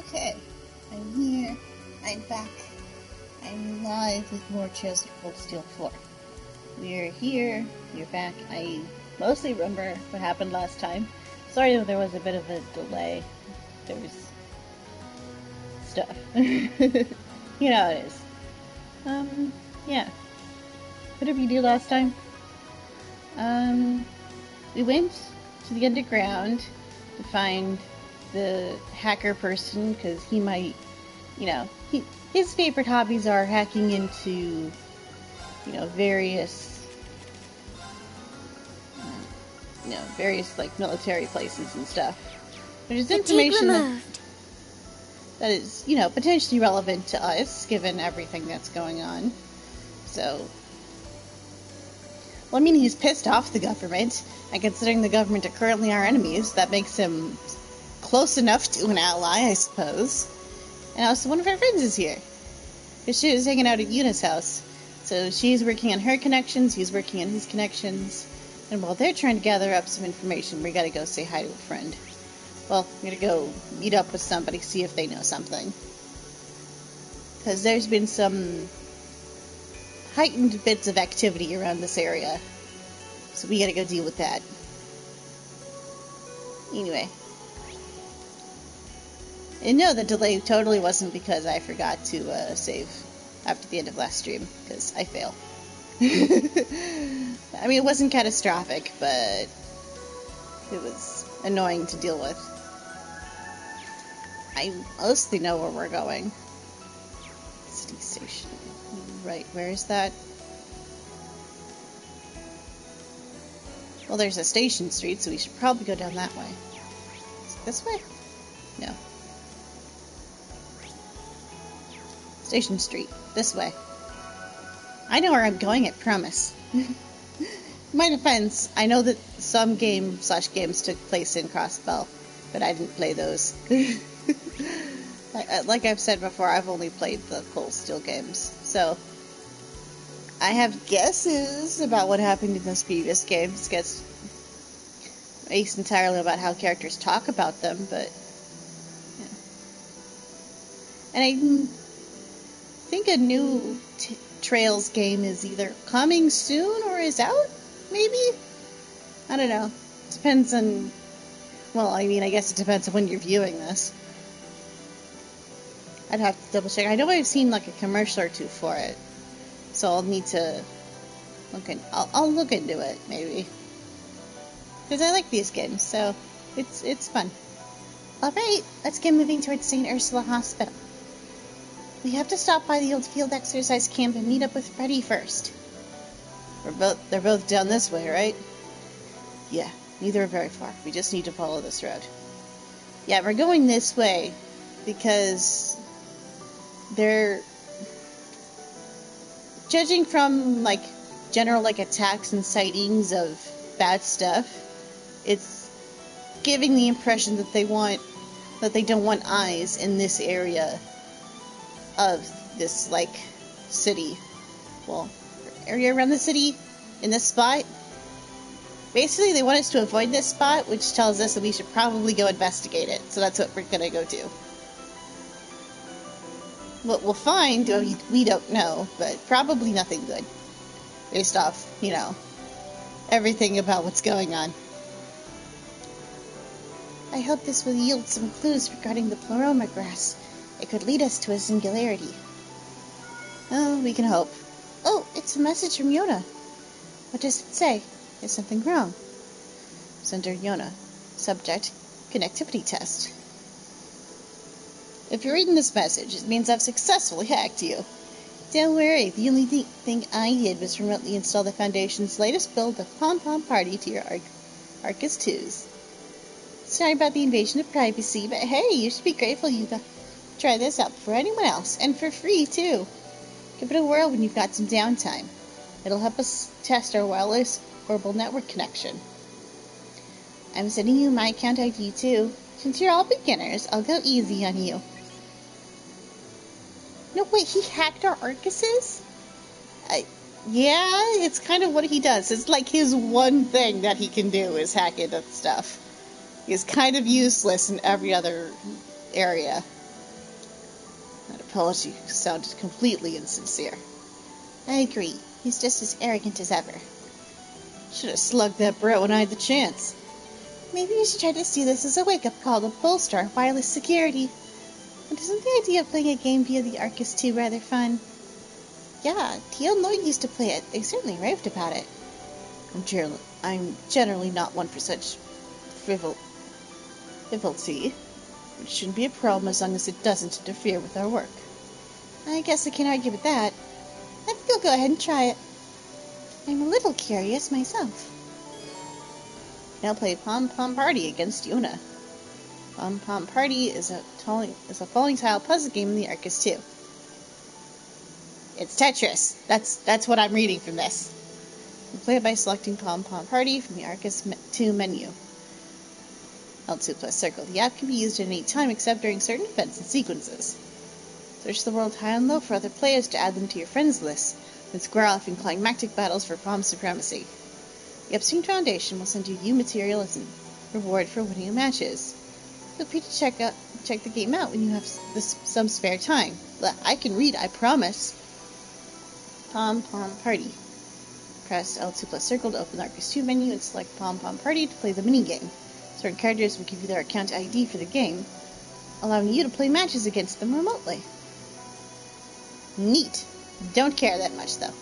Okay, I'm here. I'm back. I'm live with more Trails of Cold Steel 4. We're here. We're back. I mostly remember what happened last time. Sorry that there was a bit of a delay. There was stuff. You know how it is. Yeah. What did we do last time? We went to the underground to find the hacker person, because he might, his favorite hobbies are hacking into, various, like military places and stuff. There's information that is, potentially relevant to us, given everything that's going on. So, well, I mean, he's pissed off the government, and considering the government are currently our enemies, that makes him close enough to an ally, I suppose. And also, one of our friends is here, because she was hanging out at Yuna's house. So she's working on her connections, he's working on his connections, and while they're trying to gather up some information, we gotta go say hi to a friend. Well, we gotta go meet up with somebody, see if they know something. Because there's been some heightened bits of activity around this area. So we gotta go deal with that. Anyway. And no, the delay totally wasn't because I forgot to save after the end of last stream, because I fail. I mean, it wasn't catastrophic, but it was annoying to deal with. I mostly know where we're going. City station. Right, where is that? Well, there's a station street, so we should probably go down that way. Is it this way? No. Station Street. This way. I know where I'm going, I promise. In my defense, I know that some games took place in Crossbell, but I didn't play those. Like I've said before, I've only played the Cold Steel games, so I have guesses about what happened in those previous games. Gets based entirely about how characters talk about them, but yeah. And I think a new Trails game is either coming soon or is out, maybe? I don't know. Depends on... Well, I mean, I guess it depends on when you're viewing this. I'd have to double check. I know I've seen like a commercial or two for it, so I'll need to look in. I'll look into it, maybe. Because I like these games, so it's fun. Alright, let's get moving towards St. Ursula Hospital. We have to stop by the old field exercise camp and meet up with Freddy first. They're both down this way, right? Yeah, neither are very far. We just need to follow this road. Yeah, we're going this way because they're... Judging from, like, general, like, attacks and sightings of bad stuff, it's giving the impression that they don't want eyes in this area of this, like, city. Well, area around the city, in this spot. Basically, they want us to avoid this spot, which tells us that we should probably go investigate it. So that's what we're gonna go do. What we'll find, we don't know, but probably nothing good. Based off, everything about what's going on. I hope this will yield some clues regarding the Pleroma grass. It could lead us to a singularity. Oh, we can hope. Oh, it's a message from Yona. What does it say? Is something wrong? Sender Yona. Subject, connectivity test. If you're reading this message, it means I've successfully hacked you. Don't worry, the only thing I did was remotely install the Foundation's latest build of Pom Pom Party to your Arcus 2s. Sorry about the invasion of privacy, but hey, you should be grateful you got try this out before anyone else, and for free, too. Give it a whirl when you've got some downtime. It'll help us test our wireless orbital network connection. I'm sending you my account ID, too. Since you're all beginners, I'll go easy on you. No, wait, he hacked our Arcuses? Yeah, it's kind of what he does. It's like his one thing that he can do is hack into stuff. He's kind of useless in every other area. apology sounded completely insincere. I agree. He's just as arrogant as ever. Should have slugged that brat when I had the chance. Maybe you should try to see this as a wake-up call to bolster our wireless security. And isn't the idea of playing a game via the Arcus 2 rather fun? Yeah, Teal Noy used to play it. They certainly raved about it. I'm generally not one for such frivolity. It shouldn't be a problem as long as it doesn't interfere with our work. I guess I can't argue with that. I think I'll go ahead and try it. I'm a little curious myself. Now play Pom Pom Party against Yuna. Pom Pom Party is a falling tile puzzle game in the Arcus 2. It's Tetris. That's what I'm reading from this. You play it by selecting Pom Pom Party from the Arcus 2 menu. L2 plus circle. The app can be used at any time except during certain events and sequences. Search the world high and low for other players to add them to your friends list, and square off in climactic battles for Pom supremacy. The Epstein Foundation will send you material as a reward for winning your matches. Feel free to check the game out when you have some spare time. I can read, I promise. Pom Pom Party. Press L2 plus circle to open the Arcus 2 menu and select Pom Pom Party to play the minigame. Certain characters will give you their account ID for the game, allowing you to play matches against them remotely. Neat. Don't care that much, though.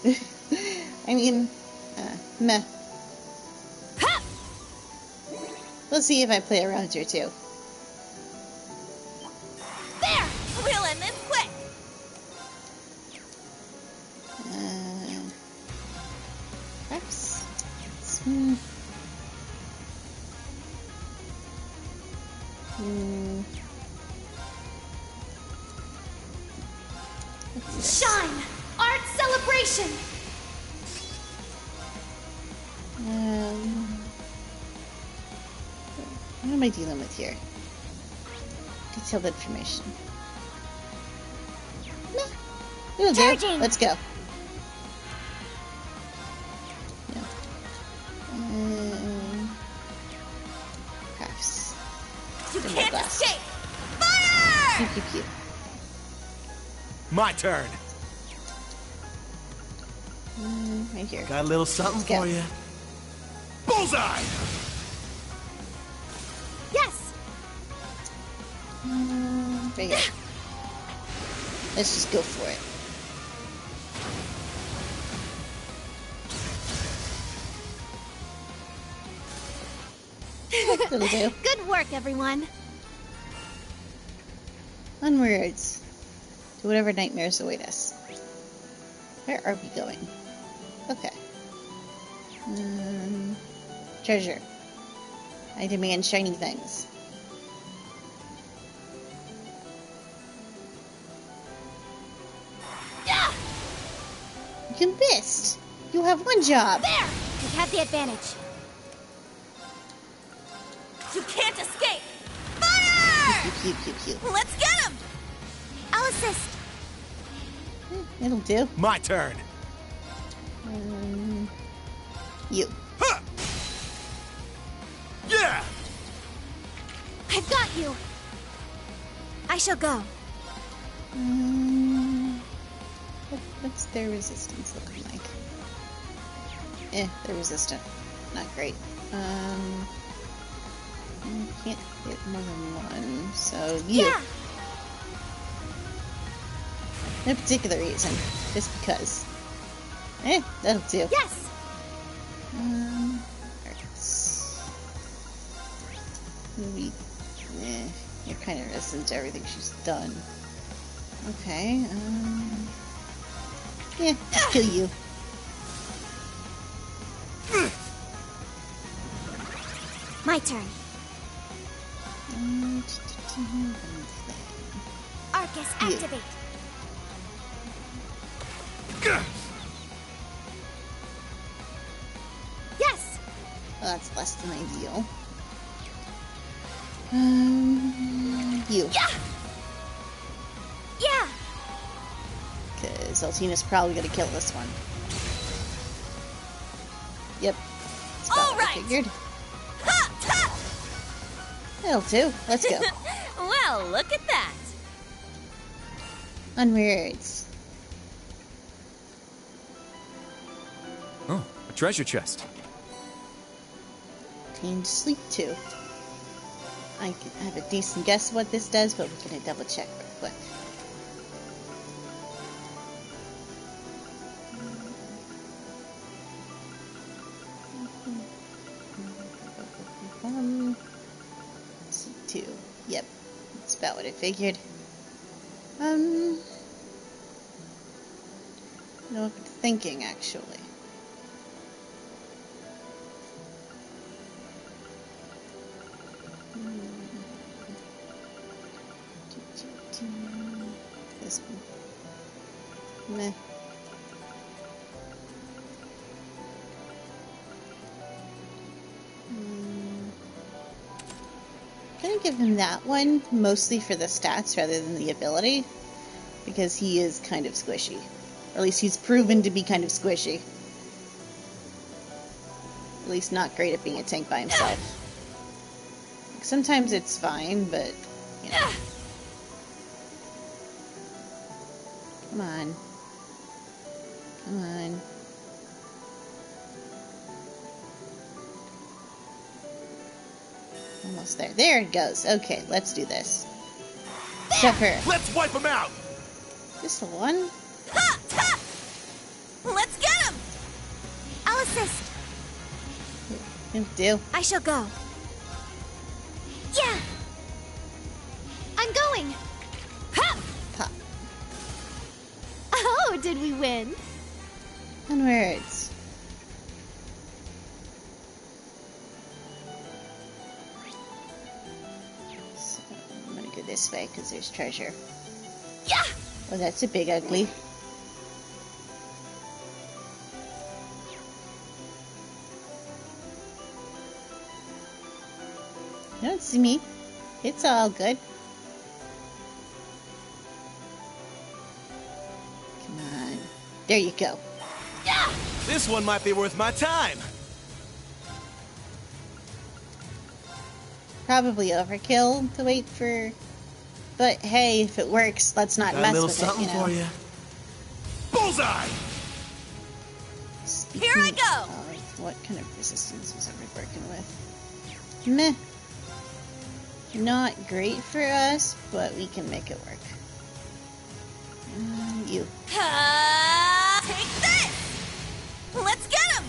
I mean, meh. We'll see if I play a round or two. There! We'll end this quick! Perhaps. Shine! Art celebration! What am I dealing with here? Detailed information. It'll do. Let's go. No. Crafts. You can't escape! Fire! Pew, pew, pew. My turn. Right here. Got a little something for you. Bullseye! Yes! Right here. Let's just go for it. That'll do. Good work, everyone. Onwards to whatever nightmares await us. Where are we going? Okay. Treasure. I demand shiny things. Yeah! You missed! You have one job! There! You have the advantage. You can't escape! Fire! Pew, pew, pew, pew. Let's get him! I'll assist. It'll do. My turn. You. Huh. Yeah! I've got you. I shall go. What's their resistance looking like? They're resistant. Not great. Can't hit more than one, so you. Yeah! No particular reason, just because. That'll do. Yes! Alright. Maybe. You're kind of resistant to everything she's done. Okay. Yeah, just kill you. My turn. Arcus, activate. Yes! Well, that's less than ideal. You. Yeah! Yeah! Because Altina's probably gonna kill this one. Yep. That's about All what I right. figured. Ha! Ha! That'll do. Let's go. Well, look at that. Onwards. Oh, a treasure chest. Time to sleep too. I have a decent guess of what this does, but we're gonna double check real quick. C2. Yep, that's about what I figured. I know what I'm thinking actually. This one. Meh. Gonna give him that one, mostly for the stats rather than the ability, because he is kind of squishy. Or at least he's proven to be kind of squishy. At least not great at being a tank by himself. Sometimes it's fine, but, you know. Come on. Come on. Almost there. There it goes. Okay, let's do this. Shove her. Let's wipe him out! Just the one? Ha! Ha! Let's get him! I'll assist. It'll do. I shall go. Yeah! I'm going! Ha! Pop. Oh, did we win? Onwards. So, I'm gonna go this way because there's treasure. Yeah! Oh, that's a big ugly. You don't see me. It's all good. Come on. There you go. Yeah! This one might be worth my time. Probably overkill to wait for... But hey, if it works, let's not Got a mess little with something it, you know. for you. Bullseye! Speaking Here I go! of what kind of resistance was I working with? Meh. Not great for us, but we can make it work. You. Take this! Let's get him!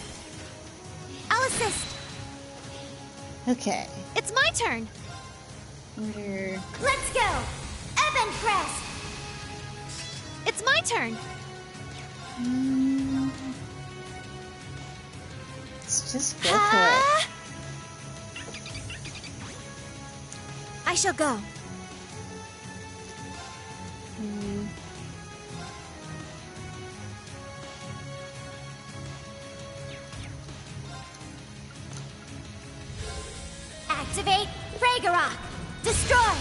I'll assist. Okay. It's my turn. Order. Let's go! Eben Crest! It's my turn. Let's just go for it. I shall go. Activate Ragnarok! Destroy!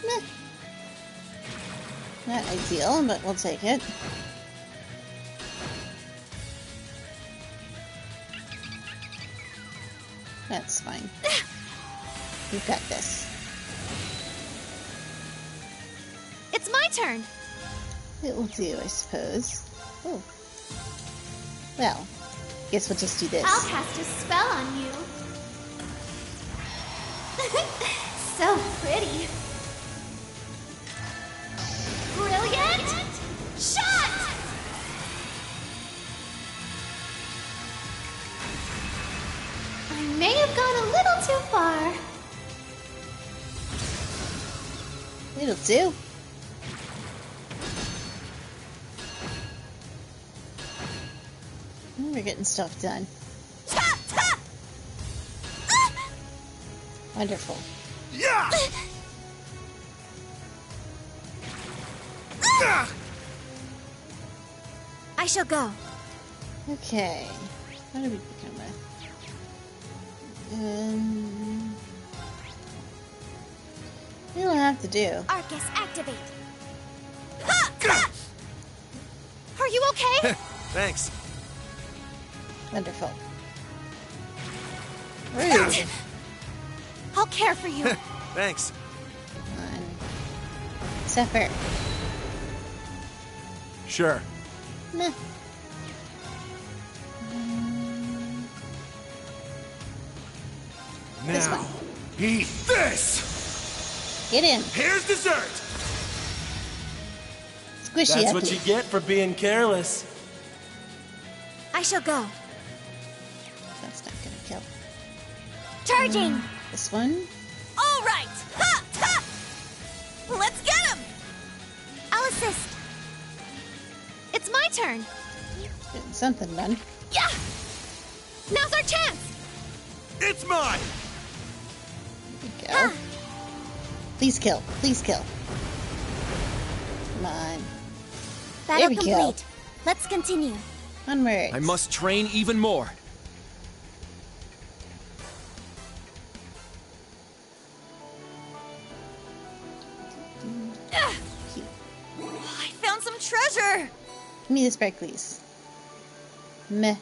Meh. Not ideal, but we'll take it. That's fine. We've got this. It's my turn. It will do, I suppose. Oh. Well, guess we'll just do this. I'll cast a spell on you. So pretty. Brilliant shot! I may have gone a little too far. It'll do. We're getting stuff done. Ta, ta! Ah! Wonderful. Yeah! Ah! I shall go. Okay. What do we begin with? We'll have to do. Arcus, activate. Ha! Ha! Are you okay? Thanks. Wonderful. Rude. I'll care for you. Thanks. Come on. Zephyr. Sure. Meh. This Now, one. eat this! Get in. Here's dessert! Squishy That's ugly. what you get for being careless. I shall go. That's not gonna kill. Charging! This one. All right! Ha! Ha! Let's get him! I'll assist. It's my turn. Getting something done. Yeah! Now's our chance! It's mine! There we go. Please kill. Please kill. Come on. Battle we go. complete. Let's continue. Onwards. I must train even more. Cute. I found some treasure! Give me this break, please. Meh.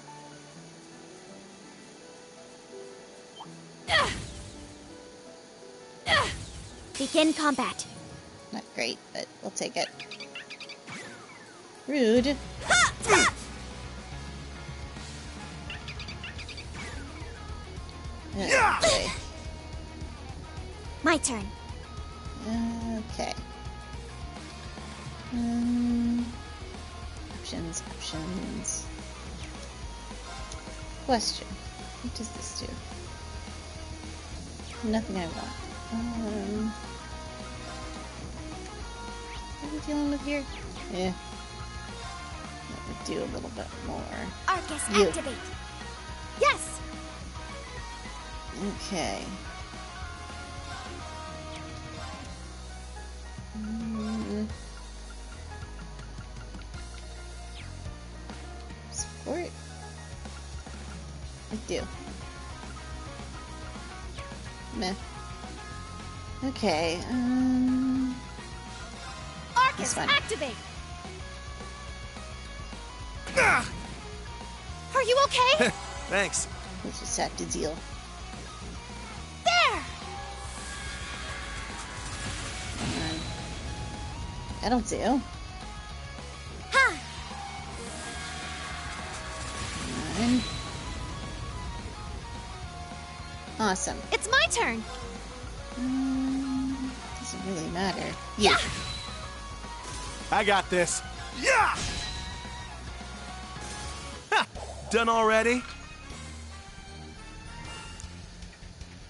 Begin combat. Not great, but we'll take it. Rude. Ha! Ha! Okay. My turn. Okay. Options. Question. What does this do? Nothing I want. What are we dealing with here? Yeah. That would do a little bit more. Arcus, You. activate. Yes! Okay. Support? I do. Meh. Okay, Arcus, This one. activate. Ah! Are you okay? Thanks. we'll just have to deal. There! Come on. That'll do. Ha! Come on. Awesome. It's my turn. Doesn't really matter. Yeah! I got this. Yeah! Ha! Done already?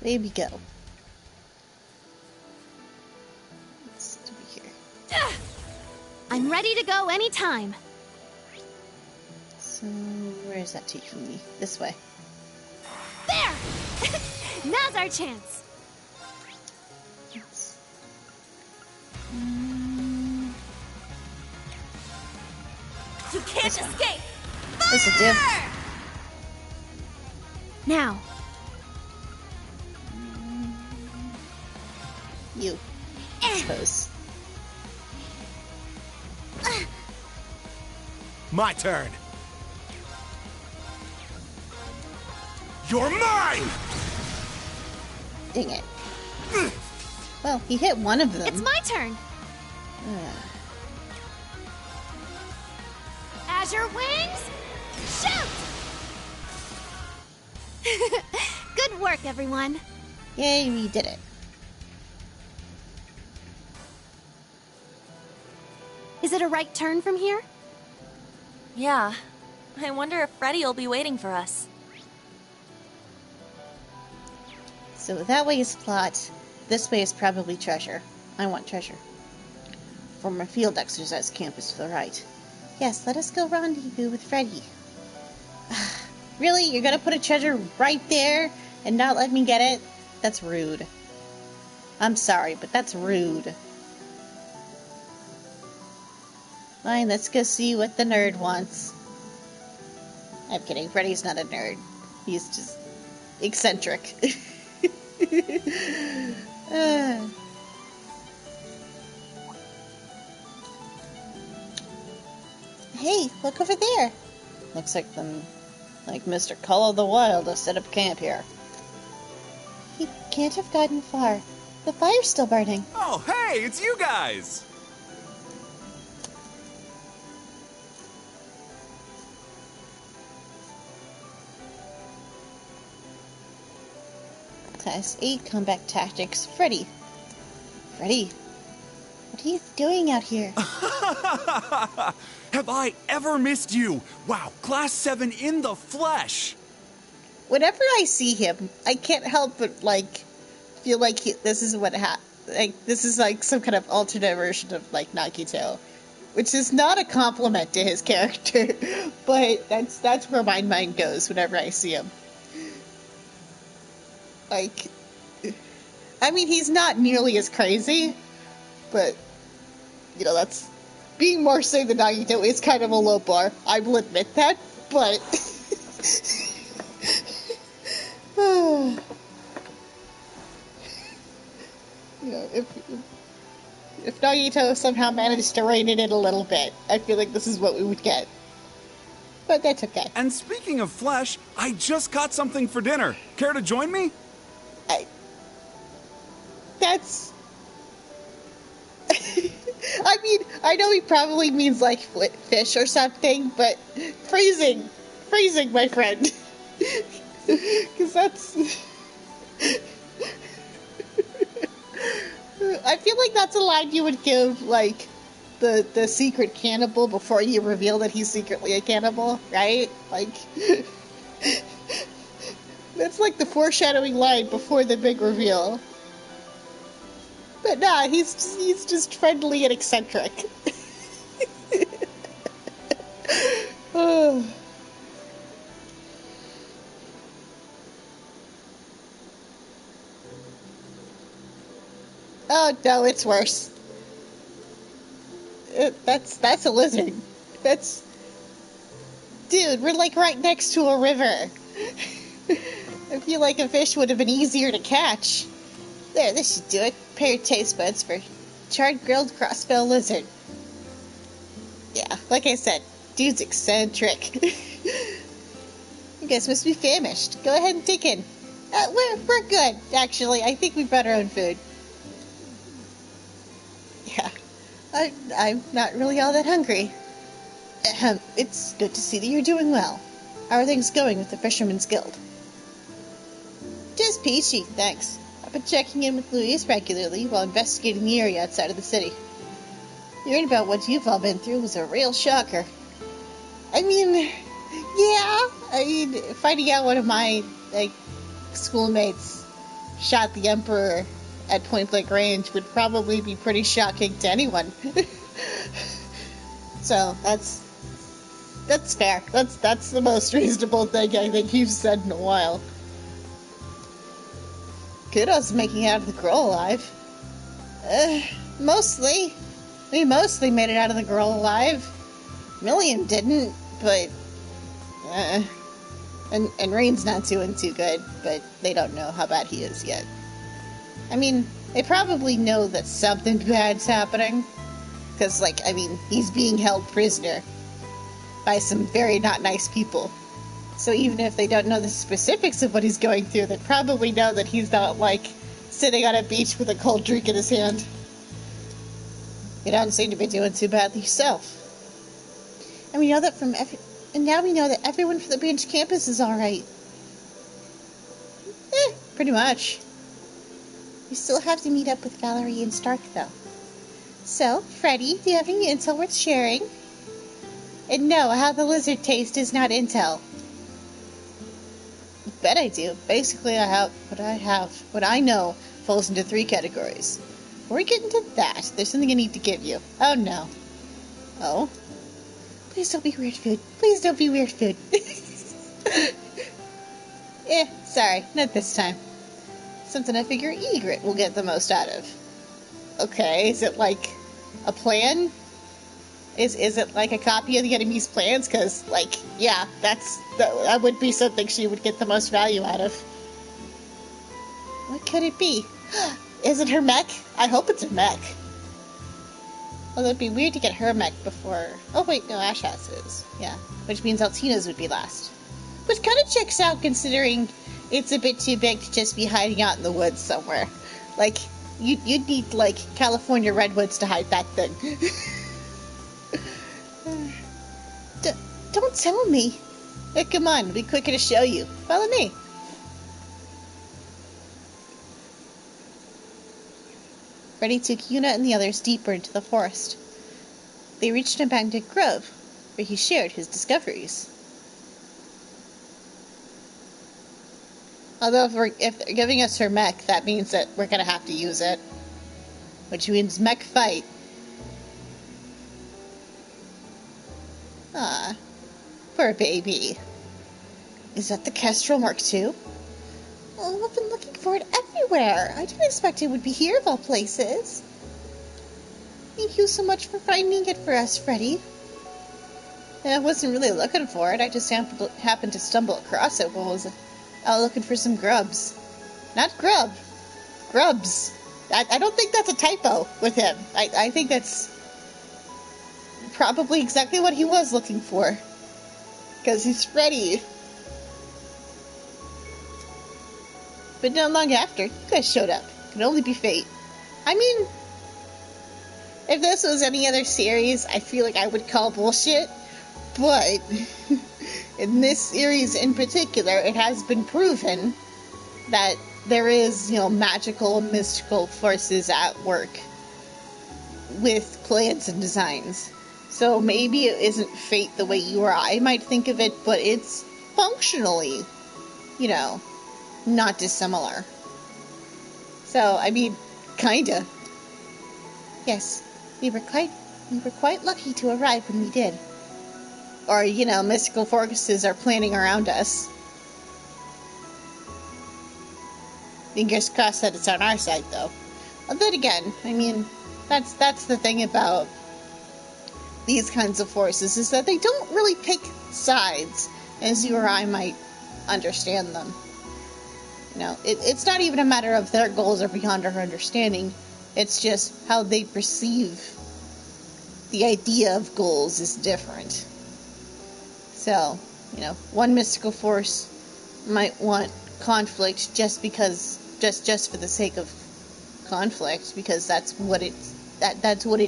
There we go. Let's do it here. I'm ready to go anytime. So, where is that taking me? This way. There! Now's our chance. Yes. You can't This one. escape. This'll do. Fire! Now, You, I suppose. My turn. You're mine! Dang it. Well, he hit one of them. it's my turn. Azure wings, shoot! Good work, everyone. Yay, we did it. Is it a right turn from here? Yeah. I wonder if Freddy will be waiting for us. So that way is plot. This way is probably treasure. I want treasure. Former field exercise camp is to the right. Yes, let us go rendezvous with Freddy. Really? You're gonna put a treasure right there and not let me get it? That's rude. I'm sorry, but that's rude. Fine, let's go see what the nerd wants. I'm kidding. Freddy's not a nerd. He's just eccentric. Hey, look over there. Looks like Mr. Call of the Wild has set up camp here. He can't have gotten far. The fire's still burning. Oh, hey, it's you guys! Class 8 Combat Tactics, Freddy. Freddy, what are you doing out here? Have I ever missed you? Wow, Class 7 in the flesh! Whenever I see him, I can't help but, like, feel like this is what this is like some kind of alternate version of, like, Nagito. Which is not a compliment to his character, but that's where my mind goes whenever I see him. Like, I mean, he's not nearly as crazy, but, you know, that's being more so than Nagito is kind of a low bar. I will admit that, but you know, if Nagito somehow managed to rein it in a little bit, I feel like this is what we would get. But that's okay. And speaking of flesh, I just caught something for dinner. Care to join me? That's... I mean, I know he probably means, like, fish or something, but phrasing, my friend. Because that's... I feel like that's a line you would give, like, the secret cannibal before you reveal that he's secretly a cannibal, right? Like, that's like the foreshadowing line before the big reveal. But nah, he's just friendly and eccentric. Oh. Oh no, it's worse. That's a lizard. Dude, we're like right next to a river. I feel like a fish would have been easier to catch. There, this should do it. Pair of taste buds for charred grilled crossbill lizard. Yeah, like I said, dude's eccentric. You guys must be famished. Go ahead and dig in. We're good, actually. I think we brought our own food. Yeah, I'm not really all that hungry. It's good to see that you're doing well. How are things going with the Fisherman's Guild? Just peachy, thanks. I've been checking in with Louise regularly while investigating the area outside of the city. Hearing about what you've all been through was a real shocker. Finding out one of my, schoolmates shot the Emperor at point-blank range would probably be pretty shocking to anyone. So, that's fair. That's the most reasonable thing I think you've said in a while. Kudos making it out of the girl alive. Mostly. We mostly made it out of the girl alive. Million didn't, but... And Rain's not doing too good, but they don't know how bad he is yet. I mean, they probably know that something bad's happening. Because, he's being held prisoner by some very not nice people. So even if they don't know the specifics of what he's going through, they probably know that he's not, sitting on a beach with a cold drink in his hand. You don't seem to be doing too badly yourself. And we know that now we know that everyone from the branch campus is alright. Pretty much. We still have to meet up with Valerie and Stark, though. So, Freddy, do you have any intel worth sharing? And no, how the lizard tastes is not intel. Bet I do. Basically, what I know falls into 3 categories. Before we get into that, there's something I need to give you. Oh no. Oh? Please don't be weird food. Please don't be weird food. Sorry, not this time. Something I figure Egret will get the most out of. Okay, is it like a plan? Is it like a copy of the enemy's plans? Because, that would be something she would get the most value out of. What could it be? Is it her mech? I hope it's her mech. Although it'd be weird to get her mech before... Oh wait, no, Ash has his. Yeah, which means Altina's would be last. Which kind of checks out considering it's a bit too big to just be hiding out in the woods somewhere. You'd need, California redwoods to hide that thing. Don't tell me. Come on, it'll be quicker to show you. Follow me. Freddy took Yuna and the others deeper into the forest. They reached an abandoned grove, where he shared his discoveries. Although if they're giving us her mech, that means that we're going to have to use it. Which means mech fight. Ah, poor baby. Is that the Kestrel Mark II? Oh, I've been looking for it everywhere. I didn't expect it would be here of all places. Thank you so much for finding it for us, Freddy. I wasn't really looking for it. I just happened to stumble across it while I was out looking for some grubs. Not grub. Grubs. I don't think that's a typo with him. I think that's probably exactly what he was looking for. Because he's Freddy. But not long after, you guys showed up. It could only be fate. I mean, if this was any other series, I feel like I would call bullshit. But in this series in particular, it has been proven that there is, magical and mystical forces at work with plans and designs. So maybe it isn't fate the way you or I might think of it, but it's functionally, not dissimilar. So, I mean, kinda. Yes, we were quite lucky to arrive when we did. Or, mystical forces are planning around us. Fingers crossed that it's on our side, though. And then again, I mean, that's the thing about these kinds of forces, is that they don't really pick sides, as you or I might understand them. It's not even a matter of their goals are beyond our understanding. It's just how they perceive the idea of goals is different. So, one mystical force might want conflict just for the sake of conflict, because that's what it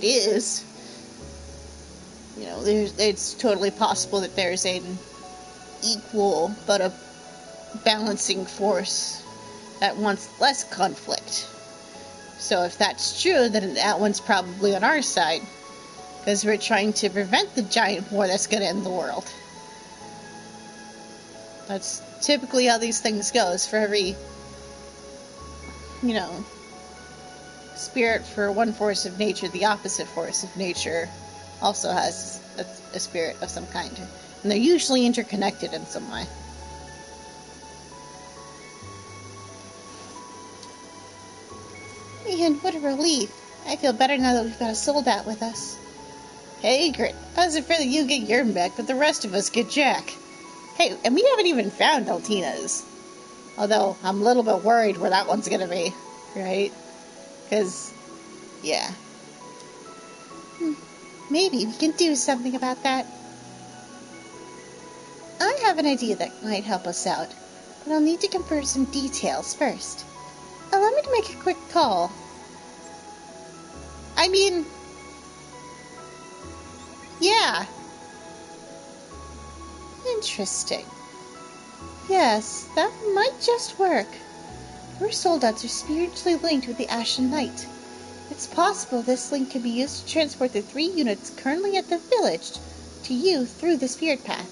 is. It's totally possible that there's an equal but a balancing force that wants less conflict. So if that's true, then that one's probably on our side, because we're trying to prevent the giant war that's going to end the world. That's typically how these things goes. For every, spirit for one force of nature, the opposite force of nature also has a spirit of some kind. And they're usually interconnected in some way. Man, what a relief. I feel better now that we've got a soldat with us. Hey, Grit, I was afraid that you get your mech, but the rest of us get Jack. Hey, and we haven't even found Altina's. Although, I'm a little bit worried where that one's gonna be, right? Because, yeah. Maybe we can do something about that. I have an idea that might help us out, but I'll need to confirm some details first. Allow me to make a quick call. I mean, yeah. Interesting. Yes, that might just work. Your soldats are spiritually linked with the Ashen Knight. It's possible this link can be used to transport the 3 units currently at the village to you through the spirit path.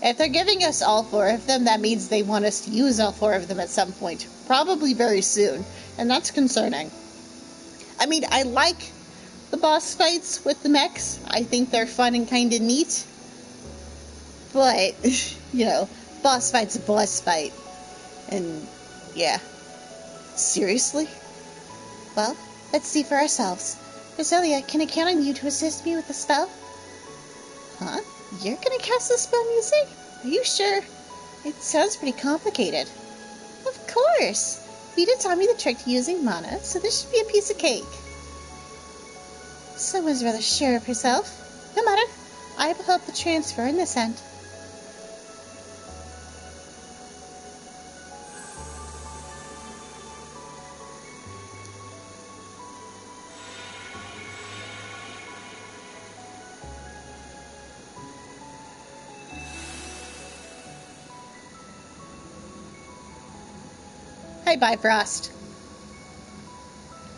If they're giving us all 4 of them, that means they want us to use all 4 of them at some point. Probably very soon. And that's concerning. I mean, I like the boss fights with the mechs. I think they're fun and kind of neat. But, boss fight's a boss fight. And, yeah. Seriously? Well, let's see for ourselves. Roselia, can I count on you to assist me with the spell? Huh? You're gonna cast the spell music? Are you sure? It sounds pretty complicated. Of course! Vita taught me the trick to using mana, so this should be a piece of cake. Someone's rather sure of herself. No matter. I will help the transfer in this end. Hi, Bifrost.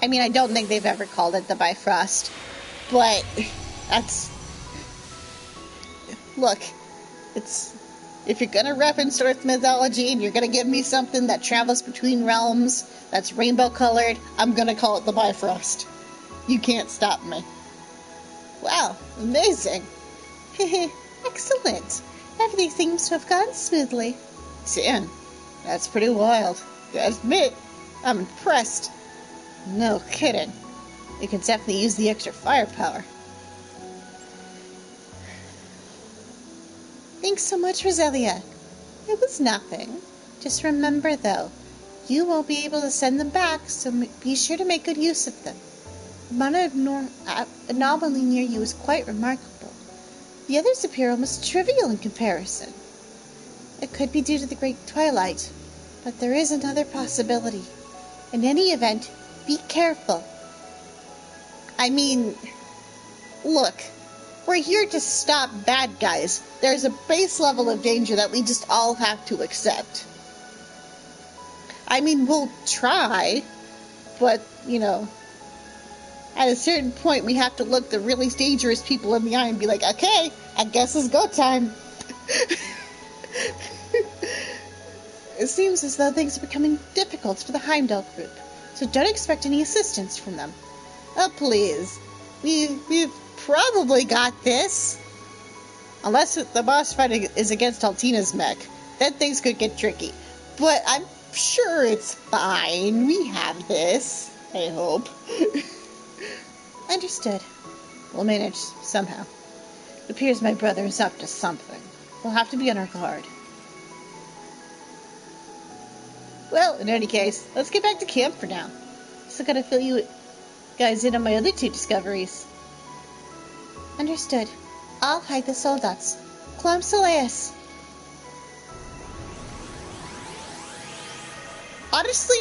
I mean, I don't think they've ever called it the Bifrost, but that's... Look, it's... If you're gonna reference Earth mythology and you're gonna give me something that travels between realms, that's rainbow-colored, I'm gonna call it the Bifrost. You can't stop me. Wow, amazing. Excellent. Everything seems to have gone smoothly. 10. That's pretty wild. Gotta admit, I'm impressed. No kidding. You can definitely use the extra firepower. Thanks so much, Roselia. It was nothing. Just remember, though, you won't be able to send them back, so be sure to make good use of them. The anomaly near you is quite remarkable. The others appear almost trivial in comparison. It could be due to the Great Twilight, but there is another possibility. In any event, be careful. I mean, look, we're here to stop bad guys. There's a base level of danger that we just all have to accept. I mean, we'll try, but, you know, at a certain point we have to look the really dangerous people in the eye and be like, okay, I guess it's go time. It seems as though things are becoming difficult for the Heimdall group, so don't expect any assistance from them. Oh, please. We've probably got this. Unless the boss fight is against Altina's mech, then things could get tricky. But I'm sure it's fine. We have this. I hope. Understood. We'll manage somehow. It appears my brother is up to something. We'll have to be on our guard. Well, in any case, let's get back to camp for now. Still gotta fill you guys in on my other two discoveries. Understood. I'll hide the soldats. Clom Soleus. Honestly,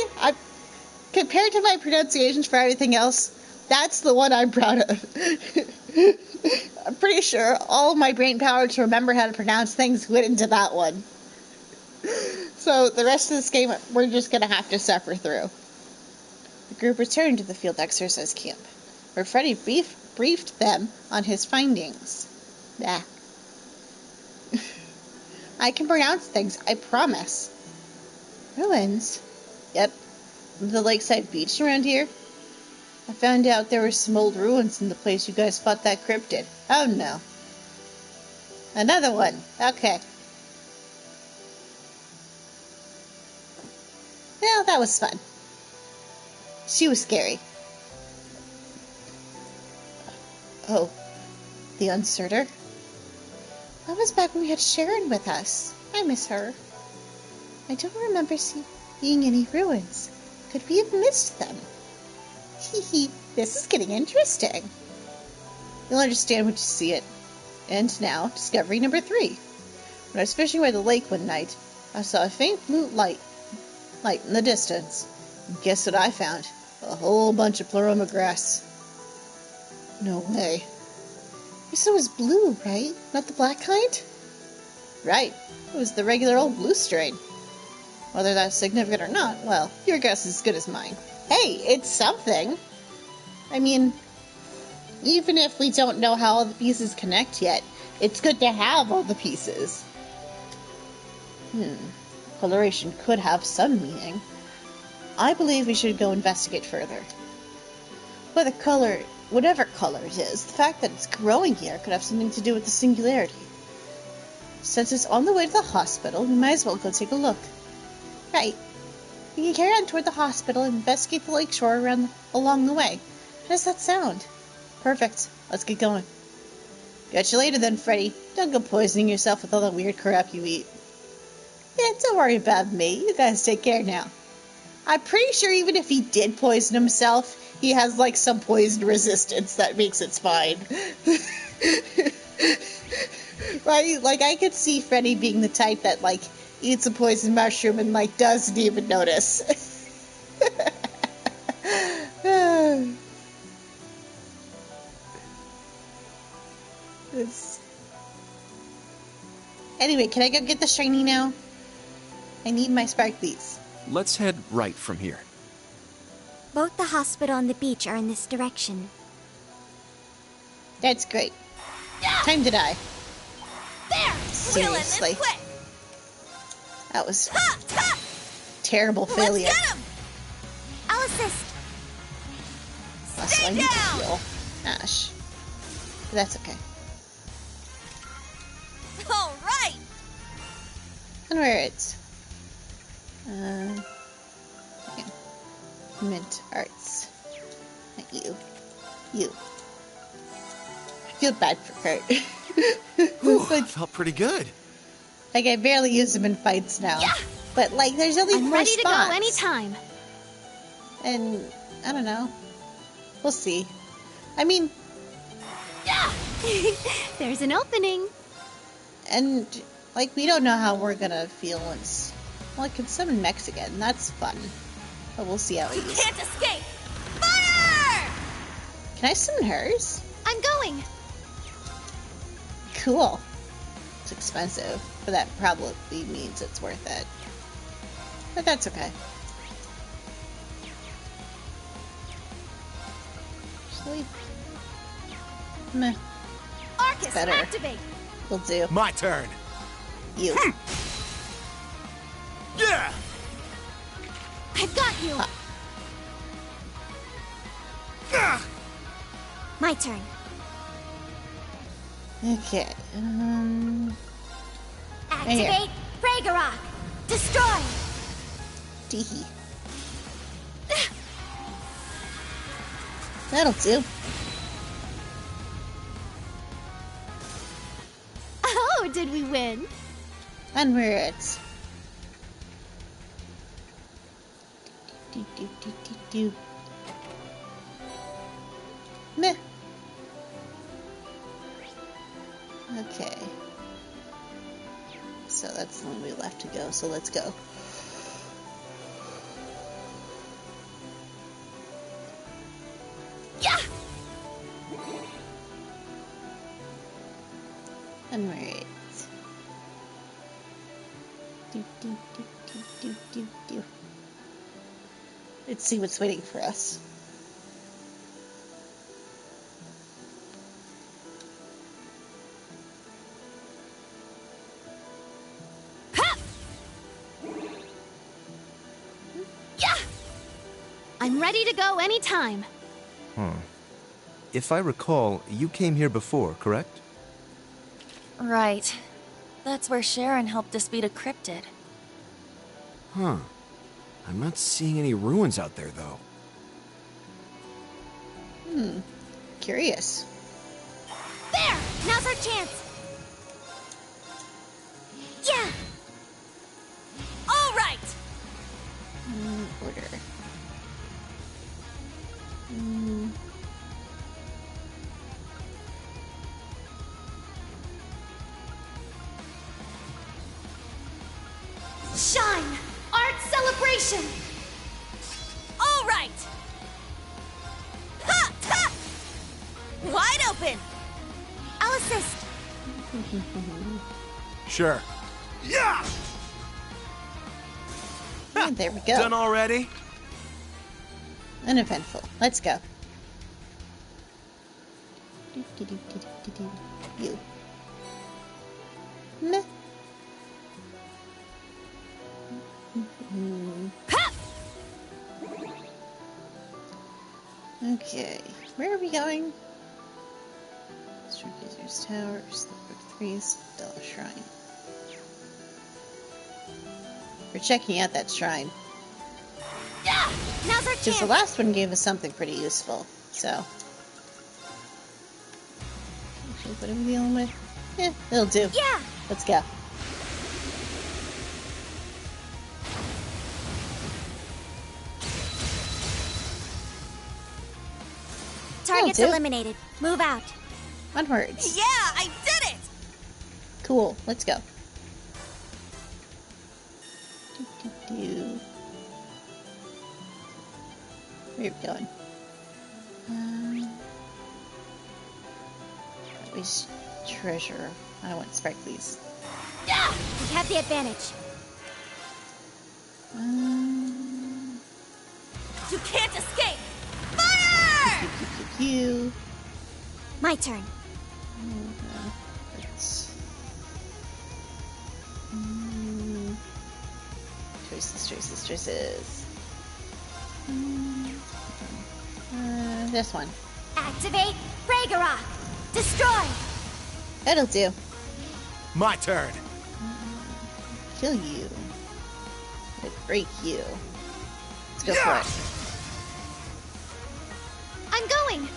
compared to my pronunciations for everything else, that's the one I'm proud of. I'm pretty sure all of my brain power to remember how to pronounce things went into that one. So the rest of this game, we're just going to have to suffer through. The group returned to the field exercise camp, where Freddy briefed them on his findings. I can pronounce things, I promise. Ruins? Yep. The lakeside beach around here. I found out there were some old ruins in the place you guys fought that cryptid. Oh no. Another one. Okay. Well, that was fun. She was scary. Oh. The Uncerter? That was back when we had Sharon with us. I miss her. I don't remember seeing any ruins. Could we have missed them? Hee, this is getting interesting. You'll understand when you see it. And now, discovery number 3. When I was fishing by the lake one night, I saw a faint blue light in the distance. And guess what I found? A whole bunch of Pleroma grass. No way. You said it was blue, right? Not the black kind? Right. It was the regular old blue strain. Whether that's significant or not, well, your guess is as good as mine. Hey, it's something. I mean, even if we don't know how all the pieces connect yet, it's good to have all the pieces. Coloration could have some meaning. I believe we should go investigate further. Whatever color it is, the fact that it's growing here could have something to do with the singularity. Since it's on the way to the hospital, we might as well go take a look. Right. We can carry on toward the hospital and investigate the lakeshore along the way. How does that sound? Perfect. Let's get going. Catch you later then, Freddy. Don't go poisoning yourself with all the weird crap you eat. Yeah, don't worry about me. You guys take care now. I'm pretty sure even if he did poison himself, he has, like, some poison resistance that makes it fine. Right? Like, I could see Freddy being the type that, like, eats a poison mushroom and, like, doesn't even notice. Anyway, can I go get the shiny now? I need my sparklies. Let's head right from here. Both the hospital and the beach are in this direction. That's great. Time to die. There! Seriously. Quick! That was Ha! Ha! terrible failure. Let's get him! I'll assist. Also, Stay I need to down! heal Ash. But that's okay. All right! And where it's yeah. Mint Arts. Not you. You. I feel bad for Kurt. Whew, But, felt pretty good. like, I barely use him in fights now. Yeah. But, like, there's only I'm four ready to spots. go anytime. And, I don't know. We'll see. I mean, Yeah! There's an opening. and, like, we don't know how we're gonna feel once... Well, I can summon mechs again. That's fun. But we'll see how we You use it. can't escape! Fire! Can I summon hers? I'm going. Cool. It's expensive, but that probably means it's worth it. But that's okay. Actually, meh, Arcus, better. activate. will do. My turn. You. Yeah! I've got you. Ah! My turn. Okay. Activate Ragnarok. Destroy. Teehee. That'll do. Oh, did we win? And we're at. Do. Meh. Okay. So that's the one we left to go, so let's go. Yeah. And we're at. Do. Let's see what's waiting for us. Ha! Yeah. I'm ready to go anytime. If I recall, you came here before, correct? Right. That's where Sharon helped us beat a cryptid. Huh. I'm not seeing any ruins out there, though. Curious. There! Now's our chance. Yeah. All right. Order. Shine! Art celebration! All right! Ha! Ha! Wide open! I'll assist. Sure. Yeah! And there we go. Done already? Uneventful. Let's go. You. Meh. Ha! Okay. Where are we going? Stargazer's Tower, Slipper 3, Stella Shrine. We're checking out that shrine. Yeah! Now's our Because the chance. last one gave us something pretty useful, so. Actually, what are we dealing with? Yeah, it'll do. Yeah! Let's go. Target's do. eliminated. Move out. Onwards. Yeah, I did it! Cool. Let's go. Do. Where are we going? Always treasure. I want sparklies. Yeah! We have the advantage. Um, You can't escape! you. My turn. Let's... Choices. This one. Activate Ragnarok. Destroy. That'll do. My turn. Kill you. Break you. Let's go for it. I'm going.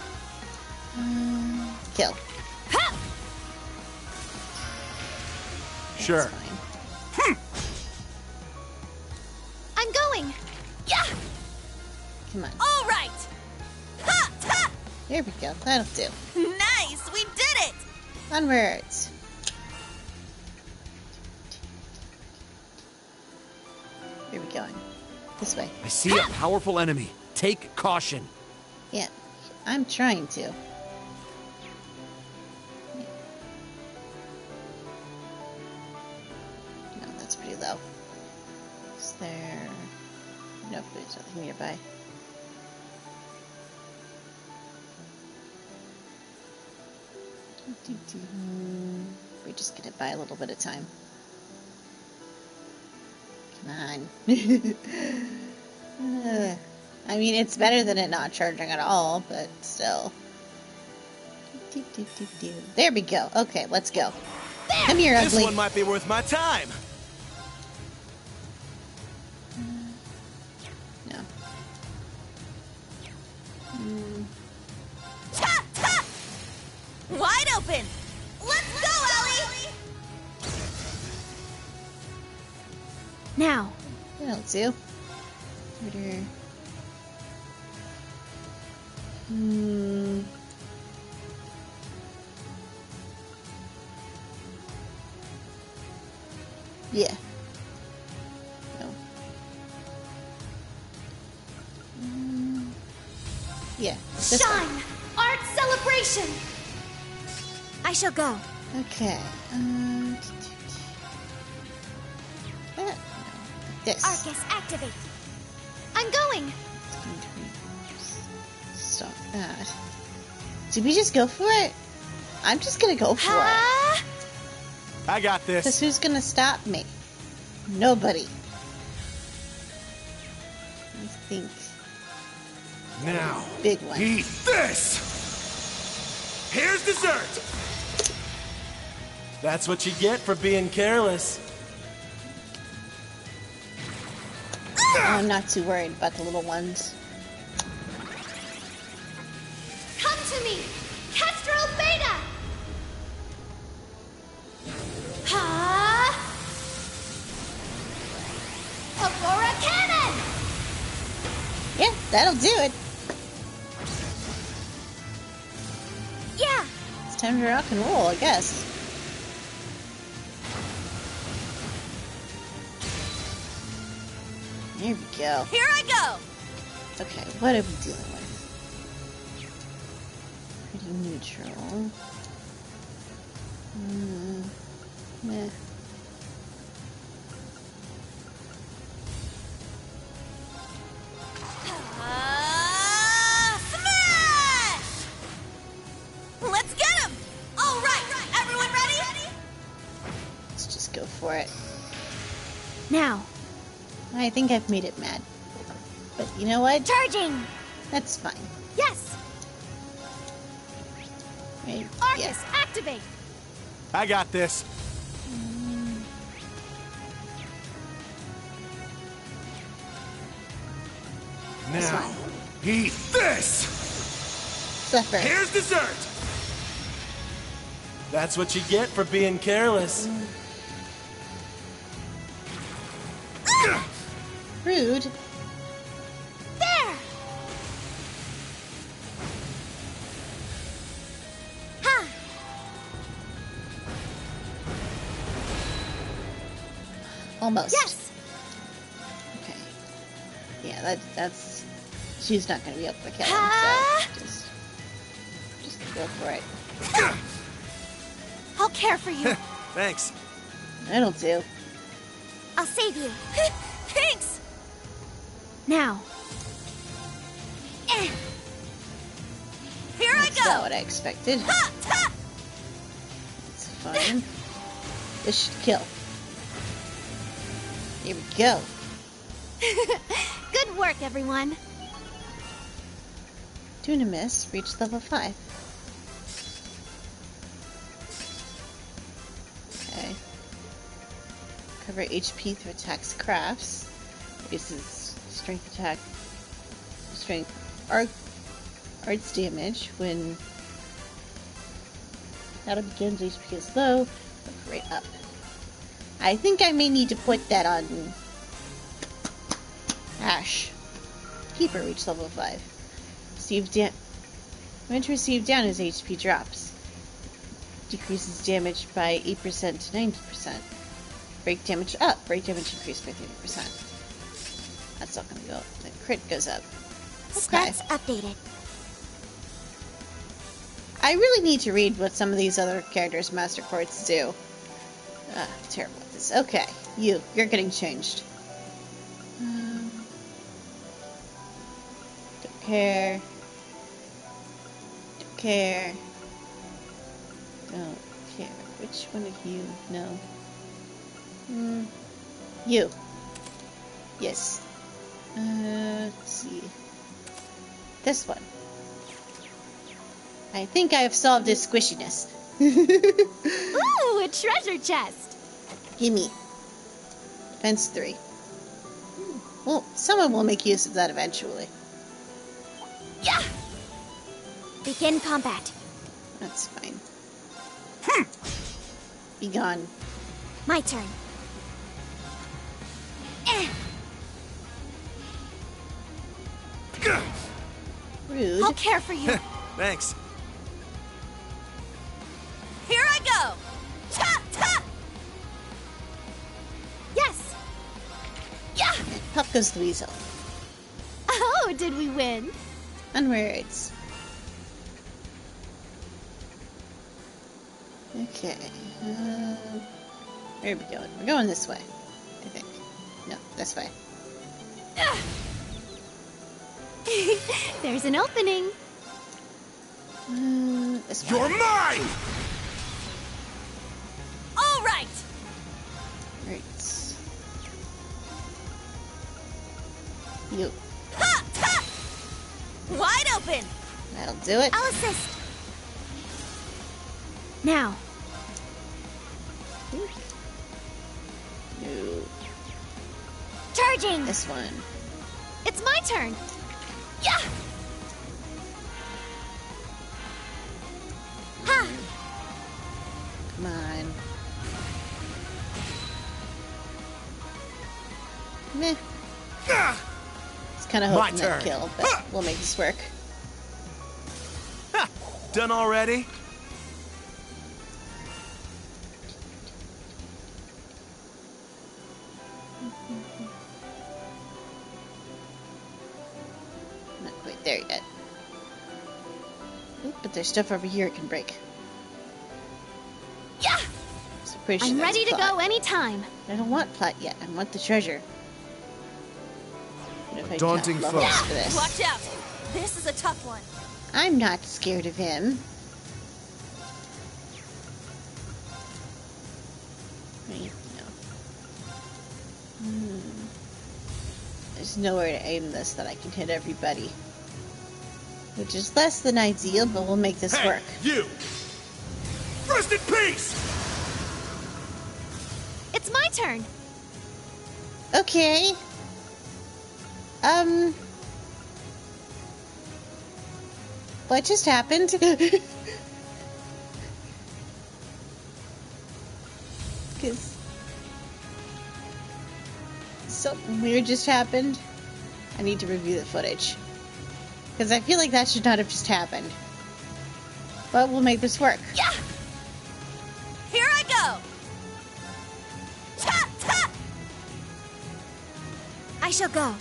Kill. Ha! Sure. That's fine. I'm going. Yeah. Come on. All right. Ha! Ha! There we go. That'll do. Nice, we did it. Onwards. Where are we going? This way. I see a powerful enemy. Take caution. Yeah, I'm trying to. No, that's pretty low. Is there... Nope, there's nothing nearby. We're just gonna buy a little bit of time. Come on. I mean, it's better than it not charging at all, but still. There we go. Okay, let's go. Come here, This ugly. one might be worth my time. No. Ha! Ha! Wide open. Let's go, Ellie. Now. That'll do. Order. Yeah. No. Yeah. This one. Shine. Art celebration. I shall go. Okay. This. Arcus activate. I'm going. Stop that. Did we just go for it? I'm just gonna go for it. Ha! I got Because this. who's gonna stop me? Nobody. I think. Now, Big one. eat this. Here's dessert. That's what you get for being careless. I'm not too worried about the little ones. Come to me. Kestrel Beta. Ha! Aurora Cannon. Yeah, that'll do it. Yeah. It's time to rock and roll, I guess. There we go. Here I go. Okay, what are we dealing with? Pretty neutral. Meh. Smash! Let's get him. All right, everyone ready? Let's just go for it. Now. I think I've made it mad. But you know what? Charging. That's fine. Yes. Right? Arcus activate. I got this. That's Now, fine. eat this. Suffer. Here's dessert. That's what you get for being careless. Rude. There. Ha. Almost. Yes. Okay. Yeah, that's... She's not going to be able to kill him, Ha! so just go for it. I'll care for you. Thanks. That'll do. I'll save you. Thanks. Now. Eh. Here I Not go! what I expected. Ha! Ha! It's fine. This should kill. Here we go. Good work, everyone. Doing a miss. Reached level 5. Okay. Cover HP through attacks crafts. Reduces strength attack. Strength. Arts damage when battle begins. HP is low. Look right up. I think I may need to put that on Ash. Keeper reach level 5. When to receive down as HP drops. Decreases damage by 8% to 90%. Break damage up. Break damage increased by 30%. That's not gonna go up. The crit goes up. Okay. Stats updated. I really need to read what some of these other characters' master quartz do. Terrible at this. Okay, you're getting changed. Don't care. Don't care. Don't care. Which one of you? No. You. Yes. Let's see. This one. I think I have solved this squishiness. Ooh, a treasure chest. Gimme. Defense 3. Well, someone will make use of that eventually. Yeah. Begin combat. That's fine. Be gone. My turn. Rude. I'll care for you. Thanks. Here I go. Ta ta. Yes. Yeah. Pop goes the weasel. Oh, did we win? Onwards. Okay. Where are we going? We're going this way, I think. No, this way. There's an opening. This way. You're mine! All right. Right. You. Ha ta. Wide open. That'll do it. I'll assist. Now. No. Charging. This one. It's my turn. Yeah. Ha. Come on. Meh. Ah! It's kind of My hoping that turn. kill, but we'll make this work. Ha! Done already? Not quite there yet. Oop, but there's stuff over here it can break. Yeah. So pretty sure I'm that's ready to plot. go anytime. I don't want plot yet. I want the treasure. What if I daunting drop foe. levels for this? Watch out! This is a tough one. I'm not scared of him. Wait, no. There's nowhere to aim this that I can hit everybody. Which is less than ideal, but we'll make this Hey, work. you! Rest in peace! It's my turn. Okay. What just happened? Because something weird just happened. I need to review the footage. Because I feel like that should not have just happened. But we'll make this work. Yeah. Here I go. Ta ta. I shall go.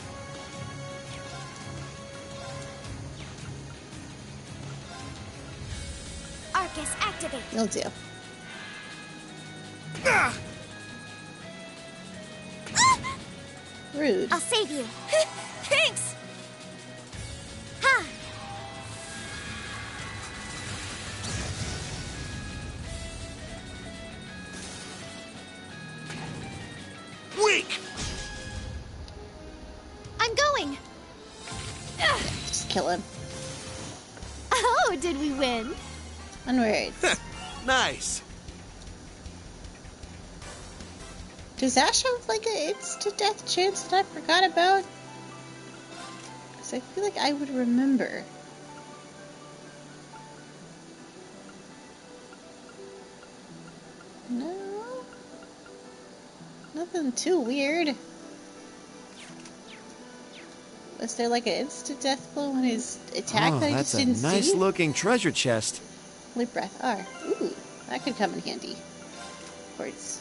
Arcus activate. You'll do. Ah! Rude. I'll save you. Thanks. Ha. kill him. Oh, did we win? Onwards. Nice. Does Ash have like a insta-death chance that I forgot about? Because I feel like I would remember. No? Nothing too weird. Was there like an insta-death blow on his attack Oh, that I that's just a didn't nice see? looking treasure chest. Holy breath R. Ooh, that could come in handy. Of course.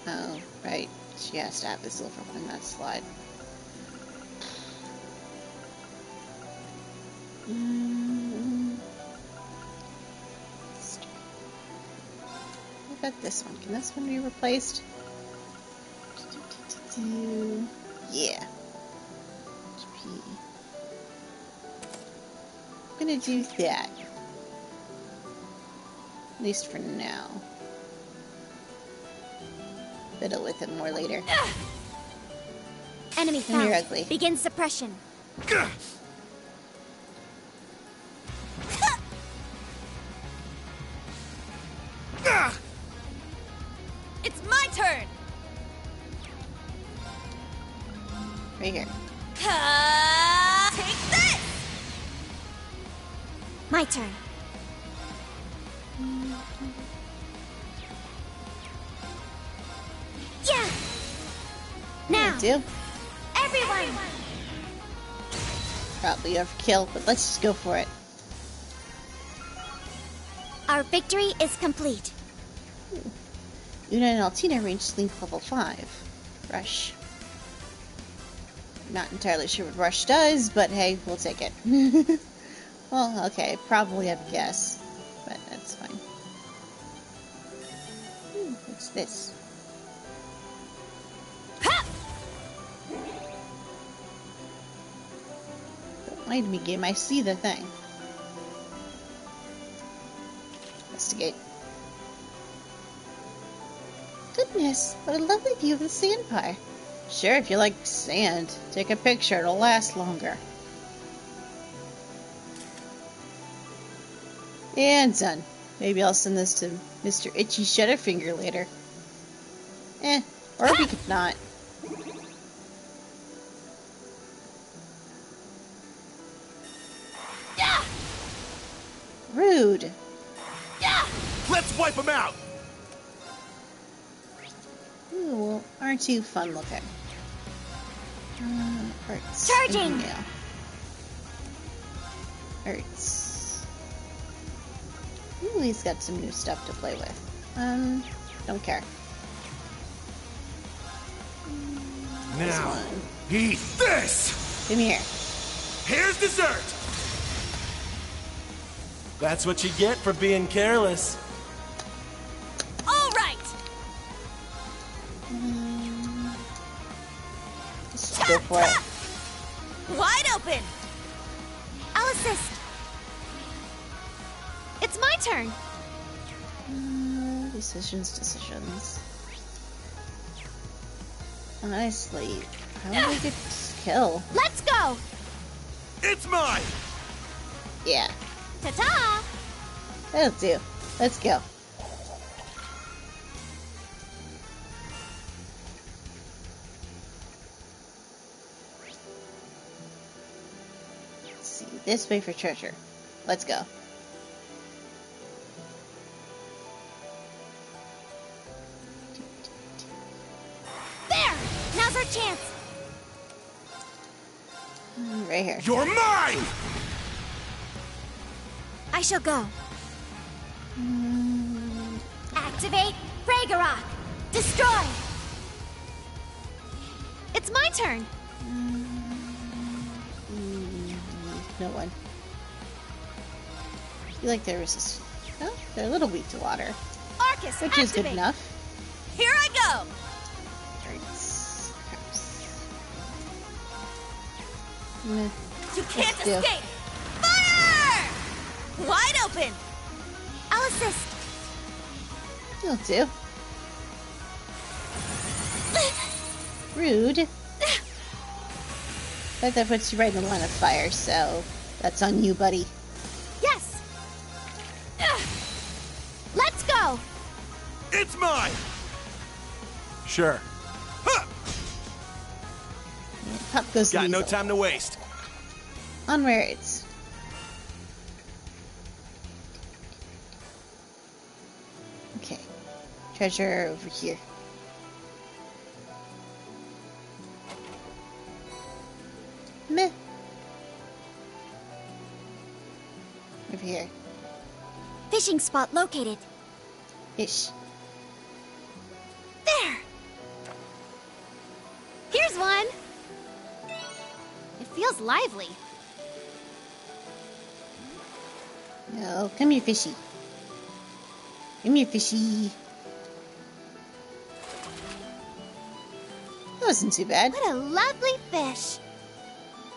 Oh, right. She has to have the silver one in that slot. What about this one? Can this one be replaced? Yeah. HP. I'm gonna do that. At least for now. Fiddle with it more later. Enemy And you're found. ugly. Begin suppression. It's my turn! Right here. Take this! My turn. Yeah! Now, Do. everyone! Probably overkill, but let's just go for it. Our victory is complete. Una and Altina reached Link level 5. Rush. Not entirely sure what Rush does, but hey, we'll take it. Well, okay, probably have a guess, but that's fine. What's this? Don't lie to me, game. I see the thing. Investigate. Goodness, what a lovely view of the sandpile. Sure, if you like sand, take a picture, it'll last longer. And done. Maybe I'll send this to Mr. Itchy Shutterfinger later. Or we could not. Rude. Let's wipe them out. Ooh, well, aren't you fun looking? Arts. Charging! Yeah. Arts. Ooh, he's got some new stuff to play with. Don't care. Now, one. eat this. Come here. Here's dessert. That's what you get for being careless. All right! Just go for it. Wide open! I'll assist. It's my turn. Decisions. Honestly, probably could kill. Let's go! It's mine. Yeah, Ta-ta! that'll do. Let's go. Let's see, this way for treasure. Let's go. There! Now's our chance. Right here. You're mine. I shall go. Activate Ragnarok! Destroy! It's my turn. No one. I feel like there was this. Oh, they're a little weak to water, Arcus, which is good activate. enough. Here I go! Arts. Meh. You can't Let's do. escape! Fire! Wide open! I'll I'll assist. You'll do. Rude. But that puts you right in the line of fire, so that's on you, buddy. Yes. Let's go. It's mine! Sure. Huh! Yeah, pop goes the Got no weasel. time to waste. Onwards. Okay. Treasure over here. Meh. Over here. Fishing spot located. Ish. There. Here's one. It feels lively. No, come here, fishy. Come here, fishy. That wasn't too bad. What a lovely fish.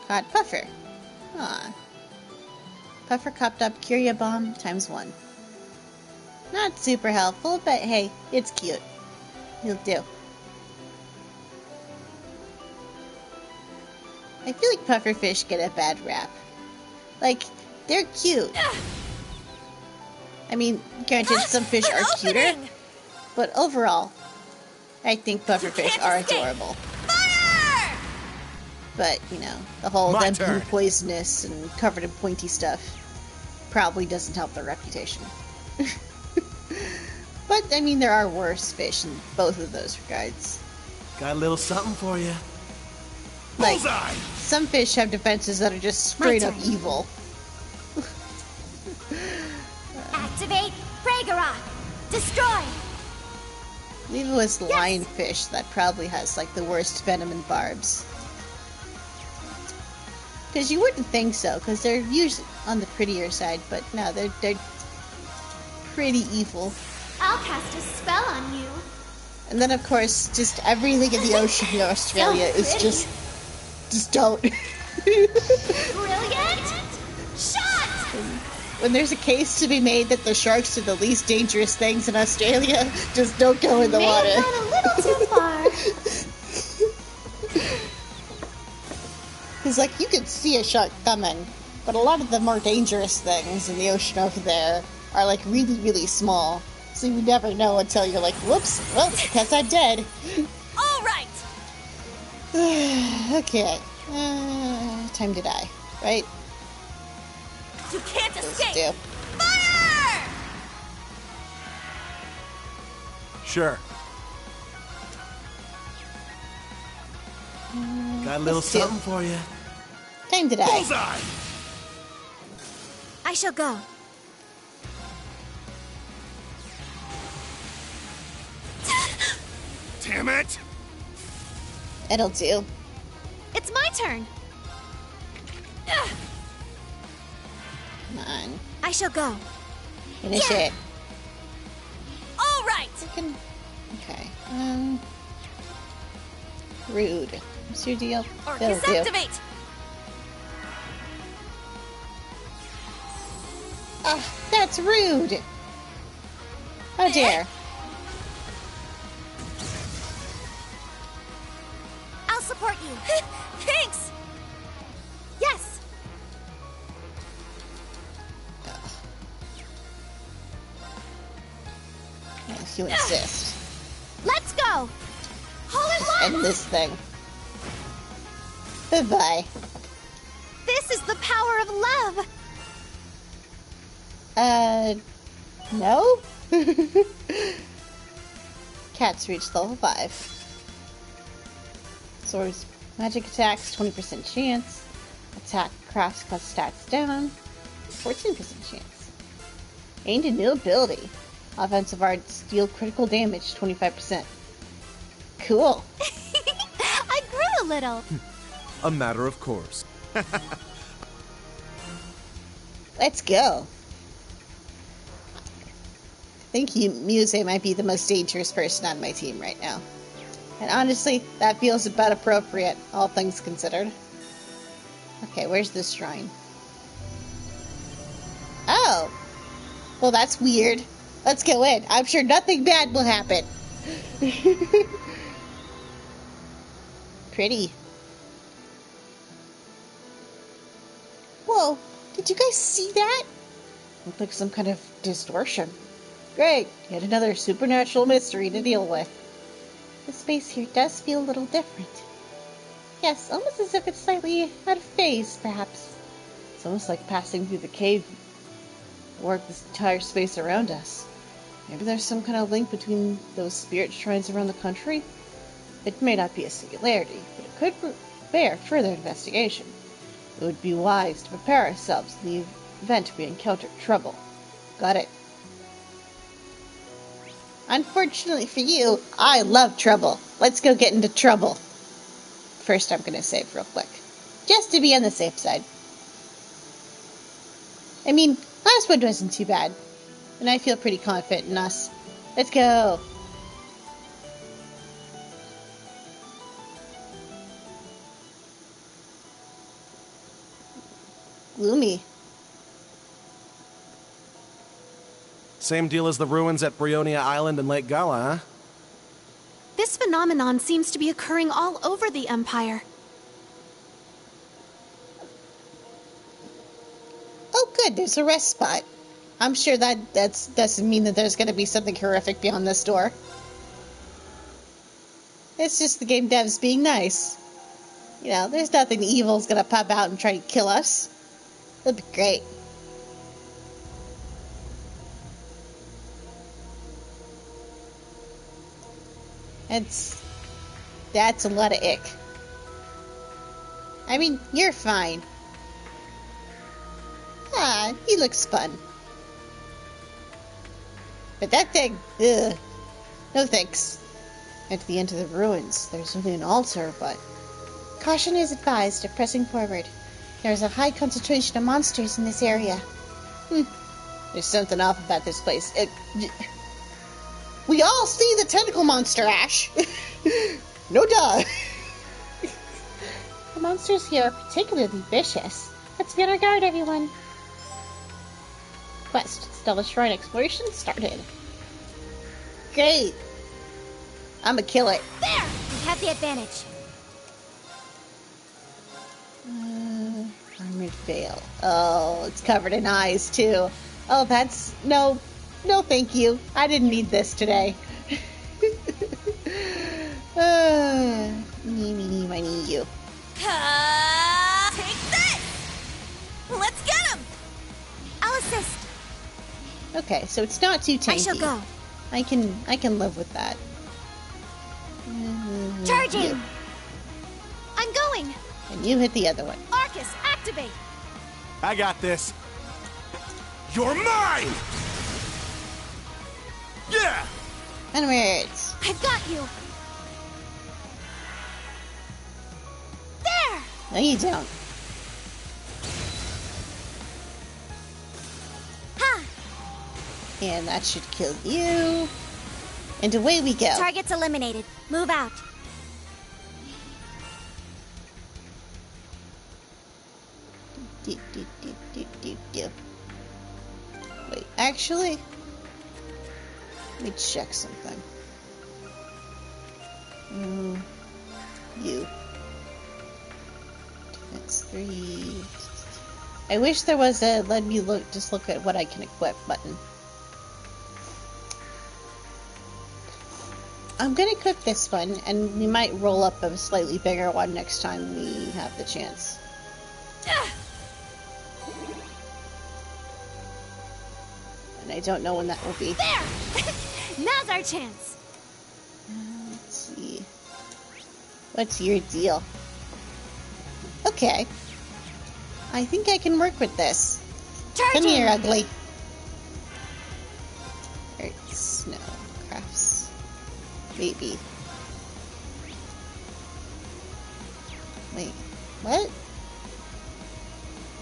Caught Puffer. Aw. Puffer copped up Curia Bomb ×1. Not super helpful, but hey, it's cute. He'll do. I feel like pufferfish get a bad rap. Like, they're cute. I mean, granted, some fish An are cuter, opening! but overall, I think pufferfish can't are escape. adorable. Fire! But, you know, the whole My them being turn. poisonous and covered in pointy stuff probably doesn't help their reputation. But, I mean, there are worse fish in both of those regards. Got a little something for you. Like, Bullseye! some fish have defenses that are just straight up turn. evil. Activate Fragoroth. Destroy. Leave it was lionfish that probably has, like, the worst venom and barbs. Because you wouldn't think so, because they're usually on the prettier side, but no, they're pretty evil. I'll cast a spell on you. And then, of course, just everything in the ocean in Australia So is pretty. just don't. Brilliant. Shot. When there's a case to be made that the sharks are the least dangerous things in Australia, just don't go in the May water. have gone a little too far. Because, like, you could see a shark coming, but a lot of the more dangerous things in the ocean over there are, like, really, really small. So you never know until you're like, whoops, well, guess I'm dead. All right! Okay. Time to die, right? You can't Let's escape! do. Fire! Sure. Got a little Let's do. something for you. Time to die. Bullseye! I shall go. Damn it! It'll do. It's my turn. Come on. I shall go. Finish Yeah. it. All right! Okay. Rude. What's your deal? It'll Orcus do. activate! Ah, that's rude. How dare. I'll support you. Thanks! Yes. If you insist. Let's go. Hole in one. End this thing. Goodbye. This is the power of love. No? Cats reached level 5. Swords, magic attacks, 20% chance. Attack crafts cuts stats down, 14% chance. Gained a new ability. Offensive arts deal critical damage, 25%. Cool. I grew a little. A matter of course. Let's go. I think Muse might be the most dangerous person on my team right now. And honestly, that feels about appropriate, all things considered. Okay, where's this shrine? Oh! Well, that's weird. Let's go in. I'm sure nothing bad will happen. Pretty. Whoa, did you guys see that? Looked like some kind of distortion. Great, yet another supernatural mystery to deal with. The space here does feel a little different. Yes, almost as if it's slightly out of phase, perhaps. It's almost like passing through the cave or this entire space around us. Maybe there's some kind of link between those spirit shrines around the country? It may not be a singularity, but it could bear further investigation. It would be wise to prepare ourselves in the event we encounter trouble. Got it? Unfortunately for you, I love trouble. Let's go get into trouble. First, I'm gonna save real quick. Just to be on the safe side. I mean, last one wasn't too bad. And I feel pretty confident in us. Let's go. Gloomy. Same deal as the ruins at Brionia Island and Lake Gala, huh? This phenomenon seems to be occurring all over the Empire. Oh good, there's a rest spot. I'm sure that doesn't mean that there's going to be something horrific beyond this door. It's just the game devs being nice. You know, there's nothing evil's going to pop out and try to kill us. That'd be great. That's a lot of ick. I mean, you're fine. Ah, he looks fun. But that thing, ugh. No thanks. At the end of the ruins, there's only an altar, but... Caution is advised of pressing forward. There's a high concentration of monsters in this area. There's something off about this place. We all see the tentacle monster, Ash! No duh! The monsters here are particularly vicious. Let's be on our guard, everyone. Quest, Stella Shrine exploration started. Great! I'ma kill it. There! We have the advantage. Armored veil. Oh, it's covered in eyes, too. Oh, that's... No, thank you. I didn't need this today. I need you. Take this! Let's get him! I'll assist. Okay, so it's not too tanky. I shall go. I can live with that. Charging! You. I'm going! And you hit the other one. Arcus, activate! I got this. You're mine! Yeah! Onwards! I've got you! There! No, you don't. Ha! And that should kill you. And away we go. Target's eliminated. Move out. Do. Wait, actually, let me check something. You. That's 3. I wish there was a let me just look at what I can equip button. I'm gonna equip this one, and we might roll up a slightly bigger one next time we have the chance. And I don't know when that will be. There! Now's our chance! Let's see. What's your deal? Okay. I think I can work with this. Charging! Come here, ugly. Earth, snow, crafts. Maybe. Wait, what?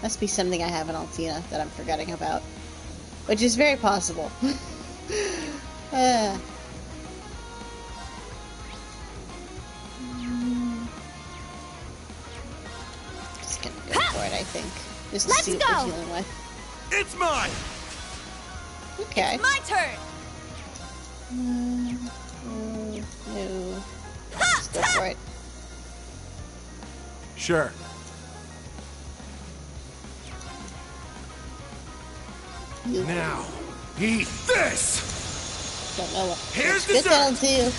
Must be something I have in Altina that I'm forgetting about. Which is very possible. Just gonna go for it, I think. Just to see what we're dealing with. It's mine! Okay. My turn! No. Let's go for it. Sure. You Now, eat this! don't know what Here's good dessert. that'll do.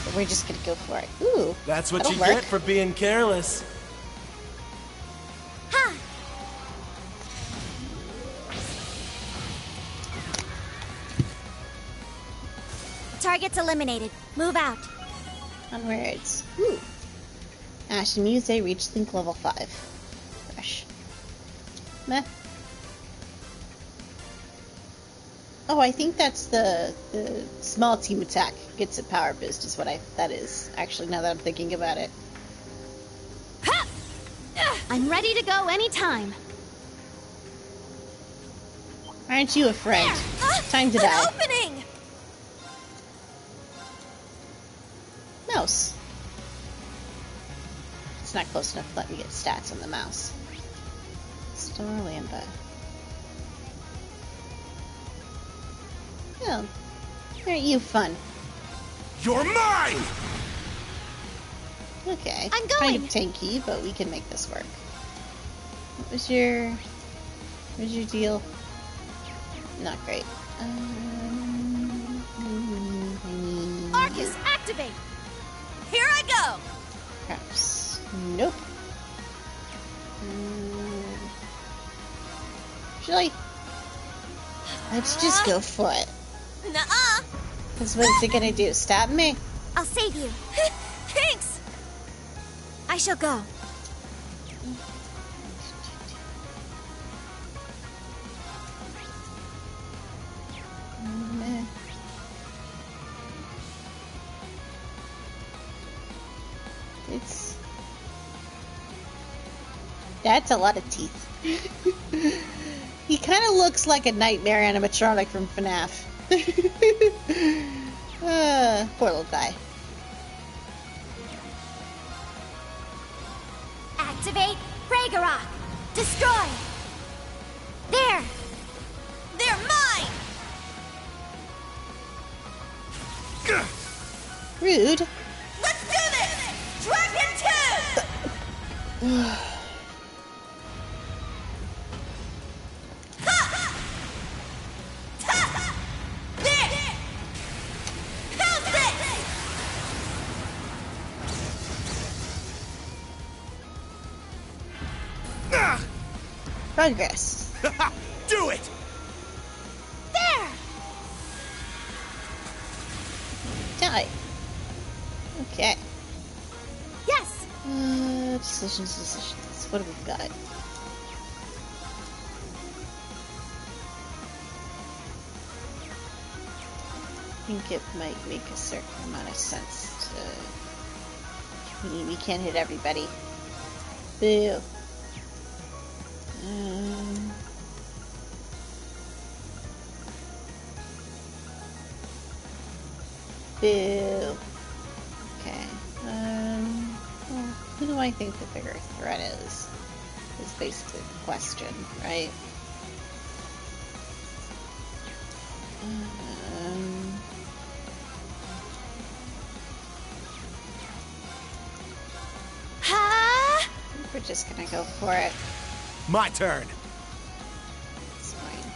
But we're just gonna go for it. Ooh. That's what that'll you work. get for being careless. Ha! Target's eliminated. Move out. Onwards. Ooh. Ash and Muse reached Link level 5. Fresh. Meh. Oh, I think that's the small team attack gets a power boost is what that is. Actually, now that I'm thinking about it. Ha! I'm ready to go anytime. Aren't you a friend? Time to An die. opening! Mouse. It's not close enough to let me get stats on the mouse. Starlamba. Oh, aren't you fun? You're mine! Okay. I'm Kind going. of tanky, but we can make this work. What was your deal? Not great. Arcus, activate! Here I go! Perhaps. Nope. Should I? Let's just go for it. Nuh-uh! Because what's it gonna do? Stab me? I'll save you. Thanks! I shall go. Meh. That's a lot of teeth. He kind of looks like a nightmare animatronic from FNAF. Poor little guy. Activate Ragnarok! Destroy! There! They're mine! Rude. Let's do this! Dragon 2! Progress. Do it! There! Die. Okay. Yes! Decisions. What have we got? I think it might make a certain amount of sense to... We can't hit everybody. Boo. Boo. Okay. Well, who do I think the bigger threat is? Is basically the question, right? Ha! We're just gonna go for it. My turn. It's fine.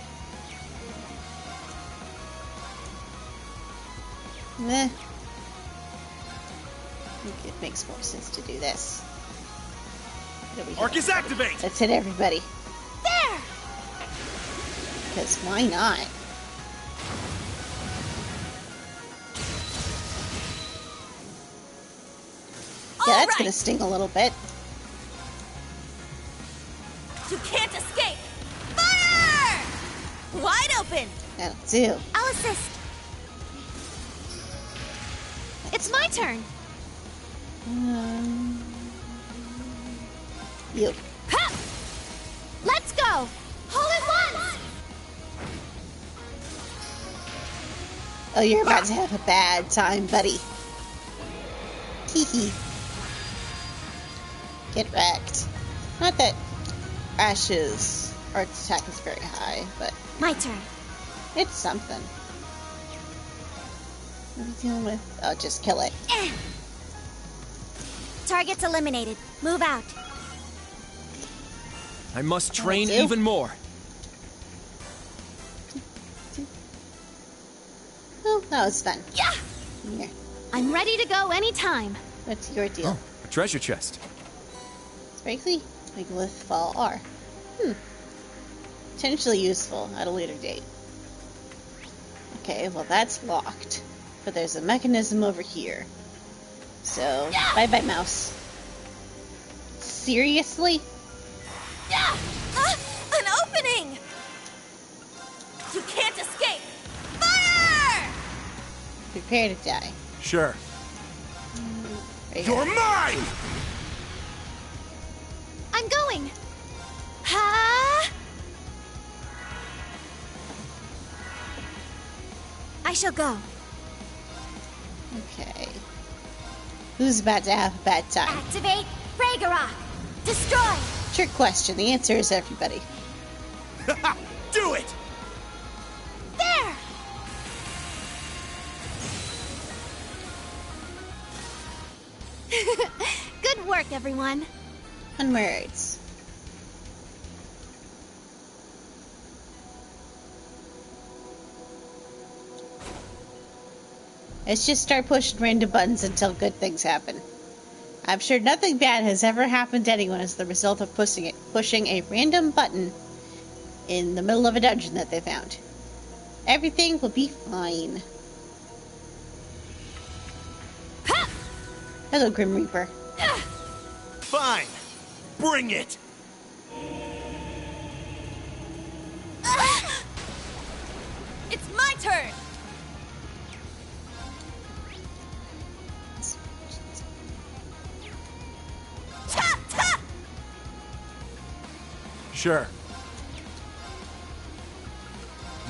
Meh. I think it makes more sense to do this. What do we hit Arcus, everybody? activate! Let's hit everybody. There! Because why not? Yeah, that's right. gonna sting a little bit. You can't escape! Fire! Wide open! That'll do. I'll assist. It's my turn. You. Ha! Let's go! All at once! Oh, you're about to have a bad time, buddy. Teehee. Get wrecked. Not that Ash's art attack is very high, but My turn. It's something. What are you dealing with? Oh, just kill it. Target's eliminated. Move out. I must train do. even more. Oh, that was fun. Yeah! Here. I'm ready to go anytime. What's your deal? A treasure chest. Frankly, Megalith Fall R. Potentially useful at a later date. Okay, well that's locked. But there's a mechanism over here. So, bye-bye, mouse. Seriously? Yeah! An opening! You can't escape! Fire! Prepare to die. Sure. Right You're here. mine! I'm going. Ha! I shall go. Okay. Who's about to have a bad time? Activate Ragnarok. Destroy. Trick question. The answer is everybody. Do it! There. Good work, everyone. Onwards. Let's just start pushing random buttons until good things happen. I'm sure nothing bad has ever happened to anyone as the result of pushing a random button in the middle of a dungeon that they found. Everything will be fine. Hello, Grim Reaper. Fine. Bring it! It's my turn! Ta! Ta! Sure.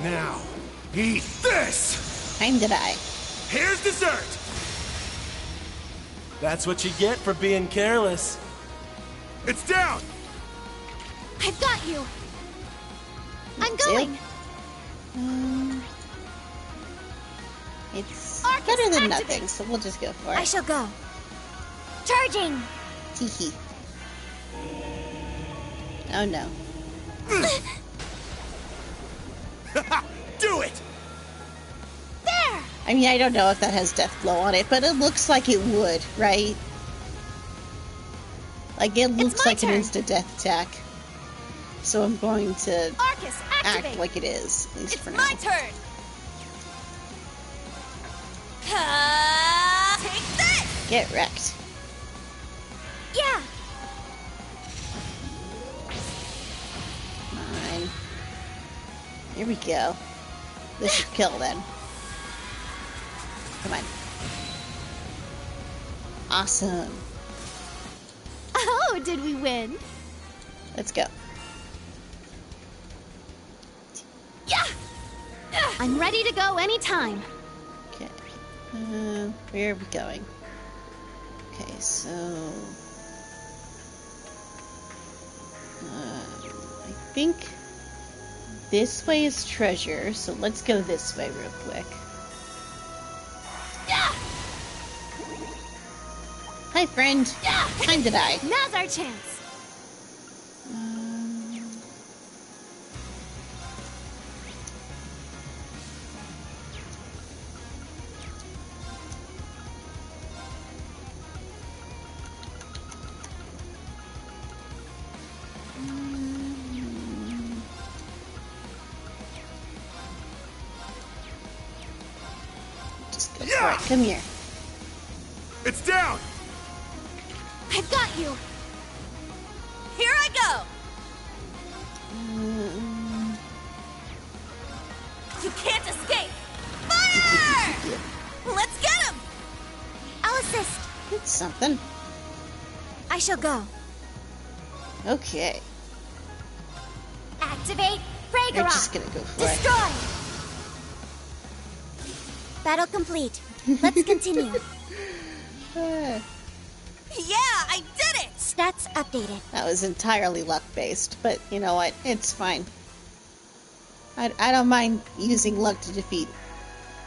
Now, eat this! Time to die. Here's dessert! That's what you get for being careless. It's down! I've got you. I'm going. It's Arcus, better than activate. nothing, so we'll just go for I it. shall go. Charging. Teehee. Oh no. Do it! There. I mean, I don't know if that has death blow on it, but it looks like it would, right? Like, it looks my like an turn. instant death attack. So I'm going to Arcus, activate. act like it is, at least It's for now. my turn! Take this! Get wrecked. Yeah. Fine. Here we go. This should kill then. Come on. Awesome. Oh, did we win? Let's go. Yeah. I'm ready to go anytime. Okay. Where are we going? Okay, so... I think this way is treasure, so let's go this way real quick. Hi, friend. Time to die. Now's our chance. Just go for it. Come here. It's down! I've got you. Here I go! You can't escape! Fire! Let's get him! I'll assist. It's something. I shall go. Okay. Activate We're Ragnarok. just gonna go for it. Destroy. Battle complete. Let's continue. Yeah, I did it! Stats updated. That was entirely luck-based, but you know what? It's fine. I don't mind using luck to defeat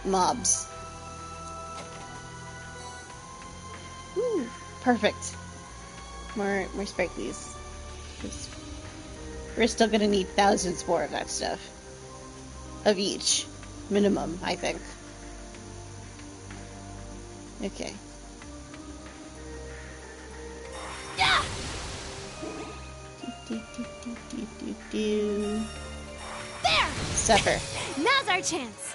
mobs. Ooh, perfect. More sparklies. We're still gonna need thousands more of that stuff. Of each. Minimum, I think. Okay. Yeah! Do. There! Suffer. Now's our chance.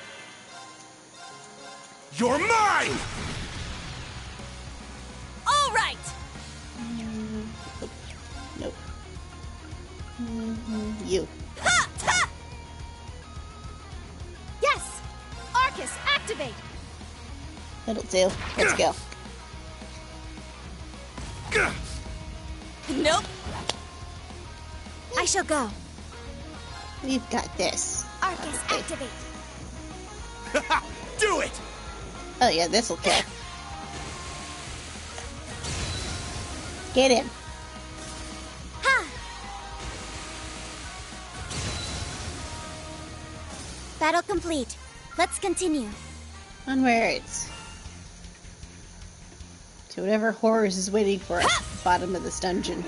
You're mine! All right! Nope. You. Ha! Ha! Yes! Arcus, activate! That'll do. Let's go. Nope. I shall go. We've got this. Arcus, Okay. activate. Do it! Oh yeah, this'll kill. Get him. Ha! Battle complete. Let's continue. Onwards. To whatever horrors is waiting for us at the bottom of this dungeon.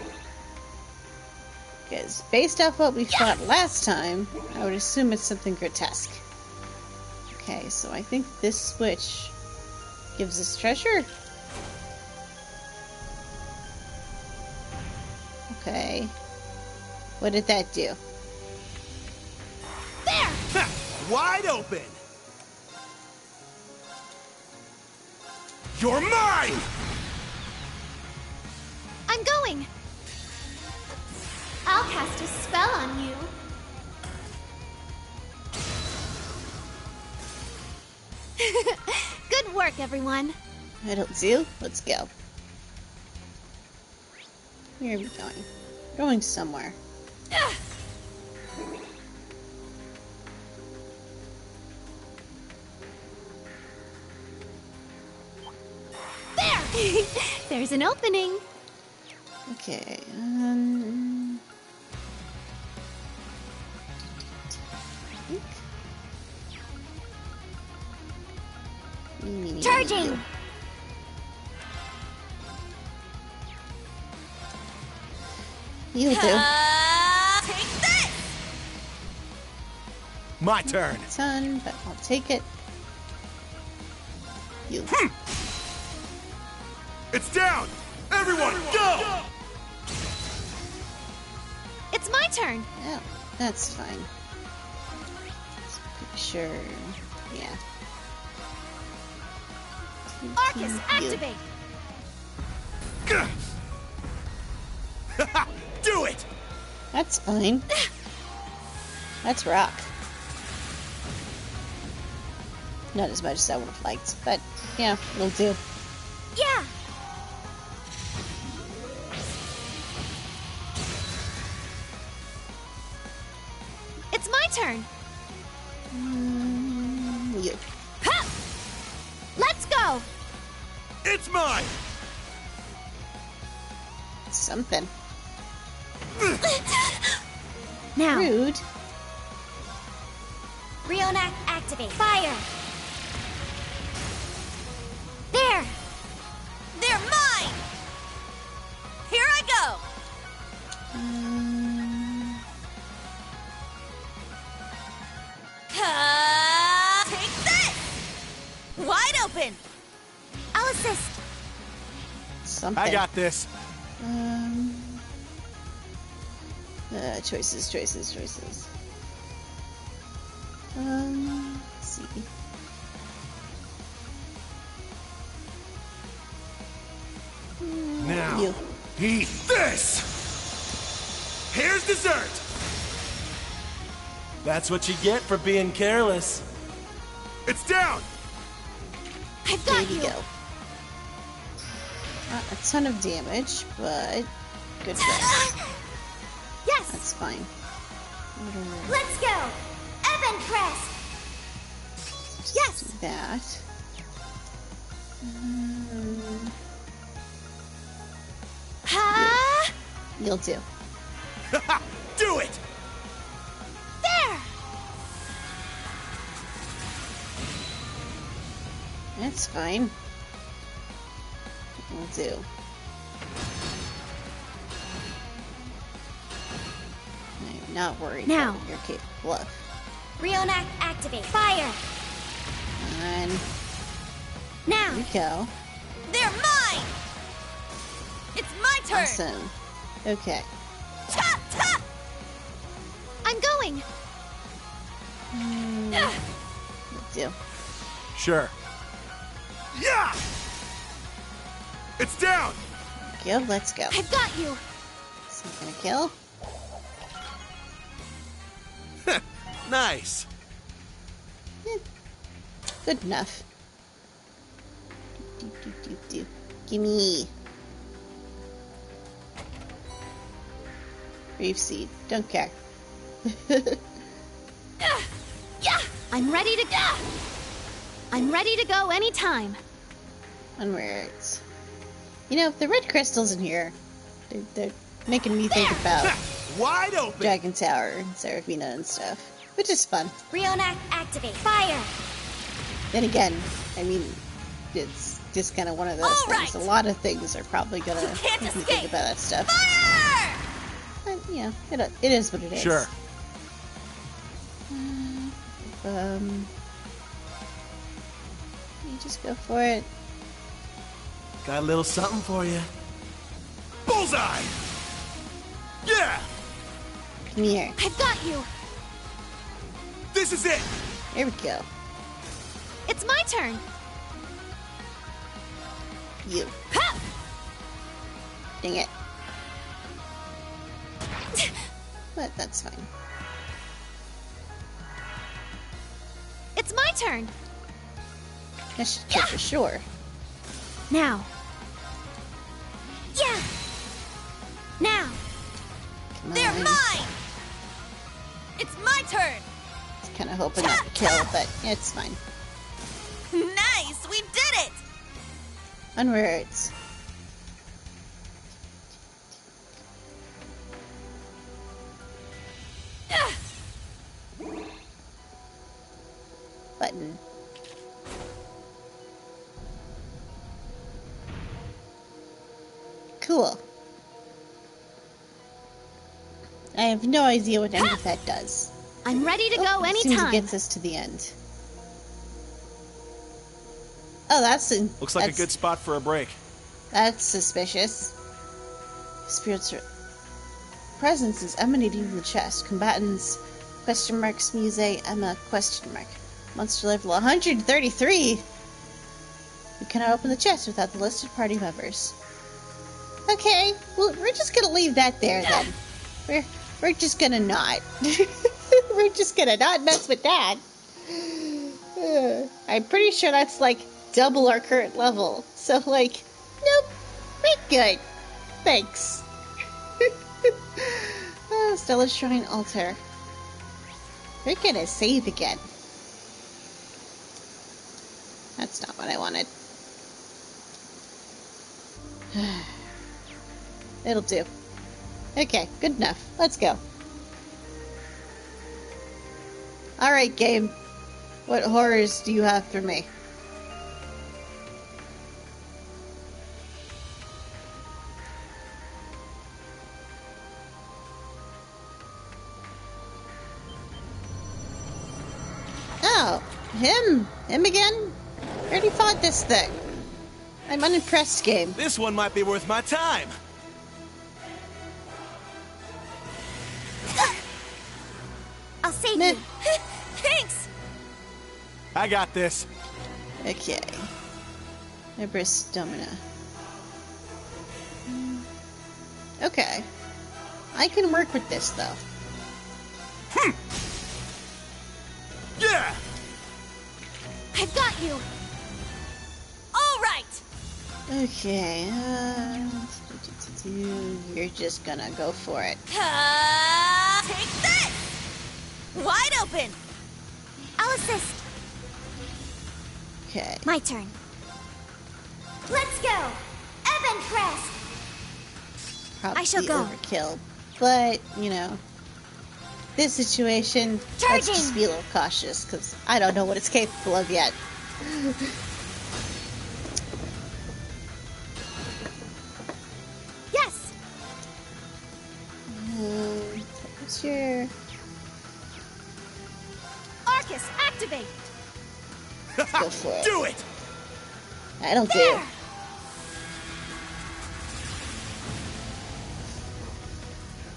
Because based off what we fought last time, I would assume it's something grotesque. Okay, so I think this switch gives us treasure. Okay. What did that do? There! Wide open! You're mine! I'm going! I'll cast a spell on you. Good work, everyone. That'll do. Let's go. Where are we going? We're going somewhere. There! There's an opening. Okay, Charging! You'll do. Take this! My turn. Son, but I'll take it. You. It's down! Everyone, go! It's my turn. Yeah, that's fine. Just pretty sure. Yeah. Arcus, You. activate! Do it! That's fine. That's rock. Not as much as I would have liked, but yeah, it'll do. Yeah! It's my turn. You. Ha! Let's go! It's mine! Something. Now, Rude. Rionac, activate. Fire! There! They're mine! Here I go! Take this! Wide open! I'll assist. Something. I got this. Choices. Let's see. Now, You. eat this! Here's dessert! That's what you get for being careless. It's down! I've There got you you. go. Not a ton of damage, but good rest. Yes! That's fine. Let's go! Evan Crest! Yes! Do that. Ha! You'll do. Do it! There! That's fine. We'll do. I'm not worried Now. about what you're capable of. Rionac activate. Fire! And Now! here we go. They're mine! It's my turn! Awesome. Okay. Ta ta! I'm going! Let's do. Sure. Yeah! It's down! Go, let's go. I've got you! Is he gonna kill? Nice! Good enough. Do. Gimme. Reef seed. Don't care. Yeah! I'm ready to go! I'm ready to go anytime. Onwards. You know, the red crystals in here, they're making me think about Wide open! Dragon Tower and Seraphina and stuff, which is fun. Rionac activate. Fire! Then again, I mean, it's just kind of one of those All things. right. A lot of things are probably gonna You can't make me escape. think about that stuff. Fire! But, you know, it is what it is. Sure. You just go for it. Got a little something for you. Bullseye! Yeah! Come here. I've got you! This is it! Here we go. It's my turn! You. Ha! Dang it. But that's fine. It's my turn! That's for sure. Now. Yeah! Now! Come They're on. mine! It's my turn! It's kind of hoping not to kill, but it's fine. Nice! We did it! Onwards. Button. Cool. I have no idea what any of that does. I'm ready to go As soon as it anytime. gets us to the end. Oh, Looks like a good spot for a break. That's suspicious. Spirit's presence is emanating from the chest. Combatants, question marks, Muse, Emma, question mark. Monster level 133! We cannot open the chest without the listed party members. Okay, well, we're just gonna leave that there then. We're just gonna not. We're just gonna not mess with that. I'm pretty sure that's like double our current level. So like, nope, we're good. Thanks. Oh, Stella Shrine Altar. We're gonna save again. That's not what I wanted. It'll do. Okay, good enough. Let's go. Alright, game. What horrors do you have for me? Oh, him? Him again? I already fought this thing. I'm unimpressed, game. This one might be worth my time! I'll save Meh. you. Thanks! I got this. Okay. Ibris Domina. Okay. I can work with this, though. Yeah! I've got you. All right! Okay, you're just gonna go for it. Take this! Wide open! I'll assist. Okay. My turn. Let's go. Evan Crest. Probably I shall go. overkill. But, you know, this situation, let's just Charging. be a little cautious, because I don't know what it's capable of yet. activate. Go for it. Do it! That'll do. There.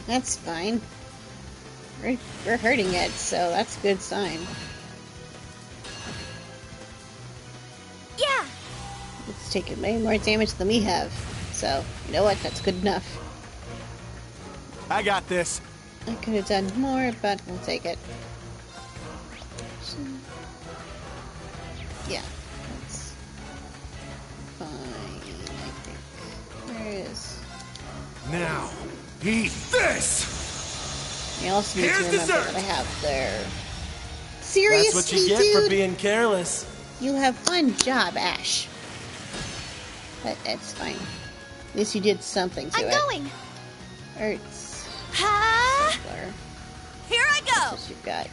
That's fine. We're hurting it, so that's a good sign. Yeah. It's taken way more damage than we have. So, you know what? That's good enough. I got this. I could have done more, but we'll take it. Yeah, that's fine, I think. Where is... Now, eat this! I also need to Here's remember dessert. what I have there. Seriously, That's what you get dude? for being careless. You have one job, Ash. But it's fine. At least you did something to I'm it. going. Arts. Ha! Blur. Here I That's go. what you've got.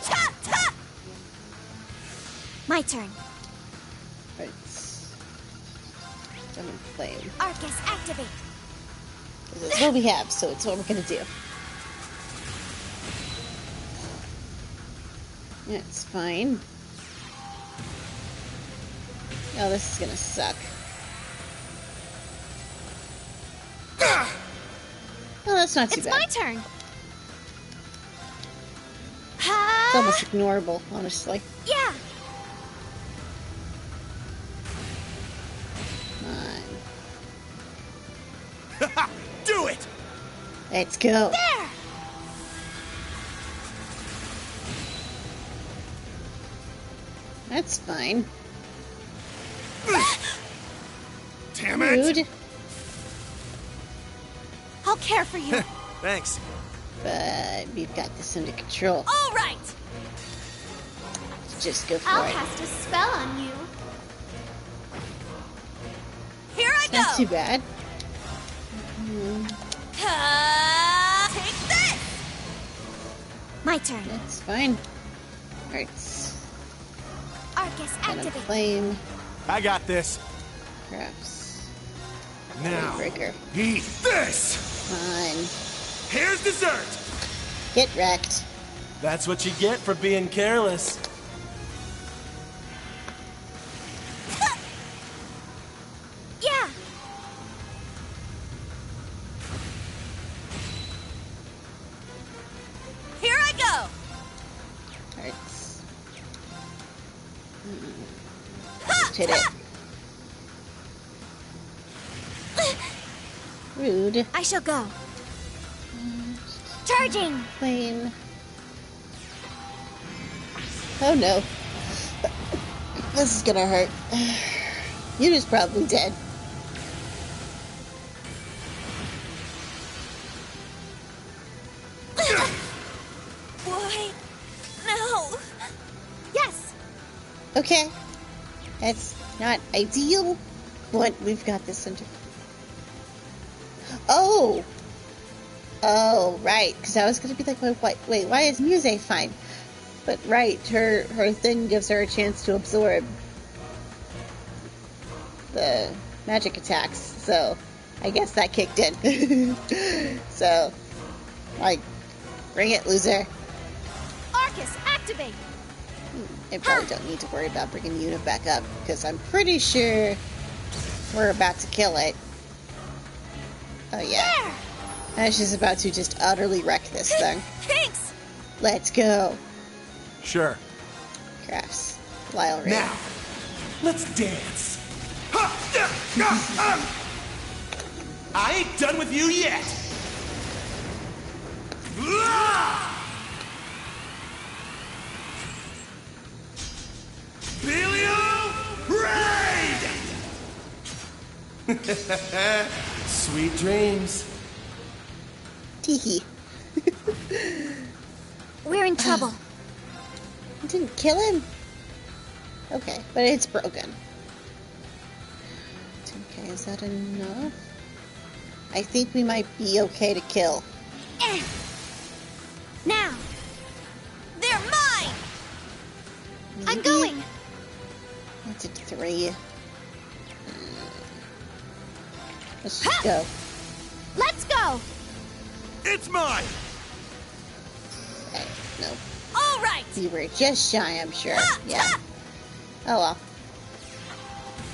Ta ta. My turn. Arts. Summon flame. Arcus activate. This is what we have, so it's what we're gonna do. It's fine. Oh, this is gonna suck. Oh, that's not too It's bad. my turn. It's Ha! almost ignorable, honestly. Yeah. Come on. Do it! Let's go. There. That's fine. Damn it! Rude, I'll care for you. Thanks. but we've got this under control. All right. Just go for I'll it. cast a spell on you. Here I It's not too go. bad. Take this. My turn. That's fine. Arts. Arcus And a activate. flame. I got this. Crafts. Now, Breaker. eat this! Fine. Here's dessert! Get wrecked. That's what you get for being careless. Yeah. Here I go. Arts. Just hit it. Rude. I shall go. Charging. Flame. Oh no. This is gonna hurt. Yuna's probably dead. Boy. No. Yes. Okay. That's not ideal, but we've got this under. Oh! Oh, right. Because I was going to be like, wait, why is Muse fine? But right, her thing gives her a chance to absorb the magic attacks. So I guess that kicked in. So, like, bring it, loser. Arcus activate. I probably don't need to worry about bringing Yuna back up, because I'm pretty sure we're about to kill it. Oh yeah. There. Ash is about to just utterly wreck this thing. Thanks. Let's go. Sure. Crafts. Lyle Ray. Now, let's dance. Ha! Yeah! Ah! I ain't done with you yet. Ah! Bilio Raid! Sweet dreams. Teehee. We're in trouble. You didn't kill him? Okay, but it's broken. Okay, is that enough? I think we might be okay to kill. Now. They're mine. I'm Maybe? going. That's a 3. Let's just go. Let's go. It's mine! No. All right. You were just shy, I'm sure. Yeah. Oh well.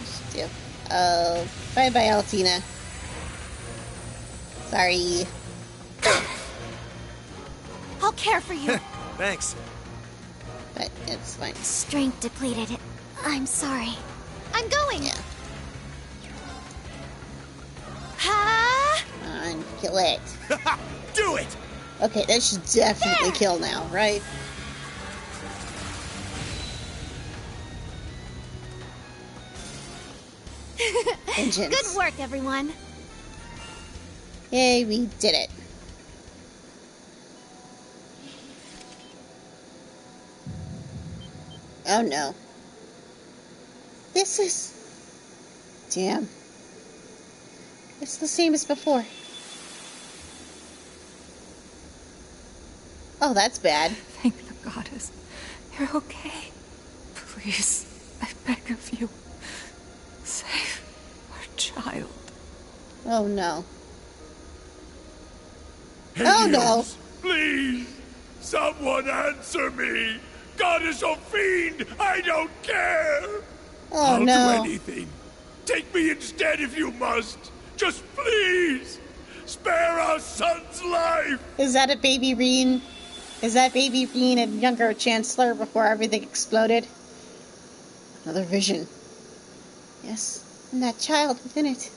Just do. Oh, bye-bye, Altina. Sorry. I'll care for you. Thanks. But it's fine. Strength depleted. I'm sorry. I'm going. Yeah. Ha! Come on, kill it. Do it! Okay, that should definitely kill now, right? Engines. Good work, everyone. Yay, we did it. Oh no. This is... Damn. It's the same as before. Oh, that's bad. Thank the goddess. You're okay. Please, I beg of you. Save our child. Oh no. Oh no. Please! Someone answer me! Goddess or fiend, I don't care! Oh I'll no. do anything. Take me instead if you must. Just please! Spare our son's life! Is that a baby Reen? Is that baby Reen and younger Chancellor before everything exploded? Another vision. Yes, and that child within it.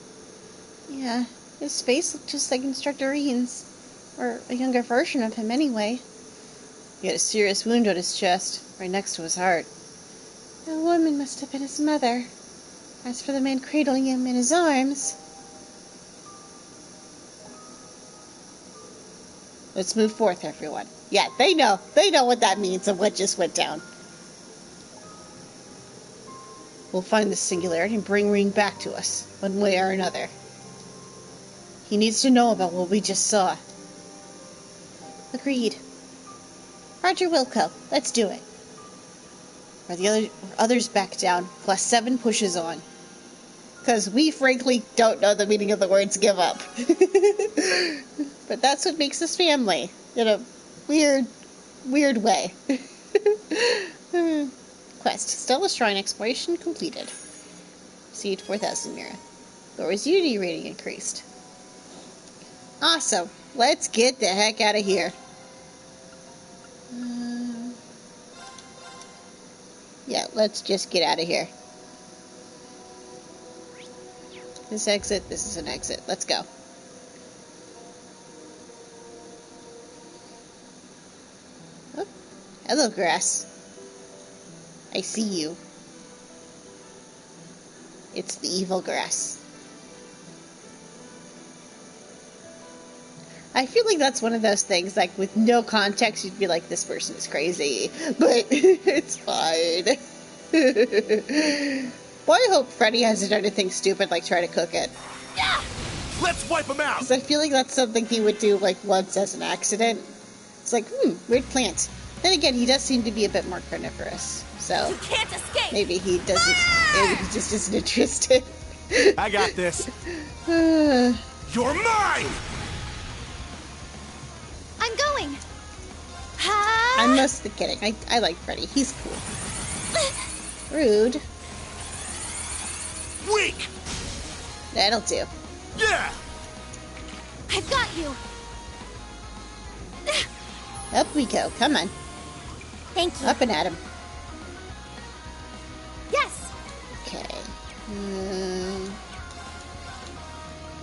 Yeah, his face looked just like Instructor Reen's. Or a younger version of him anyway. He had a serious wound on his chest, right next to his heart. The woman must have been his mother. As for the man cradling him in his arms... Let's move forth, everyone. Yeah, they know. They know what that means and what just went down. We'll find the singularity and bring Reen back to us, one way or another. He needs to know about what we just saw. Agreed. Roger Wilco, let's do it. Are the others back down, plus 7 pushes on. Because we frankly don't know the meaning of the words give up. But that's what makes us family. In a weird way. Quest. Stella Shrine exploration completed. Seed 4,000 Mira. Laura's Unity rating increased. Awesome. Let's get the heck out of here. Yeah, let's just get out of here. This exit, this is an exit. Let's go. Oh, hello, grass. I see you. It's the evil grass. I feel like that's one of those things, like, with no context, you'd be like, this person is crazy. But it's fine. Boy, I hope Freddy hasn't done anything stupid, like try to cook it. Yeah! Let's wipe him out! Because I feel like that's something he would do, like, once as an accident. It's like, weird plant. Then again, he does seem to be a bit more carnivorous. So, You can't escape! maybe he doesn't, maybe he just isn't interested. I got this. You're mine! I'm going! Ha! I'm mostly kidding. I like Freddy. He's cool. Rude. Weak! That'll do. Yeah! I've got you! Up we go. Come on. Thank you. Up and at him. Yes! Okay.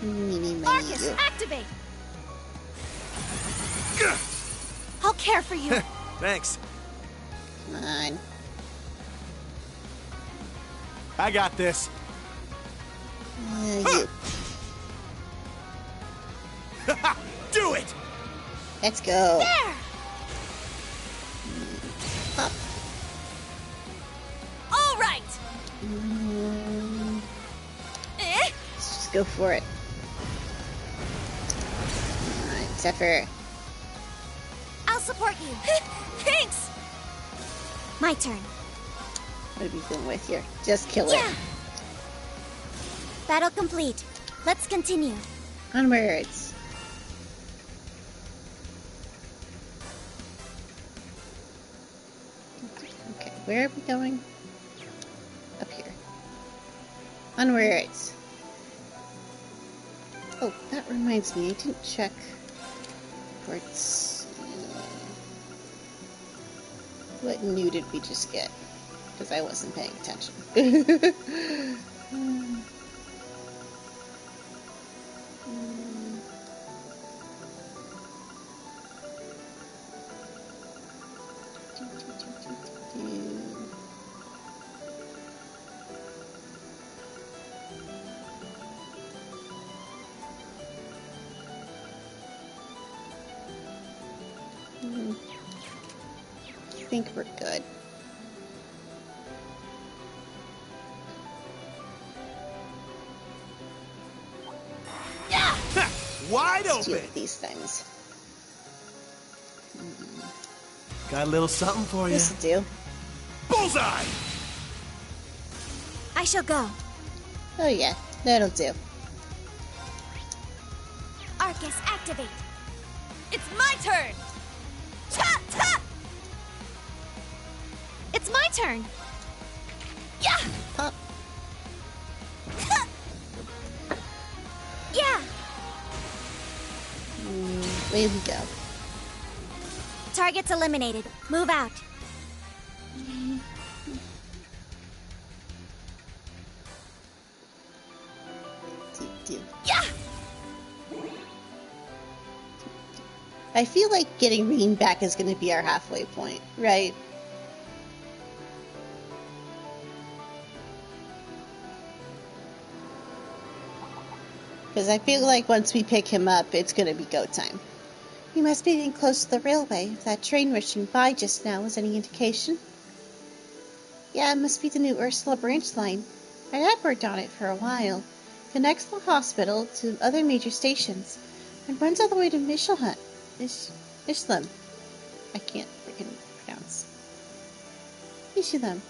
Meeny, miny, Marcus, you. activate! I'll care for you. Thanks. Come on. I got this. You. Do it! Let's go. There! Up. All right! Eh? Let's just go for it. Alright, Zephyr. I'll support you. Thanks! My turn. What have you been with here? Just kill it. Yeah! Battle complete. Let's continue. Onwards. where are we going? Up here. Onwards. Oh, that reminds me, I didn't check ports. What new did we just get? Because I wasn't paying attention. I think we're good. Wide Let's deal open. with these things. Got a little something for you. This'll do. Bullseye. I shall go. Oh yeah, that'll do. Arcus, activate. It's my turn! Ta! Ta! It's my turn. Yeah! Pop. Yeah. Way we go. Target's eliminated. Move out. Do. Yeah! I feel like getting Rean back is going to be our halfway point, right? Because I feel like once we pick him up, it's going to be go time. We must be getting close to the railway. If that train rushing by just now was any indication. Yeah, it must be the new Ursula branch line. I have worked on it for a while. Connects the hospital to other major stations and runs all the way to Michelhut. Ishlam. I can't freaking pronounce. Ishlam.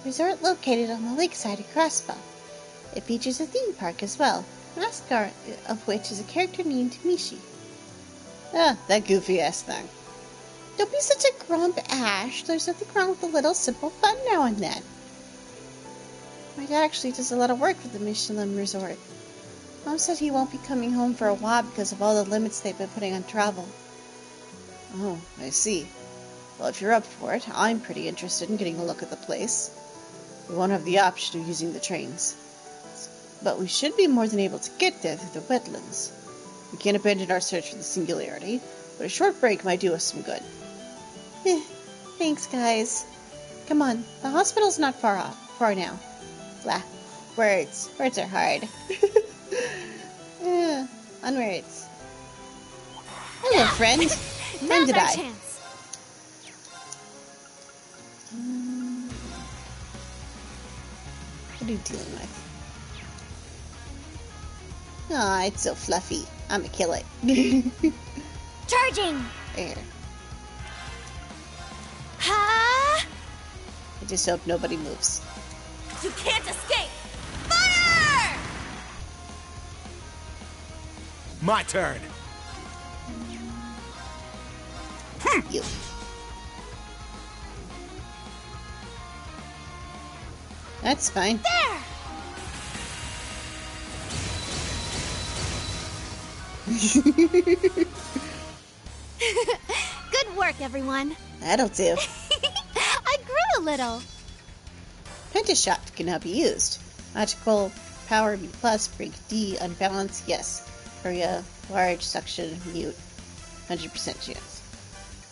Resort located on the lakeside of Crossbow. It features a theme park as well, mascot of which is a character named Mishi. Ah, that goofy-ass thing. Don't be such a grump, Ash. There's nothing wrong with a little simple fun now and then. My dad actually does a lot of work for the Michelin Resort. Mom said he won't be coming home for a while because of all the limits they've been putting on travel. Oh, I see. Well, if you're up for it, I'm pretty interested in getting a look at the place. We won't have the option of using the trains. But we should be more than able to get there through the wetlands. We can't abandon our search for the singularity, but a short break might do us some good. Thanks, guys. Come on, the hospital's not far now. Blah. Words are hard. Yeah, onwards. Hello, friend. Time Now's to our die. chance. What are you dealing with? Aw, it's so fluffy. I'ma kill it. Charging. There. Ha! I just hope nobody moves. You can't escape! Fire! My turn. You. That's fine. There. Good work, everyone. That'll do. I grew a little. Pentashot can now be used. Magical power B+, break D, unbalanced, yes. Area, large, suction, mute, 100% chance.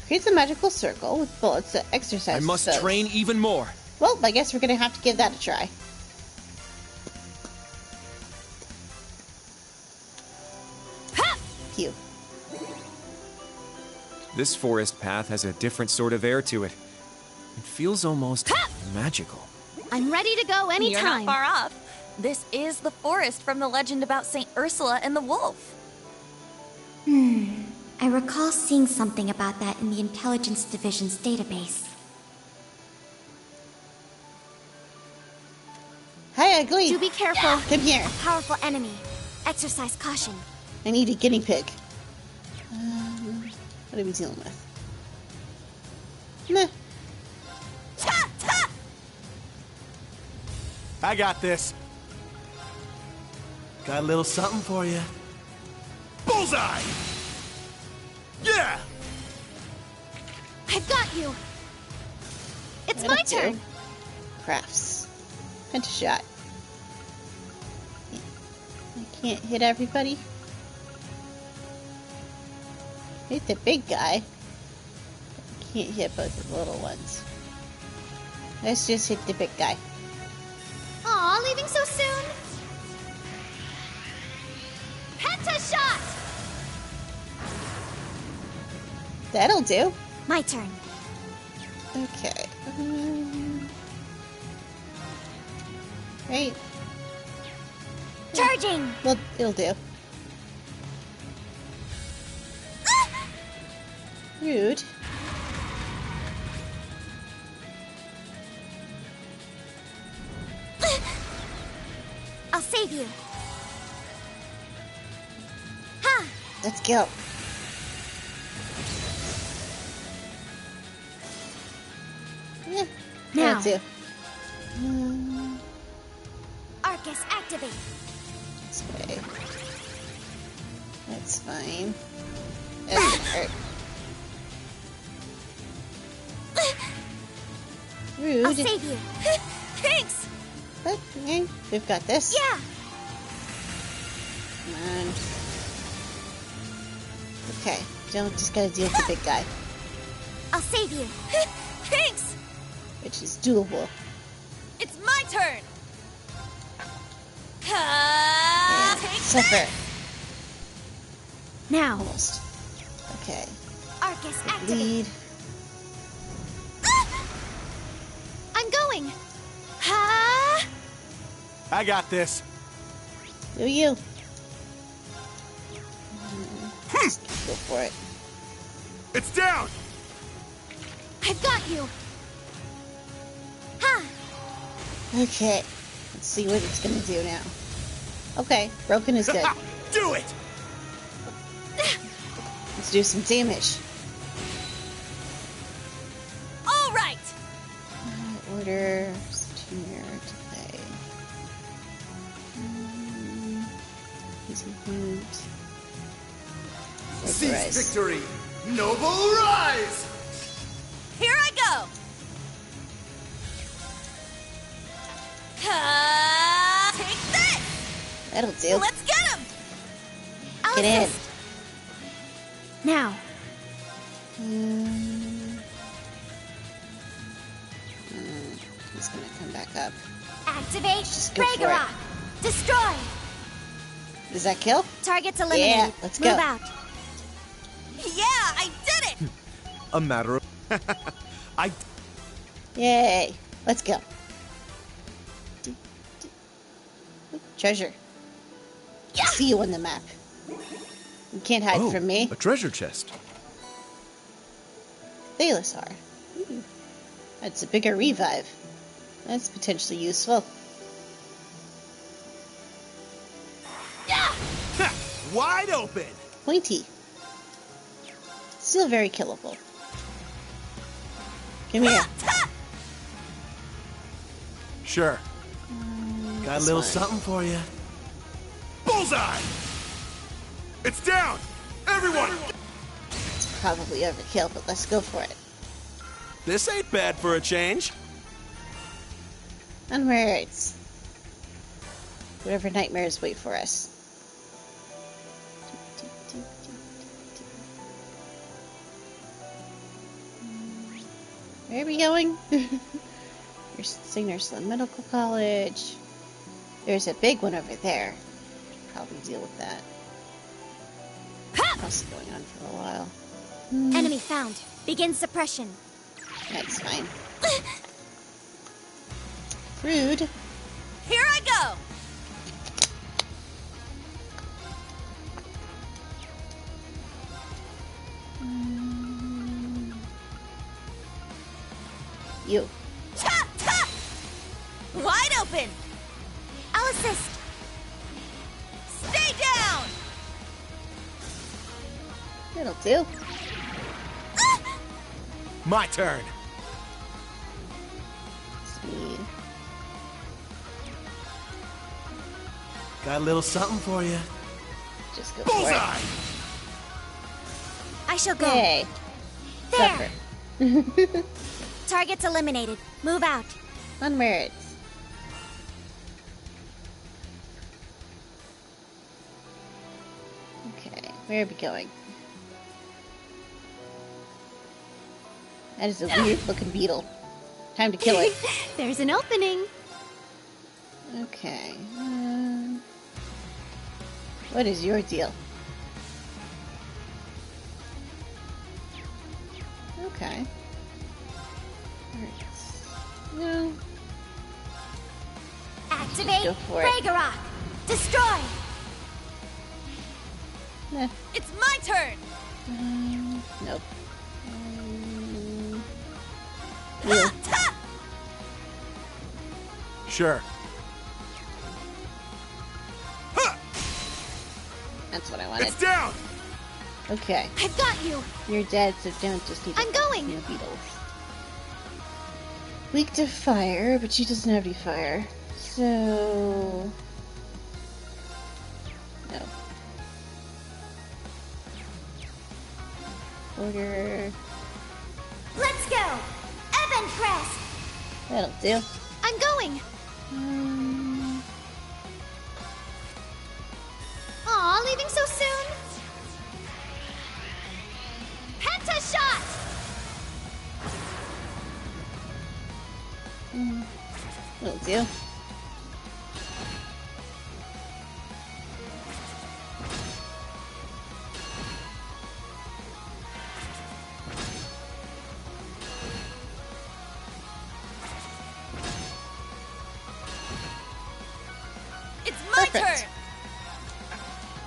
Creates a magical circle with bullets that exercise I must spells. train even more. Well, I guess we're gonna have to give that a try. Phew. This forest path has a different sort of air to it. It feels almost magical. I'm ready to go anytime. You're not far off. This is the forest from the legend about St. Ursula and the wolf. I recall seeing something about that in the Intelligence Division's database. Hi, Ugly. Do be careful. Come here. A powerful enemy. Exercise caution. I need a guinea pig. What are we dealing with? Meh. Ta! Ta! I got this. Got a little something for you. Bullseye! Yeah! I've got you. It's That'll my turn. do. Crafts. Pentashot. I can't hit everybody. Hit the big guy. I can't hit both the little ones. Let's just hit the big guy. Aw, leaving so soon? Pentashot! That'll do. My turn. Okay. Right. Charging! Well, it'll do. Rude. I'll save you. Ha! Let's go. Yeah, Now. that'll do. Arcus, activate. This way. That's fine. That doesn't hurt. Rude. I'll save you. Thanks! But, okay, we've got this. Yeah! Come on. Okay, don't just gotta deal with the big guy, I'll save you. Thanks! which is doable. It's my turn! And Take suffer. Now, Almost. Okay. Arcus, activate. Lead. I'm going. Ha! I got this. Do you? Just go for it. It's down! I've got you. Ha! Okay. Let's see what it's gonna do now. Okay, broken is good. Do it! Let's do some damage. All right! Order Junior to play. Easy movement. Seize Vaporize. victory! Noble rise! Here I go! Take this! That'll do. Let's get him! I'll Get in. assist. Now, He's gonna come back up. activate Just go for it. Ragnarok. Destroy. Does that kill? Targets eliminated. Yeah, let's Move go. out. Yeah, I did it! A matter of... I... Yay! Let's go. Treasure. I see you on the map. You can't hide Oh, from me. a treasure chest. Thalassar. Ooh. That's a bigger revive. That's potentially useful. Ha! Wide open! Pointy. Still very killable. Come here. Sure. Got a this little one. something for you. Bullseye! It's down! Everyone! It's probably overkill, but let's go for it. This ain't bad for a change. Onwards. Whatever nightmares wait for us. Where are we going? There's Signersland Medical College. There's a big one over there. Probably deal with that. That's going on for a while. Enemy found. Begin suppression. That's fine. Rude. Here I go! You. Ta! Ta! Wide open! I'll assist. Stay down! It'll do. My turn. Speed. Got a little something for you. Just go Bullseye! for I shall go. it. Hey. There. Suffer. Target's eliminated. Move out. Onwards. Okay, where are we going? That is a weird looking beetle. Time to kill it. There's an opening. Okay. What is your deal? Okay. No. Activate Go for it. Ragnarok. Destroy. Nah. It's my turn! Nope. Ha! Ta! Sure. That's what I wanted. It's down! Okay. I've got you. You're dead, so don't just need I'm going. No beetles. Weak to fire, but she doesn't have any fire. So... No. Order... Let's go. Evan Crest. That'll do. I'm going. Aw, leaving so soon? Penta shot! That'll do. It's my Perfect.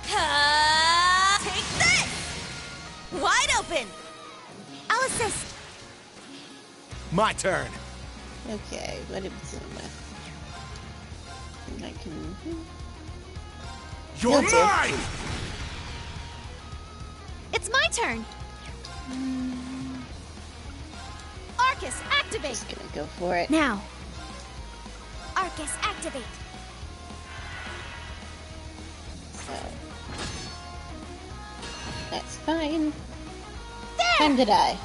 turn! Take this! Wide open! I'll assist. My turn. Okay, what am I doing with? I think I can... You're Guilty. mine! It's my turn. Arcus, activate. Just gonna go for it. Now. Arcus, activate. So... That's fine. There! Time to die.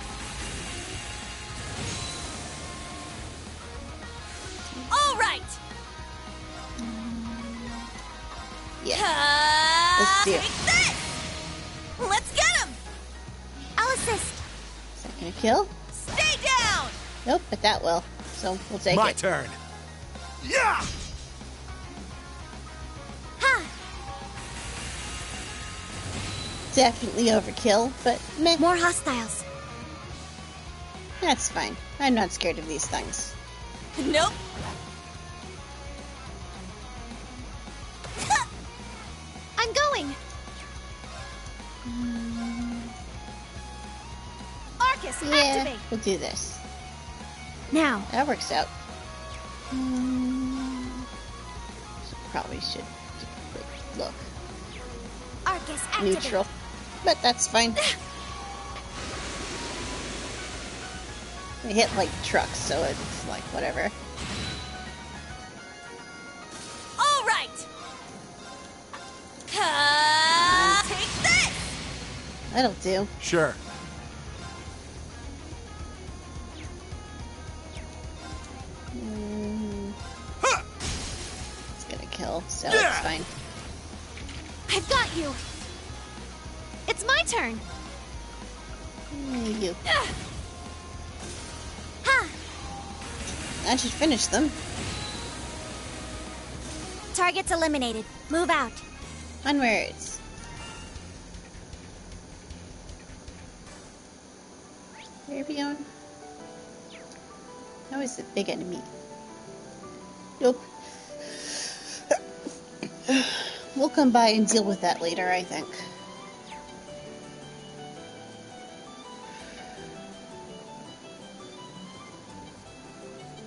All right! Yeah. Let's do it. Take this! Let's get him! I'll assist. Is that gonna kill? Stay down! Nope, but that will. So we'll take My it. turn. Yeah! Ha! Definitely overkill, but meh. More hostiles. That's fine. I'm not scared of these things. Nope. I'm going. Arcus, Yeah, activate. we'll do this. Now. That works out. So probably should take a quick look. Arcus, activate. Neutral. But that's fine. They hit like trucks, so it's like whatever. All right! Take this! That'll do. Sure. It's gonna kill, so Yeah. it's fine. I've got you. It's my turn. You. Ha! That should finish them. Target's eliminated. Move out. Onwards. Where are we going? How is the big enemy? Nope. We'll come by and deal with that later, I think.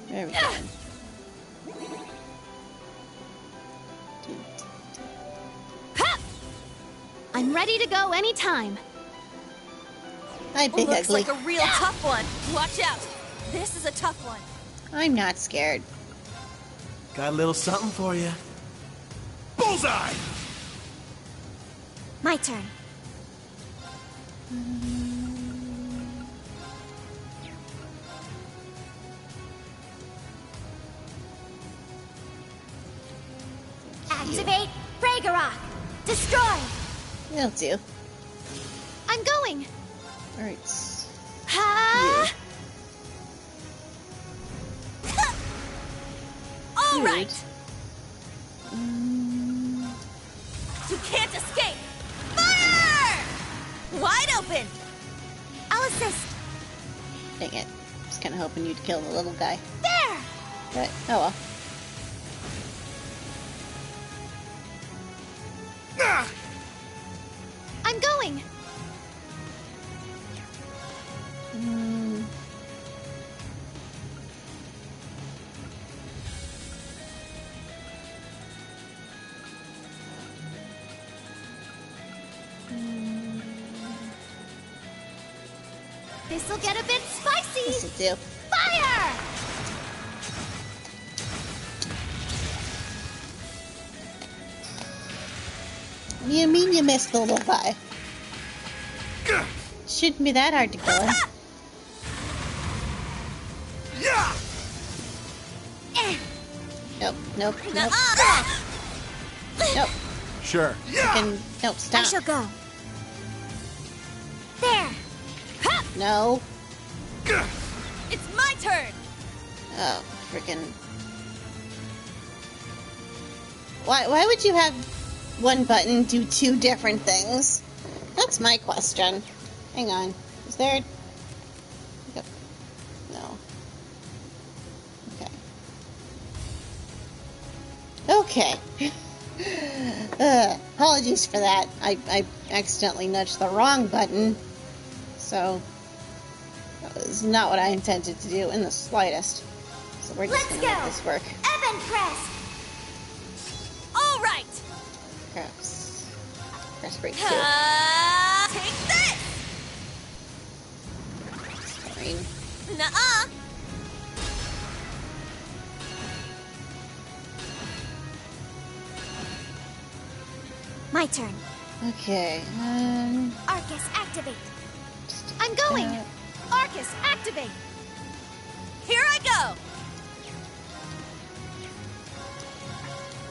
There we go. Ha! I'm ready to go anytime. Hi, Big Looks Ugly. like a real tough one. Watch out. This is a tough one. I'm not scared. Got a little something for you. Bullseye! Bullseye! My turn. Activate Ragnarok! Destroy! That'll do. I'm going! Alright. Ha! All Weird. right. You can't escape. Fire! Wide open. I'll assist. Dang it. Just kind of hoping you'd kill the little guy. There! But, oh well. Ah! I'm going! This'll get a bit spicy! This'll do. Fire! What do you mean you missed the little guy? Shouldn't be that hard to kill him. Yeah! Nope, nope, nope, Nuh-uh. nope. Sure. Fucking, nope, I stop. shall go. There! Ha! No. It's my turn. Oh, freaking. Why would you have one button do two different things? That's my question. Hang on. Is there... Yep. No. Okay. Okay. Apologies for that. I accidentally nudged the wrong button. So... that was not what I intended to do in the slightest. So we're just Let's gonna go! make this work. Evan Crest! All right. Press. Press break 2. Take this. Fine. Nuh-uh. My turn. Okay. Arcus, activate. I'm going! Arcus, activate! Here I go.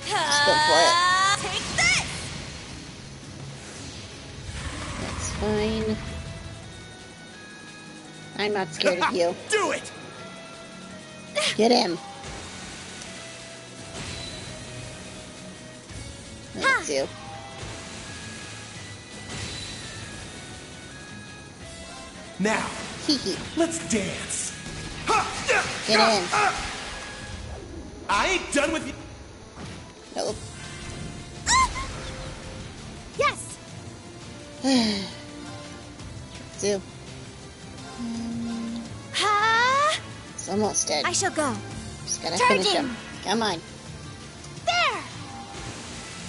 Let's go for it. Take this. That's fine. I'm not scared of you. Do it! Get him. Let's do. Now, Hee hee. let's dance. Ha! Yeah! Get Ah! in. Ah! I ain't done with you. Nope. Yes! Do. Ha! It's almost dead. I shall go. Just gotta Charging. finish him. Come on. There!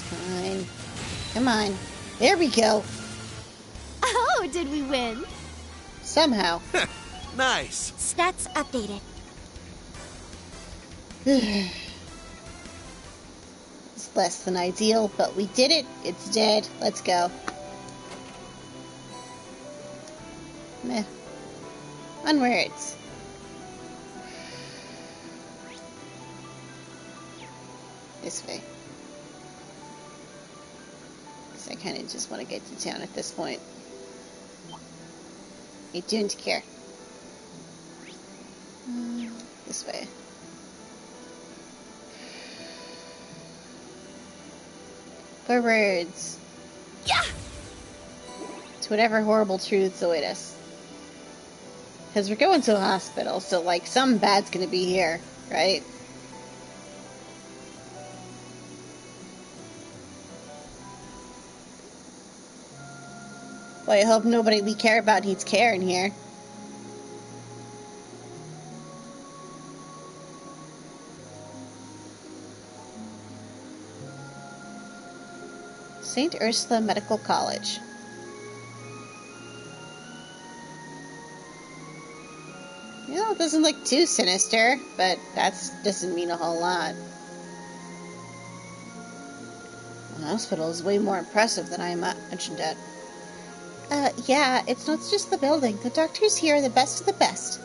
Fine. Come on. There we go. Oh, did we win? Somehow. Nice. Stats updated. It's less than ideal, but we did it. It's dead. Let's go. Meh. Onwards. This way. 'Cause I kind of just want to get to town at this point. I don't care. This way. Forwards. Yeah! To whatever horrible truths await us. Because we're going to a hospital, so, like, some bad's gonna be here, right? Well, I hope nobody we care about needs care in here. St. Ursula Medical College. You know, it doesn't look too sinister, but that doesn't mean a whole lot. The hospital is way more impressive than I imagined it. Yeah, it's not just the building. The doctors here are the best of the best.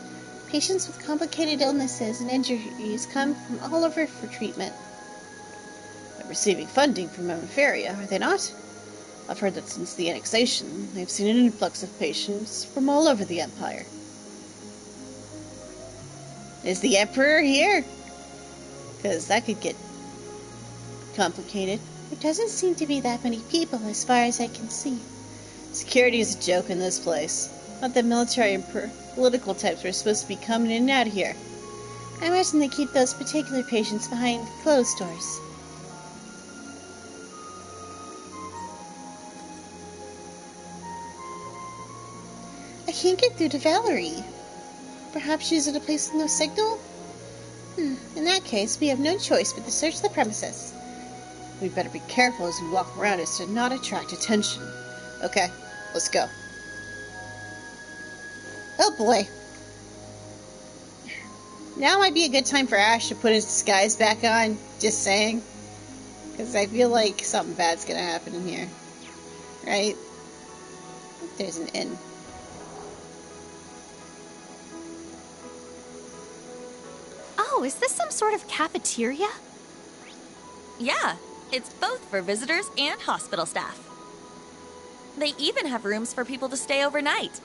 Patients with complicated illnesses and injuries come from all over for treatment. They're receiving funding from Emeferia, are they not? I've heard that since the annexation, they've seen an influx of patients from all over the Empire. Is the Emperor here? Because that could get complicated. There doesn't seem to be that many people as far as I can see. Security is a joke in this place. Not that military and political types are supposed to be coming in and out of here. I imagine they keep those particular patients behind closed doors. I can't get through to Valerie. Perhaps she's at a place with no signal? In that case, we have no choice but to search the premises. We better be careful as we walk around as to not attract attention. Okay, let's go. Oh boy. Now might be a good time for Ash to put his disguise back on, just saying. Because I feel like something bad's gonna happen in here. Right? There's an inn. Oh, is this some sort of cafeteria? Yeah, it's both for visitors and hospital staff. They even have rooms for people to stay overnight.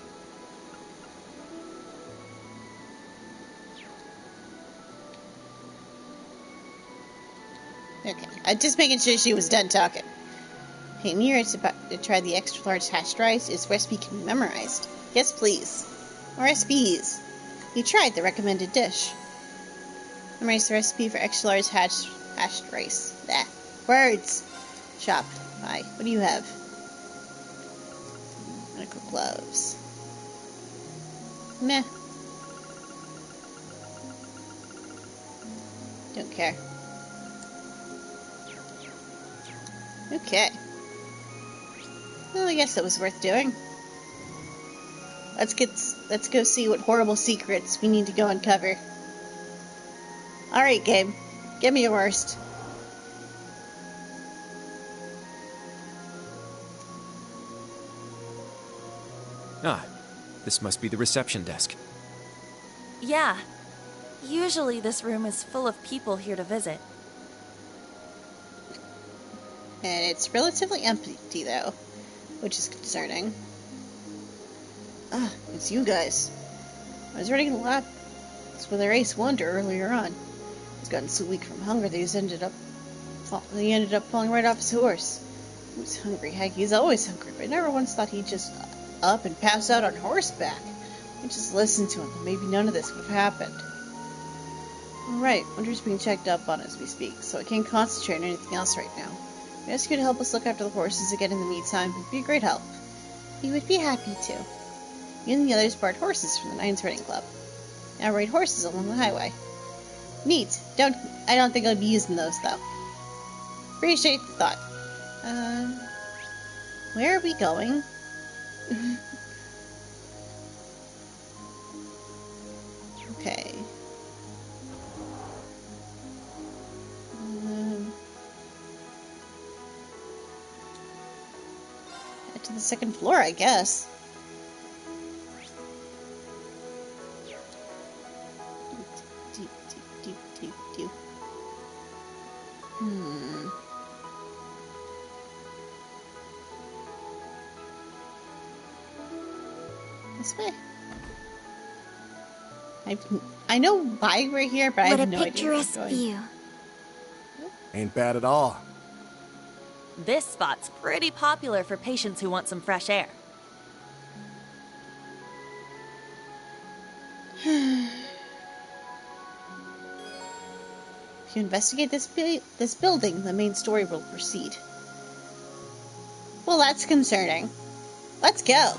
Okay, I'm just making sure she was done talking. Hey, Mira, it's about to try the extra large hashed rice. Its recipe can be memorized. Yes, please. More recipes. You tried the recommended dish. Memorize the recipe for extra large hashed rice. Bah. Words. Shop. Bye. What do you have? Medical gloves. Meh. Don't care. Okay. Well, I guess it was worth doing. Let's go see what horrible secrets we need to go uncover. Alright, game. Give me your worst. Ah, this must be the reception desk. Yeah. Usually this room is full of people here to visit. And it's relatively empty, though, which is concerning. Ah, it's you guys. I was running the lab. It's with our ace Wonder earlier on. He's gotten so weak from hunger that he ended up falling right off his horse. He was hungry. Heck, he's always hungry, but I never once thought he'd just up and pass out on horseback. I just listened to him, and maybe none of this would have happened. Alright, Wonder's being checked up on as we speak, so I can't concentrate on anything else right now. I ask you to help us look after the horses again in the meantime. It would be a great help. We would be happy to. You and the others borrowed horses from the Nines Riding Club. Now ride horses along the highway. Neat. I don't think I'll be using those, though. Appreciate the thought. Where are we going? Okay. Head to the second floor, I guess. This way. I know why we're here, but I have no idea where we're going. What a picturesque view. Ain't bad at all. This spot's pretty popular for patients who want some fresh air. If you investigate this building, the main story will proceed. Well, that's concerning. Let's go.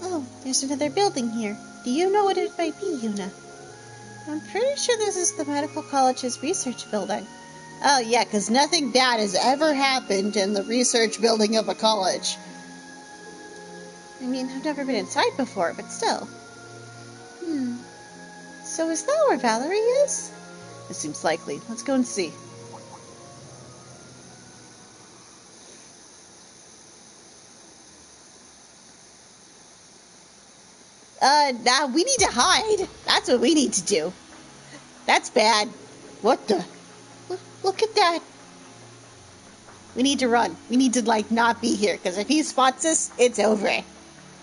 Oh, there's another building here. Do you know what it might be, Yuna? I'm pretty sure this is the medical college's research building. Oh, yeah, because nothing bad has ever happened in the research building of a college. I mean, I've never been inside before, but still. So is that where Valerie is? This seems likely. Let's go and see. Nah, we need to hide. That's what we need to do. That's bad. What the? Look at that. We need to run. We need to, like, not be here, because if he spots us, it's over.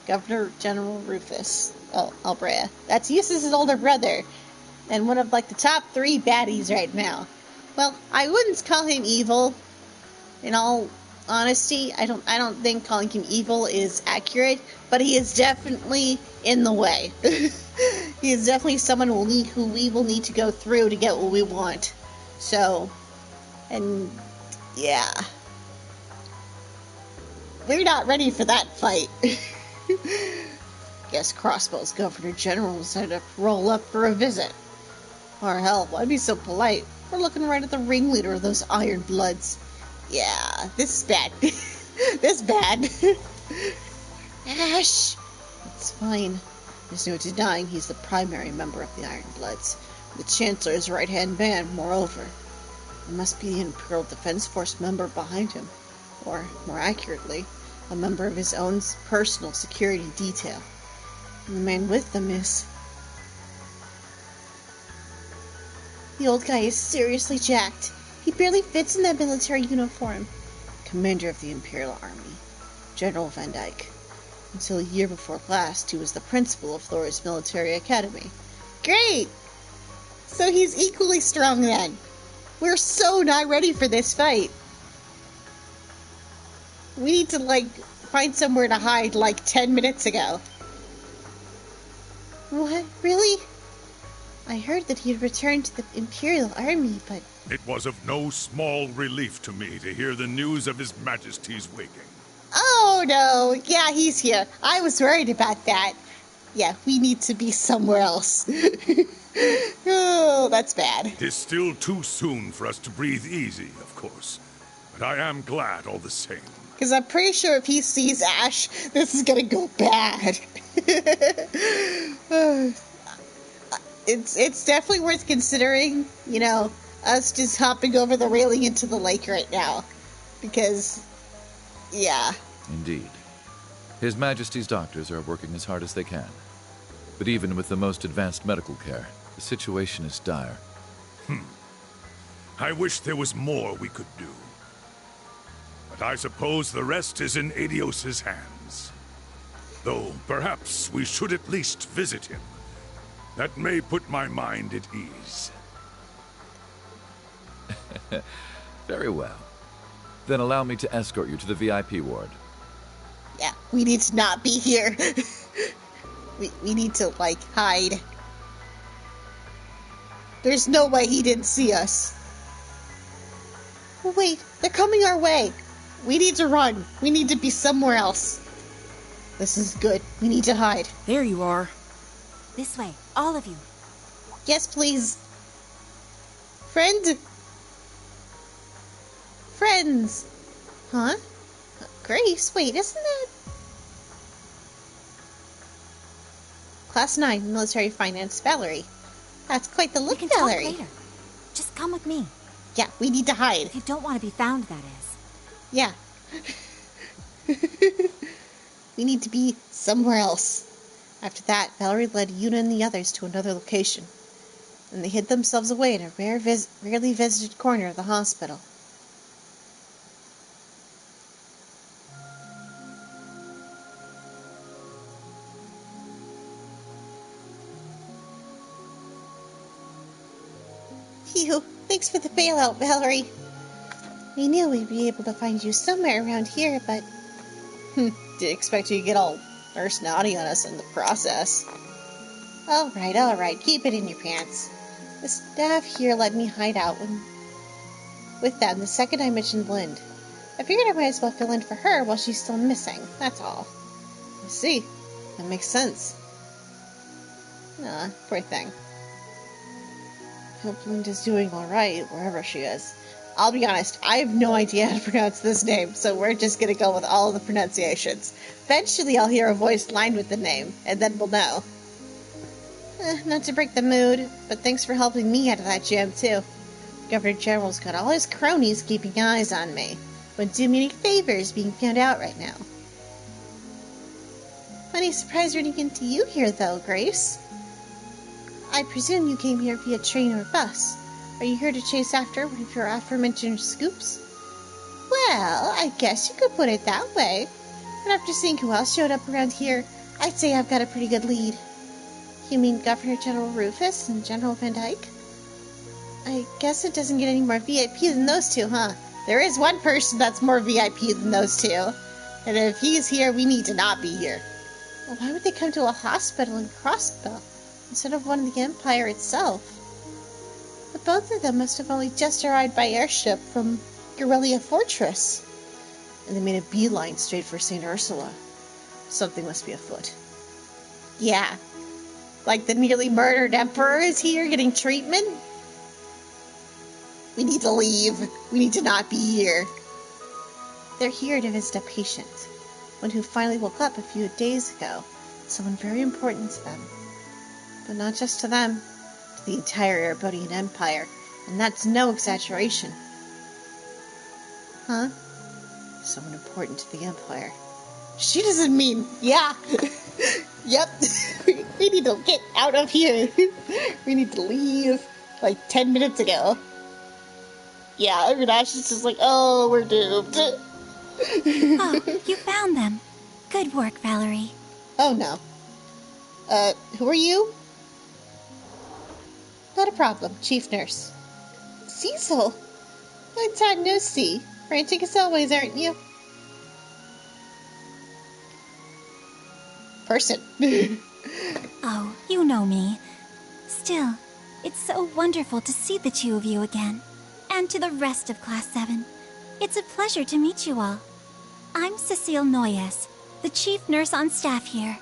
Governor General Rufus Albrea. That's Eustace's older brother, and one of, like, the top 3 baddies right now. Well, I wouldn't call him evil. In all honesty, I don't think calling him evil is accurate, but he is definitely in the way. He is definitely someone who we will need to go through to get what we want. So, and yeah. We're not ready for that fight. Guess Crossbow's Governor General decided to roll up for a visit. Or hell, why be so polite? We're looking right at the ringleader of those Iron Bloods. Yeah, this is bad. This is bad. Ash! It's fine. There's no denying he's the primary member of the Iron Bloods. The Chancellor's right-hand man, moreover. There must be the Imperial Defense Force member behind him. Or, more accurately, a member of his own personal security detail. And the man with them is... The old guy is seriously jacked. He barely fits in that military uniform. Commander of the Imperial Army, General Van Dyke. Until a year before last, he was the principal of Thor's Military Academy. Great! So he's equally strong then. We're so not ready for this fight. We need to, like, find somewhere to hide, like, 10 minutes ago. What? Really? I heard that he had returned to the Imperial Army, but... It was of no small relief to me to hear the news of His Majesty's waking. Oh, no. Yeah, he's here. I was worried about that. Yeah, we need to be somewhere else. Oh, that's bad. It is still too soon for us to breathe easy, of course. But I am glad all the same. Because I'm pretty sure if he sees Ash, this is going to go bad. It's definitely worth considering, you know, us just hopping over the railing into the lake right now. Because, yeah. Indeed. His Majesty's doctors are working as hard as they can. But even with the most advanced medical care, the situation is dire. I wish there was more we could do. But I suppose the rest is in Adios's hands. Though perhaps we should at least visit him. That may put my mind at ease. Very well. Then allow me to escort you to the VIP ward. Yeah, we need to not be here. we need to, like, hide. There's no way he didn't see us. Wait, they're coming our way. We need to run. We need to be somewhere else. This is good. We need to hide. There you are. This way, all of you. Yes, please. Friend? Friends. Huh? Grace? Wait, isn't that... Class 9, Military Finance, Valerie. That's quite the look, We can Valerie. talk later. Just come with me. Yeah, we need to hide. If you don't want to be found, that is. Yeah. We need to be somewhere else. After that, Valerie led Yuna and the others to another location, and they hid themselves away in a rarely visited corner of the hospital. Phew, thanks for the bailout, Valerie. We knew we'd be able to find you somewhere around here, but... Didn't expect you to get all nurse naughty on us in the process. Alright, keep it in your pants. The staff here let me hide out with them the second I mentioned Lind. I figured I might as well fill in for her while she's still missing, that's all. I see. That makes sense. Aw, poor thing. Hope Linda's doing alright, wherever she is. I'll be honest, I have no idea how to pronounce this name, so we're just gonna go with all of the pronunciations. Eventually I'll hear a voice lined with the name, and then we'll know. Not to break the mood, but thanks for helping me out of that jam, too. Governor General's got all his cronies keeping eyes on me. Wouldn't do me any favors being found out right now. Funny surprise running into you here, though, Grace. I presume you came here via train or bus. Are you here to chase after one of your aforementioned scoops? Well, I guess you could put it that way. But after seeing who else showed up around here, I'd say I've got a pretty good lead. You mean Governor General Rufus and General Van Dyke? I guess it doesn't get any more VIP than those two, huh? There is one person that's more VIP than those two. And if he's here, we need to not be here. Well, why would they come to a hospital in Crossbell instead of one in the Empire itself? But both of them must have only just arrived by airship from Guerrilla Fortress. And they made a beeline straight for St. Ursula. Something must be afoot. Yeah. Like the nearly murdered Emperor is here getting treatment? We need to leave. We need to not be here. They're here to visit a patient. One who finally woke up a few days ago. Someone very important to them. But not just to them. To the entire Erebonian Empire. And that's no exaggeration. Huh? Someone important to the Empire. She doesn't mean, yeah. Yep. We need to get out of here. We need to leave. Like 10 minutes ago. Yeah, I mean, Ash is just like, oh, we're doomed. Oh, you found them. Good work, Valerie. Oh, no. Who are you? Not a problem, Chief Nurse. Cecil? Long time no see. Frantic as always, aren't you? Person. Oh, you know me. Still, it's so wonderful to see the two of you again. And to the rest of Class 7. It's a pleasure to meet you all. I'm Cecile Noyes, the chief nurse on staff here.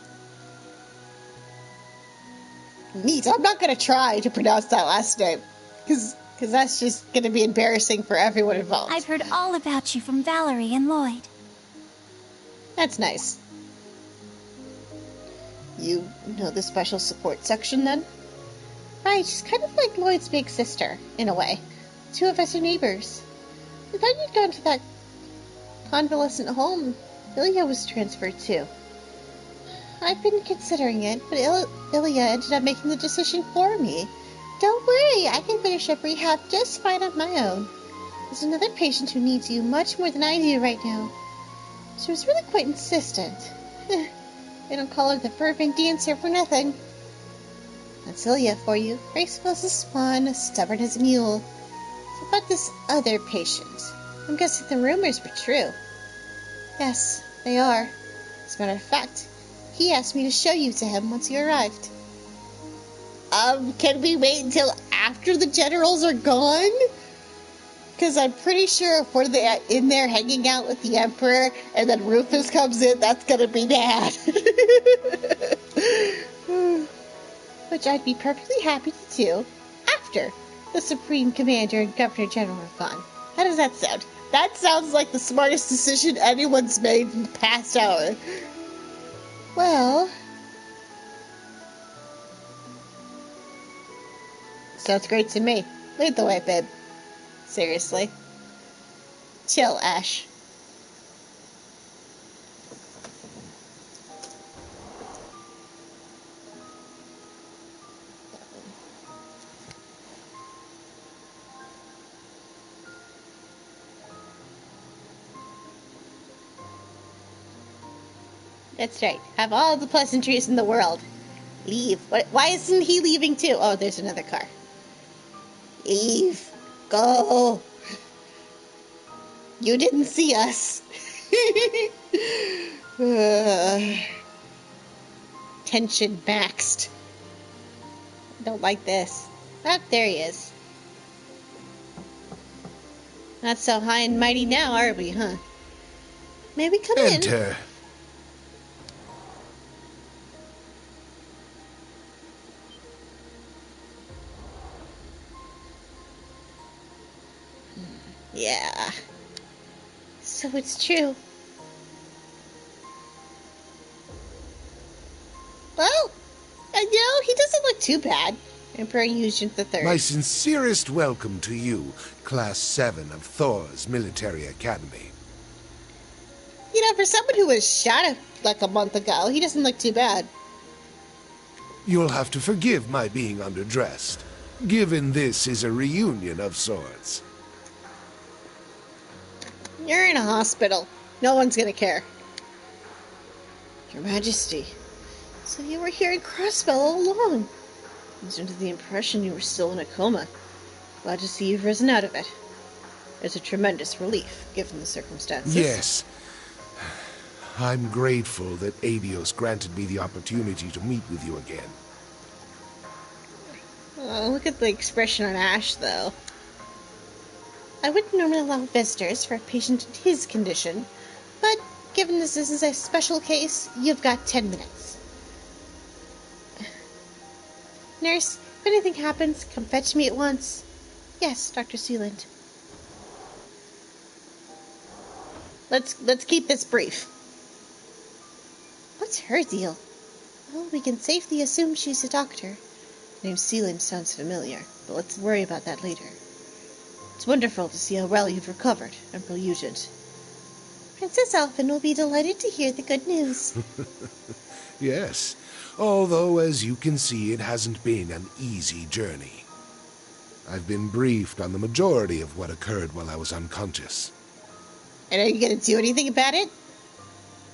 Neat. I'm not going to try to pronounce that last name. Because that's just going to be embarrassing for everyone involved. I've heard all about you from Valerie and Lloyd. That's nice. You know the special support section, then? Right, she's kind of like Lloyd's big sister, in a way. Two of us are neighbors. We thought you'd gone to that convalescent home Ilya was transferred to. I've been considering it, but Ilya ended up making the decision for me. Don't worry, I can finish up rehab just fine on my own. There's another patient who needs you much more than I do right now. She was really quite insistent. They don't call her the fervent dancer for nothing. That's Ilya for you. Graceful as a swan, as stubborn as a mule. So about this other patient. I'm guessing the rumors were true. Yes, they are. As a matter of fact, he asked me to show you to him once you arrived. Can we wait until after the generals are gone? Because I'm pretty sure if we're in there hanging out with the Emperor and then Rufus comes in, that's going to be bad. Which I'd be perfectly happy to do after the Supreme Commander and Governor General are gone. How does that sound? That sounds like the smartest decision anyone's made in the past hour. Well... sounds great to me. Lead the way, babe. Seriously. Chill, Ash. That's right. Have all the pleasantries in the world. Leave. Why isn't he leaving too? Oh, there's another car. Leave. Go. You didn't see us. Tension maxed. I don't like this. Ah, there he is. Not so high and mighty now, are we, huh? May we come in? Enter. Yeah. So it's true. Well, he doesn't look too bad. Emperor Eugene III. My sincerest welcome to you, Class 7 of Thor's Military Academy. You know, for someone who was shot like a month ago, he doesn't look too bad. You'll have to forgive my being underdressed, given this is a reunion of sorts. You're in a hospital. No one's gonna care. Your Majesty, so you were here in Crossbell all along. I was under the impression you were still in a coma. Glad to see you've risen out of it. It's a tremendous relief, given the circumstances. Yes. I'm grateful that Adios granted me the opportunity to meet with you again. Oh, look at the expression on Ash, though. I wouldn't normally allow visitors for a patient in his condition, but given this is a special case, you've got 10 minutes. Nurse, if anything happens, come fetch me at once. Yes, Dr. Sealand. Let's keep this brief. What's her deal? Well, we can safely assume she's a doctor. The name Sealand sounds familiar, but let's worry about that later. It's wonderful to see how well you've recovered, Emperor Eugene. Princess Elfin will be delighted to hear the good news. Yes, although as you can see, it hasn't been an easy journey. I've been briefed on the majority of what occurred while I was unconscious. And are you going to do anything about it?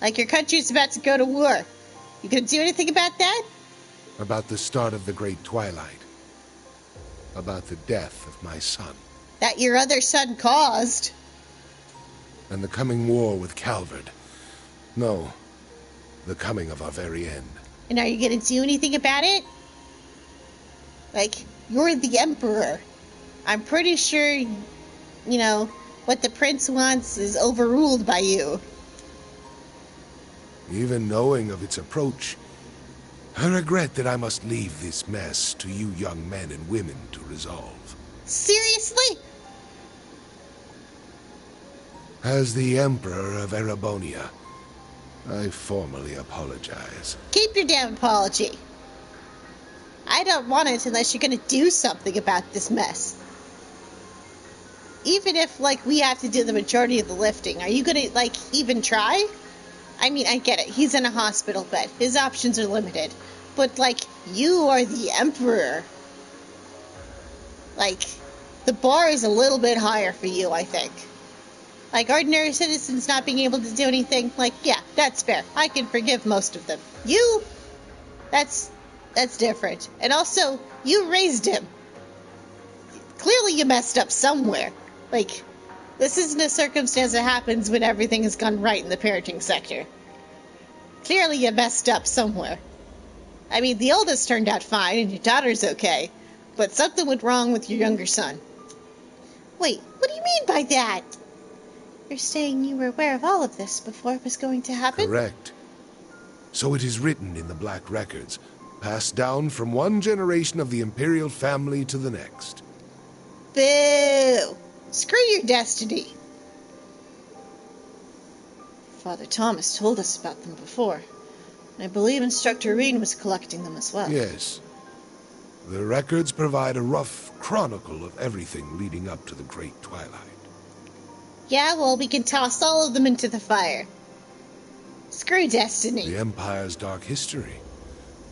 Like your country's about to go to war. You going to do anything about that? About the start of the Great Twilight. About the death of my son. That your other son caused. And the coming war with Calvard. No, the coming of our very end. And are you going to do anything about it? Like, you're the Emperor. I'm pretty sure, you know, what the Prince wants is overruled by you. Even knowing of its approach, I regret that I must leave this mess to you young men and women to resolve. Seriously? As the Emperor of Erebonia, I formally apologize. Keep your damn apology. I don't want it unless you're going to do something about this mess. Even if, like, we have to do the majority of the lifting, are you going to, like, even try? I mean, I get it. He's in a hospital bed. His options are limited. But, like, you are the Emperor. Like, the bar is a little bit higher for you, I think. Like, ordinary citizens not being able to do anything, like, yeah, that's fair. I can forgive most of them. You? That's different. And also, you raised him. Clearly you messed up somewhere. Like, this isn't a circumstance that happens when everything has gone right in the parenting sector. Clearly you messed up somewhere. I mean, the oldest turned out fine, and your daughter's okay. But something went wrong with your younger son. Wait, what do you mean by that? You're saying you were aware of all of this before it was going to happen? Correct. So it is written in the Black Records, passed down from one generation of the Imperial family to the next. Boo! Screw your destiny. Father Thomas told us about them before. And I believe Instructor Reen was collecting them as well. Yes. The records provide a rough chronicle of everything leading up to the Great Twilight. Yeah, well, we can toss all of them into the fire. Screw destiny. The Empire's dark history.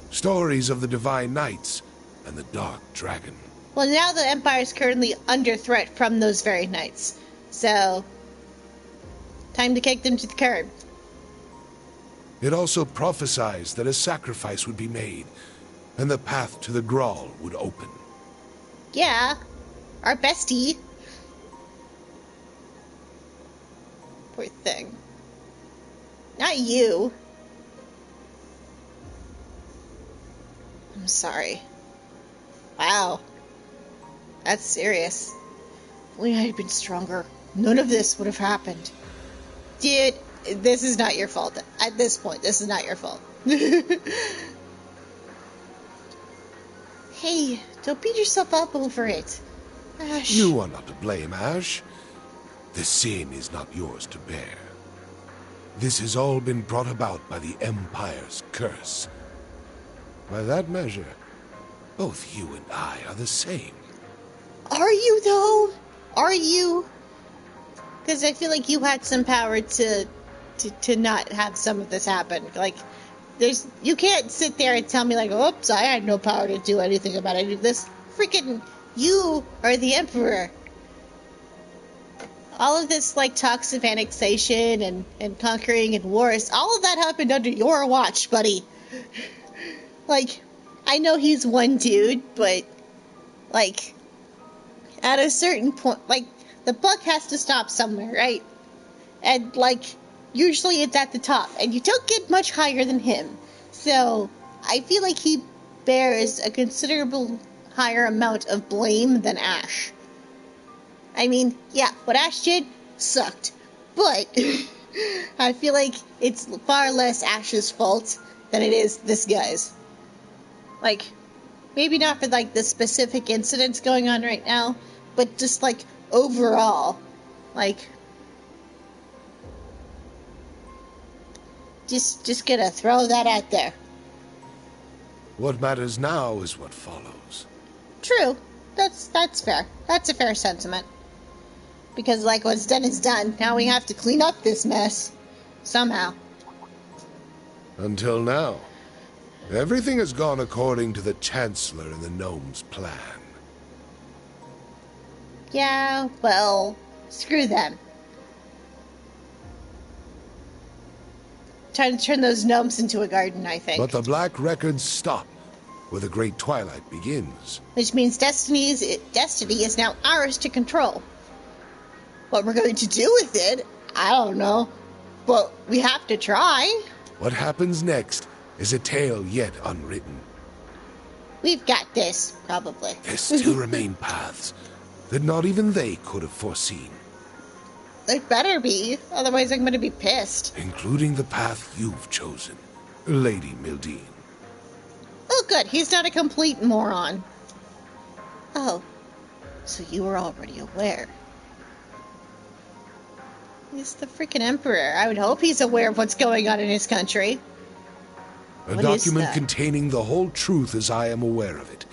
Stories of the Divine Knights and the Dark Dragon. Well, now the Empire is currently under threat from those very knights. So, time to kick them to the curb. It also prophesies that a sacrifice would be made, and the path to the Grawl would open. Yeah, our bestie. Poor thing. Not you. I'm sorry. Wow. That's serious. If only I had been stronger, none of this would have happened. Dude, this is not your fault. At this point, this is not your fault. Hey, don't beat yourself up over it. Ash. You are not to blame, Ash. The sin is not yours to bear. This has all been brought about by the Empire's curse. By that measure, Both you and I are the same. Are you, though? Are you? Because I feel like you had some power to not have some of this happen. Like, you can't sit there and tell me, like, oops, I had no power to do anything about any of this. Freaking, you are the Emperor. All of this, like, talks of annexation and conquering and wars, all of that happened under your watch, buddy. Like, I know he's one dude, but, like, at a certain point, like, the buck has to stop somewhere, right? And, like, usually it's at the top, and you don't get much higher than him. So, I feel like he bears a considerable higher amount of blame than Ash. I mean, yeah, what Ash did sucked, but I feel like it's far less Ash's fault than it is this guy's. Like, maybe not for, like, the specific incidents going on right now, but just, like, overall. Like, just gonna throw that out there. What matters now is what follows. True. That's fair. That's a fair sentiment. Because, like, what's done is done. Now we have to clean up this mess. Somehow. Until now. Everything has gone according to the Chancellor and the Gnome's plan. Yeah, well, screw them. Trying to turn those gnomes into a garden, I think. But the Black Records stop where the Great Twilight begins. Which means destiny is now ours to control. What we're going to do with it, I don't know. But we have to try. What happens next is a tale yet unwritten. We've got this, probably. There still remain paths that not even they could have foreseen. There better be, otherwise I'm going to be pissed. Including the path you've chosen, Lady Mildine. Oh good, he's not a complete moron. Oh, so you were already aware. He's the freaking Emperor. I would hope he's aware of what's going on in his country. A document containing the whole truth as I am aware of it.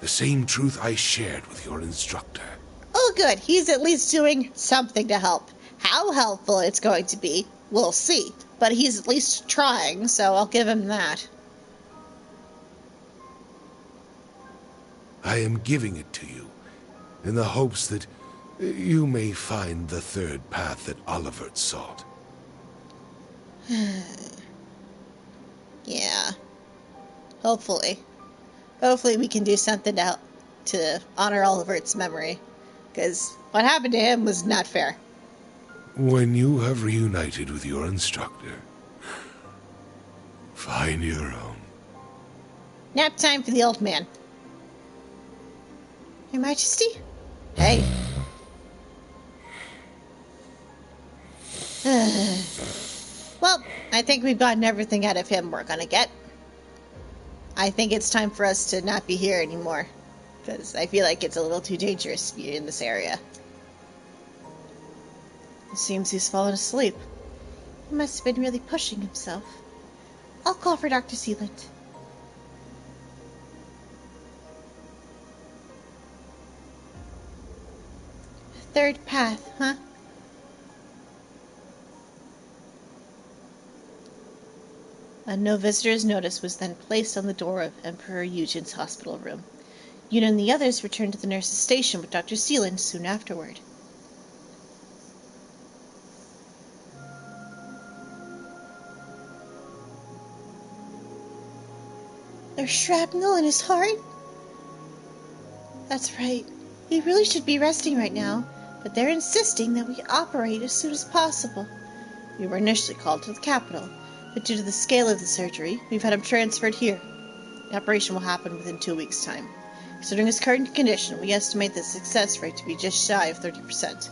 The same truth I shared with your instructor. Oh good, he's at least doing something to help. How helpful it's going to be, we'll see. But he's at least trying, so I'll give him that. I am giving it to you, in the hopes that you may find the third path that Olivert sought. Yeah. Hopefully. Hopefully we can do something to honor Olivert's memory. Because what happened to him was not fair. When you have reunited with your instructor, find your own. Nap time for the old man. Your Majesty? Hey. Well, I think we've gotten everything out of him we're gonna get. I think it's time for us to not be here anymore. Because I feel like it's a little too dangerous to be in this area. It seems he's fallen asleep. He must have been really pushing himself. I'll call for Dr. Sealant. Third path, huh? A no visitors notice was then placed on the door of Emperor Eugen's hospital room. Yuna and the others returned to the nurse's station with Dr. Sealand soon afterward. There's shrapnel in his heart? That's right. He really should be resting right now, but they're insisting that we operate as soon as possible. We were initially called to the capital, but due to the scale of the surgery, we've had him transferred here. The operation will happen within 2 weeks' time. Considering his current condition, we estimate the success rate to be just shy of 30%.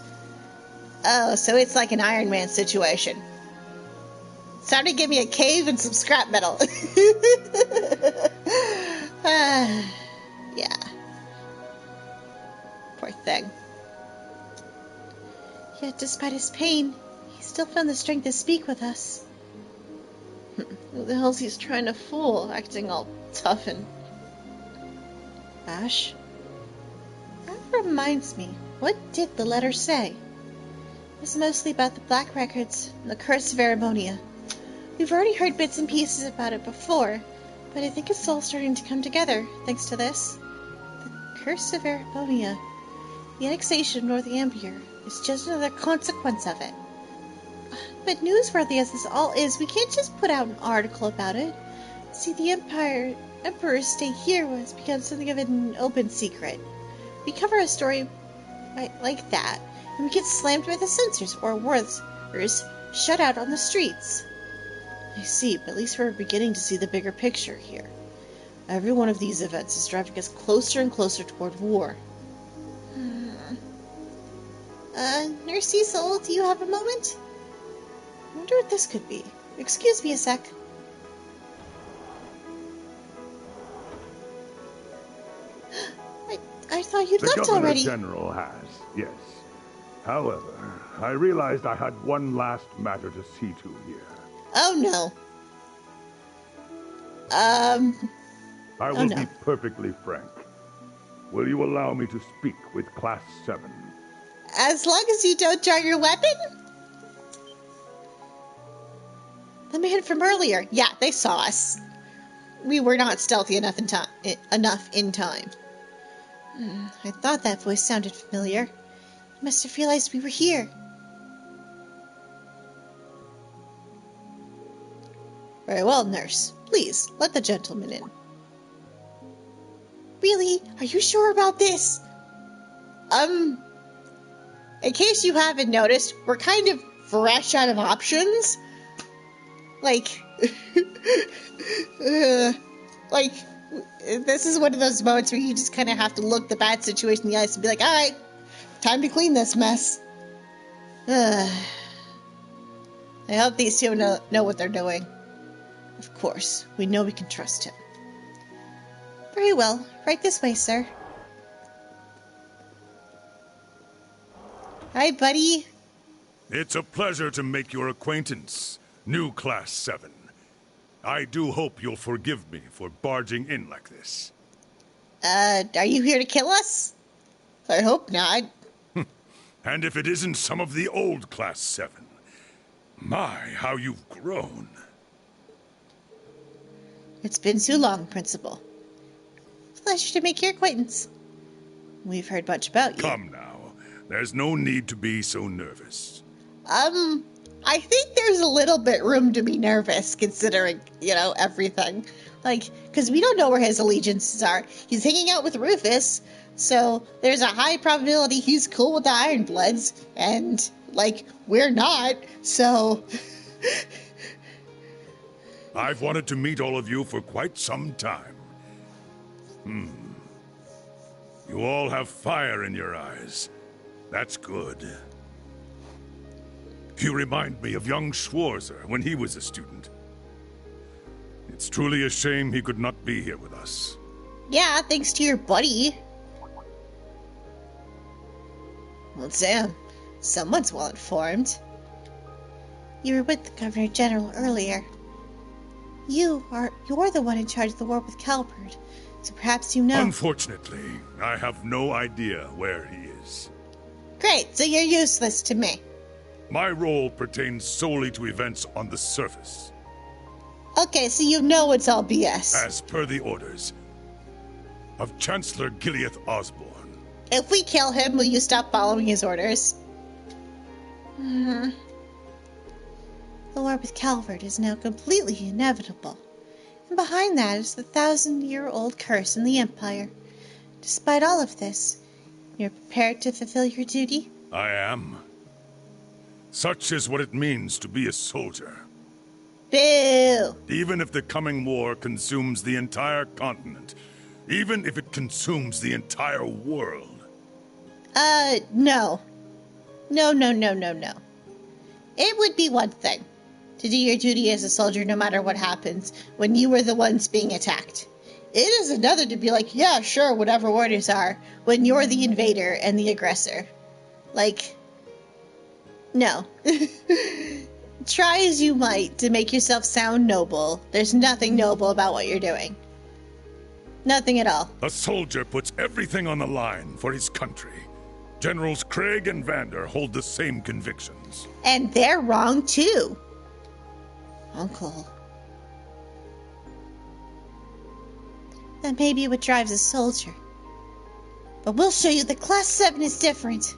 Oh, so it's like an Iron Man situation. It's time to give me a cave and some scrap metal. Yeah. Poor thing. Yet, despite his pain, he still found the strength to speak with us. Who the hell's he's trying to fool, acting all tough and... Ash? That reminds me, what did the letter say? It was mostly about the Black Records and the Curse of Erimonia. We've already heard bits and pieces about it before, but I think it's all starting to come together, thanks to this. The Curse of Erimonia. The annexation of North Ambier is just another consequence of it. But newsworthy as this all is, we can't just put out an article about it. See, the Emperor's stay here has become something of an open secret. We cover a story like that, and we get slammed by the censors, or worse, shut out on the streets. I see, but at least we're beginning to see the bigger picture here. Every one of these events is driving us closer and closer toward war. Nurse Cecil, do you have a moment? I wonder what this could be. Excuse me a sec. I thought you'd left already. The Governor General has, yes. However, I realized I had one last matter to see to here. Oh no. I will be perfectly frank. Will you allow me to speak with Class 7? As long as you don't draw your weapon? The man from earlier. Yeah, they saw us. We were not stealthy enough in time. I thought that voice sounded familiar. He must have realized we were here. Very well, nurse. Please, let the gentleman in. Really? Are you sure about this? In case you haven't noticed, we're kind of fresh out of options. Like, this is one of those moments where you just kind of have to look the bad situation in the eyes and be like, alright, time to clean this mess. I hope these two know what they're doing. Of course, we know we can trust him. Very well. Right this way, sir. Hi, buddy. It's a pleasure to make your acquaintance, new Class 7. I do hope you'll forgive me for barging in like this. Are you here to kill us? I hope not. And if it isn't some of the old Class 7. My, how you've grown. It's been too long, Principal. Pleasure to make your acquaintance. We've heard much about you. Come now. There's no need to be so nervous. I think there's a little bit room to be nervous, considering, everything. Because we don't know where his allegiances are. He's hanging out with Rufus, so there's a high probability he's cool with the Ironbloods, and, we're not, so... I've wanted to meet all of you for quite some time. You all have fire in your eyes. That's good. You remind me of young Schwarzer when he was a student. It's truly a shame he could not be here with us. Yeah, thanks to your buddy. Well, Sam, someone's well informed. You were with the Governor General earlier. You're the one in charge of the war with Calvert, so perhaps you know. Unfortunately, I have no idea where he is. Great, so you're useless to me. My role pertains solely to events on the surface. Okay, so you know it's all BS. As per the orders of Chancellor Gileath Osborne. If we kill him, will you stop following his orders? The war with Calvert is now completely inevitable. And behind that is the 1,000-year-old curse in the Empire. Despite all of this, you're prepared to fulfill your duty? I am. Such is what it means to be a soldier. Boo! Even if the coming war consumes the entire continent, even if it consumes the entire world. No. No. It would be one thing to do your duty as a soldier no matter what happens when you were the ones being attacked. It is another to be like, yeah, sure, whatever orders are, when you're the invader and the aggressor. No. Try as you might to make yourself sound noble. There's nothing noble about what you're doing. Nothing at all. A soldier puts everything on the line for his country. Generals Craig and Vander hold the same convictions. And they're wrong, too. Uncle. That may be what drives a soldier. But we'll show you that Class 7 is different.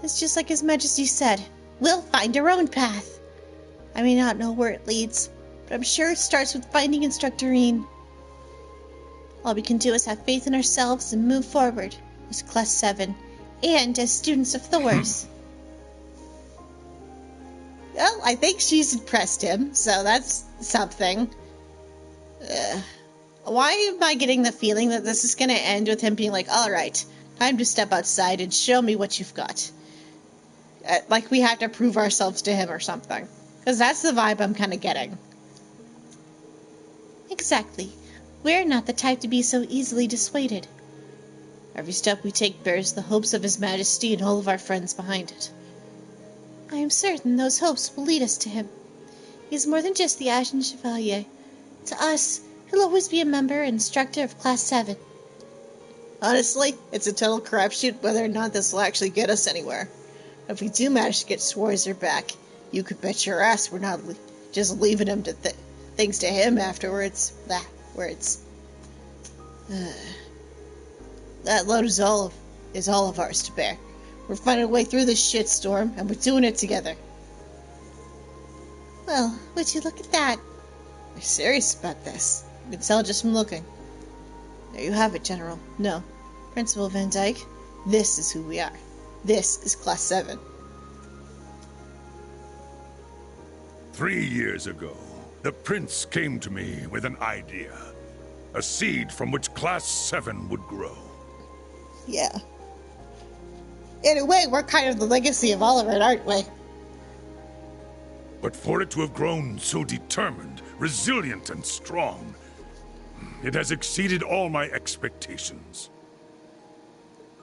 It's just like His Majesty said. We'll find our own path. I may not know where it leads, but I'm sure it starts with finding Instructor Rean. All we can do is have faith in ourselves and move forward as Class 7 and as students of Thors. Well, I think she's impressed him, so that's something. Why am I getting the feeling that this is going to end with him being like, alright, time to step outside and show me what you've got? Like we have to prove ourselves to him or something. Because that's the vibe I'm kind of getting. Exactly. We're not the type to be so easily dissuaded. Every step we take bears the hopes of His Majesty and all of our friends behind it. I am certain those hopes will lead us to him. He is more than just the Ashen Chevalier. To us, he'll always be a member and instructor of Class 7. Honestly, it's a total crapshoot whether or not this will actually get us anywhere. If we do manage to get Schwarzer back, you could bet your ass we're not just leaving him to things to him afterwards. That load is all of ours to bear. We're finding a way through this shitstorm, and we're doing it together. Well, would you look at that? We're serious about this. You can tell just from looking. There you have it, General. No, Principal Van Dyke, this is who we are. This is Class 7. 3 years ago, the Prince came to me with an idea. A seed from which Class 7 would grow. Yeah. In a way, we're kind of the legacy of all of it, aren't we? But for it to have grown so determined, resilient, and strong, it has exceeded all my expectations.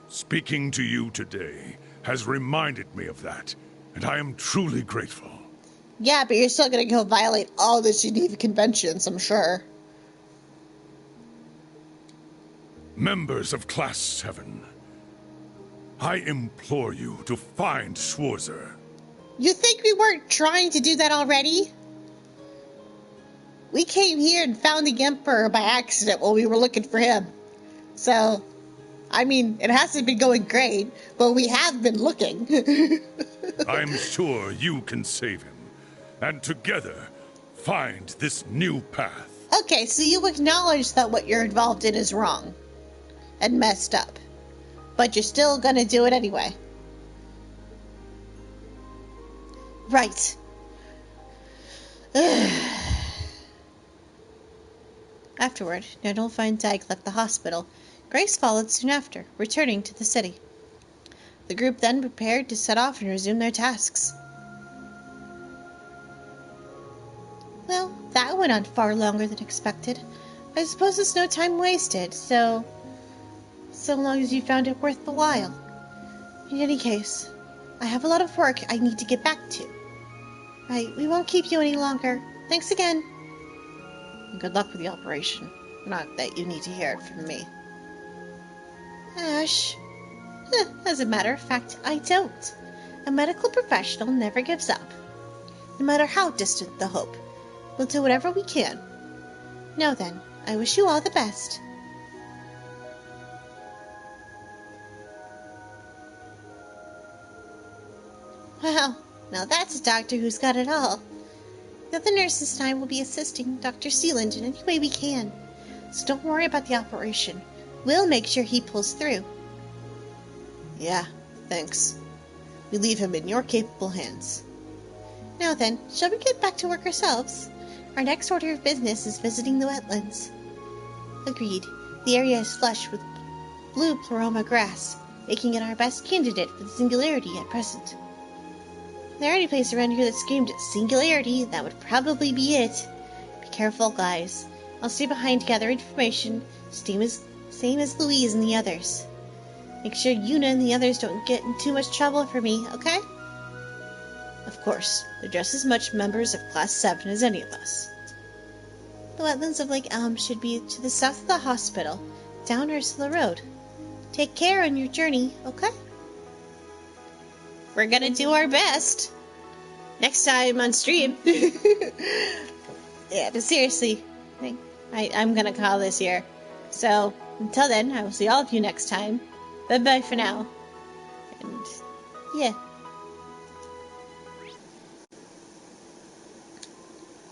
Speaking to you today has reminded me of that, and I am truly grateful. Yeah, but you're still going to go violate all the Geneva Conventions, I'm sure. Members of Class 7, I implore you to find Schwarzer. You think we weren't trying to do that already? We came here and found the Emperor by accident while we were looking for him. So, I mean, it hasn't been going great, but we have been looking. I'm sure you can save him, and together find this new path. Okay, so you acknowledge that what you're involved in is wrong and messed up, but you're still gonna do it anyway. Right. Afterward, General Van Dyke left the hospital. Grace followed soon after, returning to the city. The group then prepared to set off and resume their tasks. Well, that went on far longer than expected. I suppose it's no time wasted, so long as you found it worth the while. In any case, I have a lot of work I need to get back to. Right, we won't keep you any longer. Thanks again. And good luck with the operation. Not that you need to hear it from me. Ash. As a matter of fact, I don't. A medical professional never gives up. No matter how distant the hope. We'll do whatever we can. Now then, I wish you all the best. Wow, now that's a doctor who's got it all. The other nurses and I will be assisting Dr. Sealand in any way we can. So don't worry about the operation. We'll make sure he pulls through. Yeah, thanks. We leave him in your capable hands. Now then, shall we get back to work ourselves? Our next order of business is visiting the wetlands. Agreed. The area is flush with blue pleroma grass, making it our best candidate for the singularity at present. If there any place around here that screamed singularity, that would probably be it. Be careful, guys. I'll stay behind to gather information, same as Louise and the others. Make sure Yuna and the others don't get in too much trouble for me, okay? Of course, they're just as much members of Class 7 as any of us. The wetlands of Lake Elm should be to the south of the hospital, down Ursula Road. Take care on your journey, okay? We're gonna do our best. Next time on stream. Yeah, but seriously, I'm gonna call this here. So, until then, I will see all of you next time. Bye-bye for now. And, yeah.